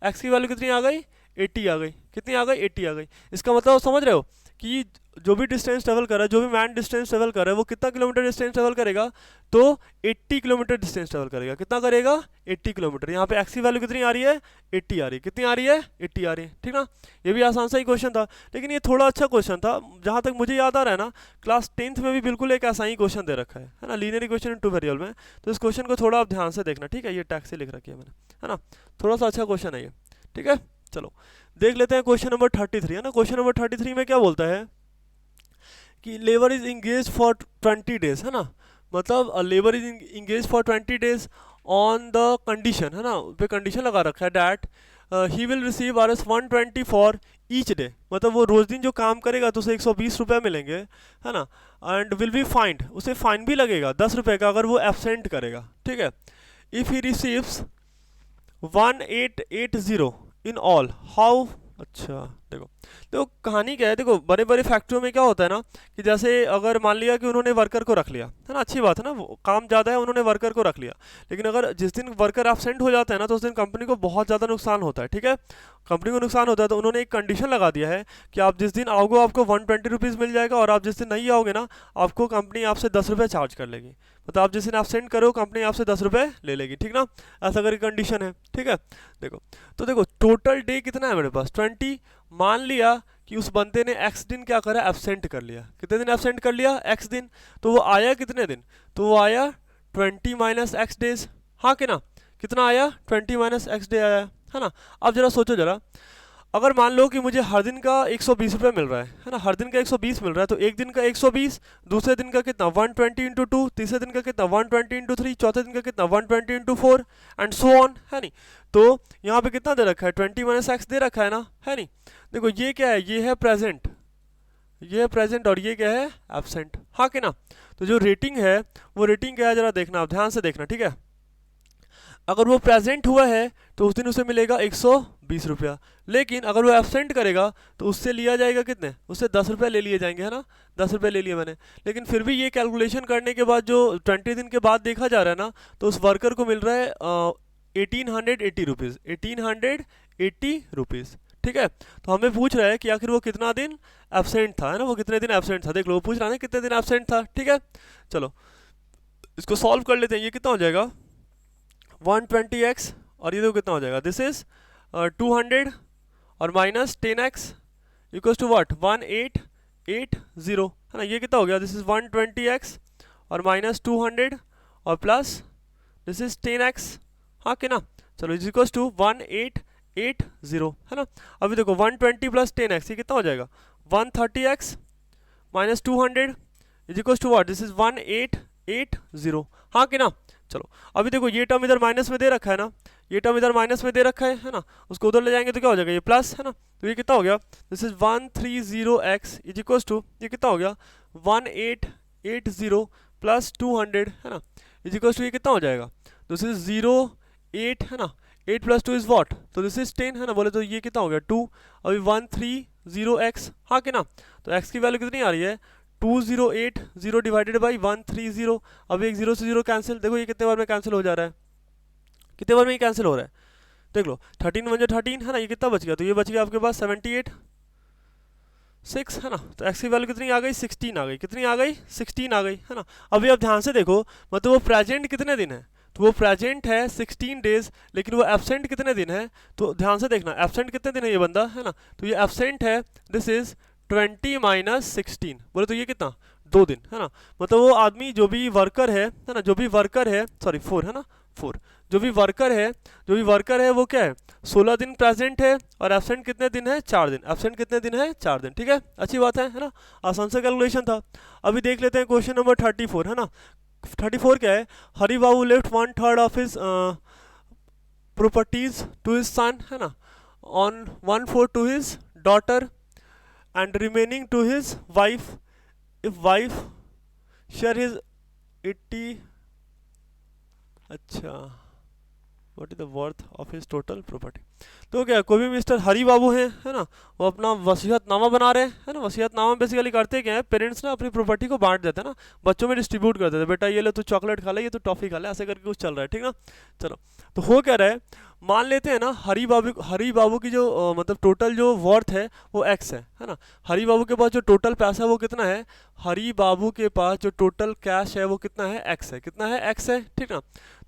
x की वैल्यू कितनी आ गई 80 आ गई, कितनी आ गई 80 आ गई। इसका मतलब समझ रहे हो कि जो भी डिस्टेंस ट्रेवल कर रहा है, जो भी मैन डिस्टेंस ट्रेवल कर रहा है, वो कितना किलोमीटर डिस्टेंस ट्रेवल करेगा, तो 80 किलोमीटर डिस्टेंस ट्रेवल करेगा, कितना करेगा 80 किलोमीटर। यहाँ पे एक्स की वैल्यू कितनी आ रही है 80 आ रही है, कितनी आ रही है 80 आ रही है, ठीक ना। ये भी आसान सा ही क्वेश्चन था, लेकिन ये थोड़ा अच्छा क्वेश्चन था, जहाँ तक मुझे याद आ रहा है ना, क्लास 10th में भी बिल्कुल एक ऐसा ही क्वेश्चन दे रखा है ना, linear equation in two variable में। तो इस क्वेश्चन को थोड़ा आप ध्यान से देखना, ठीक है, ये टैक्सी लिख रखी है मैंने, है ना, थोड़ा सा अच्छा क्वेश्चन है ये, ठीक है। चलो देख लेते हैं क्वेश्चन नंबर 33 है ना। क्वेश्चन नंबर 33 में क्या बोलता है कि labour is engage for 20 days है ना, मतलब labour is engage for 20 days on the condition है ना, पे कंडीशन लगा रखा है that he will receive Rs 120 for each day, मतलब वो रोज दिन जो काम करेगा तो उसे 120 रुपये मिलेंगे है ना, एंड विल बी फाइंड, उसे फाइन भी लगेगा 10 रुपये का अगर वो एब्सेंट करेगा, ठीक है। If he receives 1880 in all how, अच्छा देखो कहानी क्या है, देखो बड़े बड़े फैक्ट्रियों में क्या होता है ना कि जैसे अगर मान लिया कि उन्होंने वर्कर को रख लिया है ना, अच्छी बात है ना, वो काम ज़्यादा है उन्होंने वर्कर को रख लिया, लेकिन अगर जिस दिन वर्कर एब्सेंट हो जाता है ना, तो उस दिन कंपनी को बहुत ज़्यादा नुकसान होता है, ठीक है, कंपनी को नुकसान होता है। तो उन्होंने एक कंडीशन लगा दिया है कि आप जिस दिन आओगे आपको 120 रुपीज़ मिल जाएगा, और आप जिस दिन नहीं आओगे ना, आपको कंपनी आपसे 10 रुपये चार्ज कर लेगी, मतलब आप जिस दिन एब्सेंट करो कंपनी आपसे 10 रुपये ले लेगी, ठीक ना, ऐसा करके कंडीशन है, ठीक है। देखो तो देखो टोटल डे कितना है मेरे पास 20, मान लिया कि उस बंदे ने x दिन क्या करा एब्सेंट कर लिया, कितने दिन एब्सेंट कर लिया x दिन, तो वो आया कितने दिन, तो वो आया 20 माइनस x डेज, हाँ कि ना, कितना आया 20 माइनस x डे आया है ना। अब जरा सोचो जरा, अगर मान लो कि मुझे हर दिन का 120 रुपये मिल रहा है ना, हर दिन का 120 मिल रहा है, तो एक दिन का 120, दूसरे दिन का कितना 120 × 2, तीसरे दिन का कितना 120 × 3, चौथे दिन का कितना 120 × 4 एंड सो ऑन, है नहीं। तो यहाँ पे कितना दे रखा है 20 माइनस x दे रखा है ना, है नहीं। देखो ये क्या है, ये है प्रेजेंट, ये है प्रेजेंट, और ये क्या है एब्सेंट, हाँ कि ना। तो जो रेटिंग है वो रेटिंग क्या है जरा देखना, आप ध्यान से देखना, ठीक है। अगर वो प्रेजेंट हुआ है तो उस दिन उसे मिलेगा 120 रुपया, लेकिन अगर वो एब्सेंट करेगा तो उससे लिया जाएगा कितने, उससे 10 रुपये ले लिए जाएंगे, है ना, 10 रुपये ले लिए मैंने। लेकिन फिर भी ये कैलकुलेशन करने के बाद जो 20 दिन के बाद देखा जा रहा है ना, तो उस वर्कर को मिल रहा है 1880 रुपीज़, 1880 रुपीज़। ठीक है, तो हमें पूछ रहा है कि आखिर वो कितना दिन एब्सेंट था, है ना, वो कितने दिन एब्सेंट था। देख लो वो पूछ रहा है कितने दिन एब्सेंट था। ठीक है, चलो इसको सॉल्व कर लेते हैं। ये कितना हो जाएगा 120x, और ये देखो कितना हो जाएगा, दिस इज 200 और minus 10x equals to what 1880, है ना। ये कितना हो गया, दिस इज 120x और माइनस 200 और प्लस दिस इज 10x, हाँ कि ना। चलो इज इक्वल्स टू 1880, है ना। अभी देखो 120 प्लस 10x ये कितना हो जाएगा 130x minus 200 is equals to what, this is 1880, हाँ कि ना। चलो अभी देखो ये टर्म इधर माइनस में दे रखा है ना, ये टर्म इधर माइनस में दे रखा है ना, उसको उधर ले जाएंगे तो क्या हो जाएगा, ये प्लस, है ना। तो ये कितना हो गया, this is 130x is equals to, ये कितना हो गया 1880 प्लस 200, है ना, इज इक्वल्स टू ये कितना हो जाएगा, दिस इज 08, है ना, 8 प्लस 2 इज व्हाट, तो दिस इज 10, है ना। बोले तो ये कितना हो गया 2, अभी 130x, हाँ कि ना। तो x की वैल्यू कितनी आ रही है 2080 डिवाइडेड बाई 130, अभी एक 0 से 0 कैंसिल, देखो ये कितने बार में कैंसिल हो जा रहा है, कितने बार में ये कैंसिल हो रहा है, देख लो 13 वन जो 13, है ना, ये कितना बच गया, तो ये बच गया आपके पास 78 6, है ना। तो x की वैल्यू कितनी आ गई 16 आ गई, कितनी आ गई 16 आ गई, है ना। अभी आप ध्यान से देखो, मतलब वो प्रेजेंट कितने दिन है, तो वो प्रेजेंट है 16 डेज, लेकिन वो एब्सेंट कितने दिन है, तो ध्यान से देखना एब्सेंट कितने दिन है ये बंदा, है ना। तो ये एब्सेंट है, दिस इज 20 माइनस 16, बोले तो ये कितना 2 दिन, है ना। मतलब वो आदमी जो भी वर्कर है ना, जो भी वर्कर है, सॉरी 4, है ना 4, जो भी वर्कर है वो क्या है 16 दिन प्रेजेंट है, और एब्सेंट कितने दिन है 4 दिन, एब्सेंट कितने दिन है 4 दिन। ठीक है, अच्छी बात है ना, आसान सा कैलकुलेशन था। अभी देख लेते हैं क्वेश्चन नंबर 34, है ना। 34 क्या है, Hari Babu left 1/3 of his properties to his son, है ना, on 1/4 to his daughter and remaining to his wife if wife share his 80, अच्छा what is the worth of his total property. तो क्या कोई भी मिस्टर हरी बाबू हैं, है ना, वो अपना वसीयतनामा बना रहे हैं, है ना। वसीयतनामा बेसिकली करते क्या है, पेरेंट्स ना अपनी प्रॉपर्टी को बांट देते हैं ना, बच्चों में डिस्ट्रीब्यूट कर देते हैं, बेटा ये ले तू चॉकलेट खा ले, ये तू टॉफी खा ले, ऐसे करके कुछ चल रहा है, ठीक ना। चलो तो हो क्या रहा है, मान लेते हैं ना हरी बाबू की जो मतलब टोटल जो वर्थ है वो एक्स है ना। हरी बाबू के पास जो टोटल पैसा है वो कितना है, हरी बाबू के पास जो टोटल कैश है वो कितना है एक्स है, कितना है एक्स है, ठीक ना।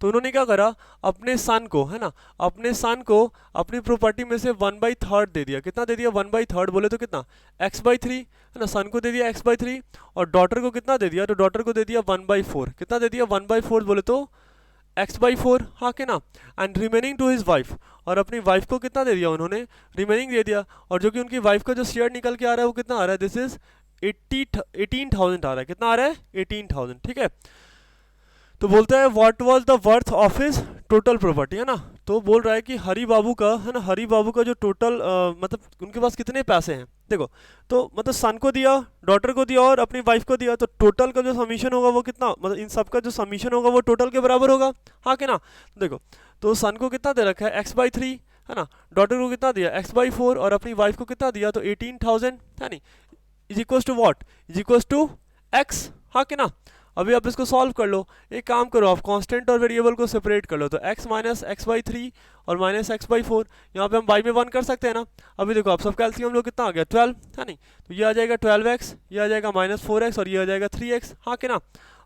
तो उन्होंने क्या करा, अपने सन को, है ना, अपने सन को अपनी प्रॉपर्टी में से 1/3 दे दिया, कितना दे दिया 1/3, बोले तो कितना x/3, है ना, सन को दे दिया x/3, और डॉटर को कितना दे दिया, तो डॉटर को दे दिया 1/4, कितना दे दिया 1/4, बोले तो x/4, हाँ के ना। And remaining to his wife, और अपनी वाइफ को कितना दे दिया उन्होंने, रिमेनिंग दे दिया, और जो कि उनकी वाइफ का जो शेयर निकल के आ रहा है वो कितना आ रहा है, दिस इज 18,000 आ रहा है, कितना आ रहा है 18,000, ठीक है। तो बोलता है what was the worth of his total property, है ना। तो बोल रहा है कि हरी बाबू का, है ना, हरी बाबू का जो टोटल मतलब उनके पास कितने पैसे हैं, देखो तो मतलब सन को दिया, डॉटर को दिया और अपनी वाइफ को दिया, तो टोटल का जो समीशन होगा वो कितना, मतलब इन सब का जो समीशन होगा वो टोटल के बराबर होगा, हाँ कि ना। देखो तो सन को कितना दे रखा है x/3, है ना, डॉटर को कितना दिया x/4, और अपनी वाइफ को कितना दिया, तो 18,000, है नहीं, is equals to what, is equals to x, हाँ कि ना। अभी आप इसको सॉल्व कर लो, एक काम करो आप कांस्टेंट और वेरिएबल को सेपरेट कर लो, तो x माइनस x/3 और माइनस x/4, यहाँ पे हम y में 1 कर सकते हैं ना। अभी देखो आप सबका एलसीएम लोग कितना आ गया 12, है नहीं, तो ये आ जाएगा 12x, ये आ जाएगा -4x, और ये आ जाएगा 3x, हाँ कि ना।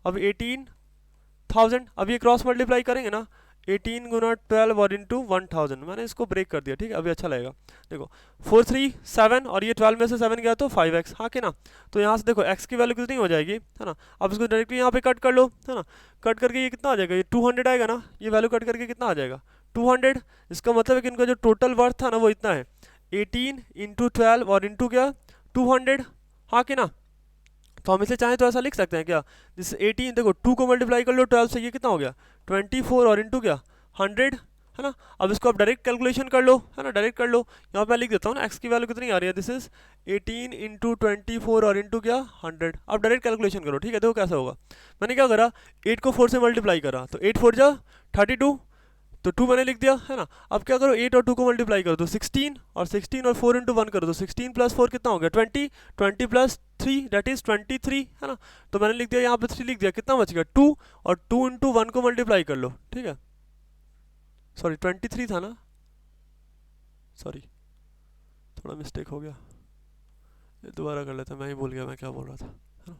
अब 18,000, अब ये क्रॉस मल्टीप्लाई करेंगे ना, 18 गुना 12 और इंटू 1000, मैंने इसको ब्रेक कर दिया, ठीक है, अभी अच्छा लगेगा। देखो 4 3 7, और ये 12 में से 7 गया तो 5x, हाँ कि ना। तो यहाँ से देखो x की वैल्यू कितनी हो जाएगी, है ना। अब इसको डायरेक्टली यहाँ पे कट कर लो, है ना, कट करके ये कितना आ जाएगा, ये 200 आएगा ना, ये वैल्यू कट करके कितना आ जाएगा 200। इसका मतलब है कि इनका जो टोटल वर्थ था ना वो इतना है 18 इंटू 12 और इंटू क्या 200, हाँ कि ना। तो हम इसे चाहें तो ऐसा लिख सकते हैं क्या, जिससे 18, देखो 2 को मल्टीप्लाई कर लो 12 से, ये कितना हो गया 24, और इंटू क्या 100, है ना। अब इसको आप डायरेक्ट कैलकुलेशन कर लो, है ना, डायरेक्ट कर लो। यहाँ पे मैं लिख देता हूँ ना, एक्स की वैल्यू कितनी आ रही है, दिस इज 18 इंटू 24 और इंटू क्या 100। अब डायरेक्ट कैलकुलेशन करो, ठीक है, देखो कैसा होगा। मैंने क्या करा, 8 को 4 से मल्टीप्लाई करा, तो 8 4 जा 32, तो 2 मैंने लिख दिया, है ना। अब क्या करो, 8 और 2 को मल्टीप्लाई करो तो 16, और 16 और 4 इंटू 1 करो तो 16 प्लस 4 कितना हो गया 20, 20 प्लस 3 दैट इज 23, है ना। तो मैंने लिख दिया यहाँ पे 3 लिख दिया, कितना बच गया 2, और 2 इंटू 1 को मल्टीप्लाई कर लो, ठीक है, सॉरी 23 था ना, सॉरी थोड़ा मिस्टेक हो गया, ये दोबारा कर लेते हैं, मैं ही भूल गया मैं क्या बोल रहा था, है ना।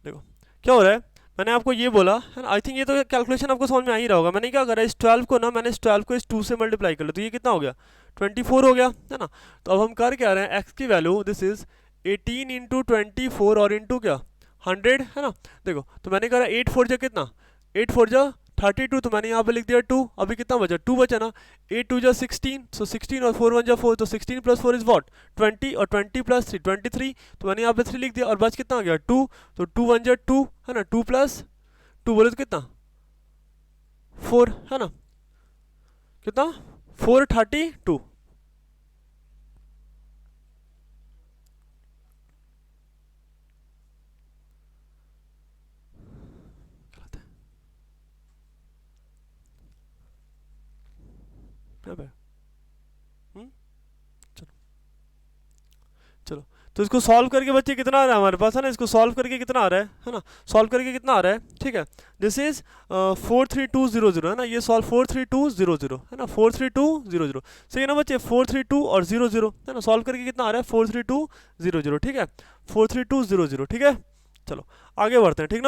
देखो क्या हो रहा है, मैंने आपको ये बोला है ना, आई थिंक ये तो कैलकुलेशन आपको समझ में आ ही रहा होगा। मैंने क्या करा, इस 12 को ना, मैंने इस 12 को इस 2 से मल्टीप्लाई कर लिया, तो ये कितना हो गया 24 हो गया, है ना। तो अब हम कर क्या रहे हैं, x की वैल्यू दिस इज 18 इंटू 24 और इंटू क्या 100, है ना। देखो तो मैंने करा 8 4 जा कितना, 8 4 जा 32, तो मैंने यहाँ पे लिख दिया 2, अभी कितना बचा 2 बचा ना, 8 2 जा 16, सो 16 और 4 1 जा 4, तो 16 प्लस 4 इज व्हाट 20, और 20 प्लस 3 23, तो मैंने यहाँ पे 3 लिख दिया, और बच कितना आ गया 2, तो 2 1 जा 2, है ना, 2 प्लस 2 बोले तो कितना 4, है ना, कितना 432, हम्म, चलो चलो, तो इसको सॉल्व करके बच्चे कितना आ रहा है हमारे पास, है ना, इसको सॉल्व करके कितना आ रहा है ना, सॉल्व करके कितना आ रहा है, ठीक है। दिस इज 43200, है ना, ये सॉल्व 43200, है ना, 43200 सही है ना बच्चे, 432 और 00, है ना, सॉल्व करके कितना आ रहा है 43200, ठीक है, 43200, ठीक है। चलो आगे बढ़ते हैं, ठीक ना।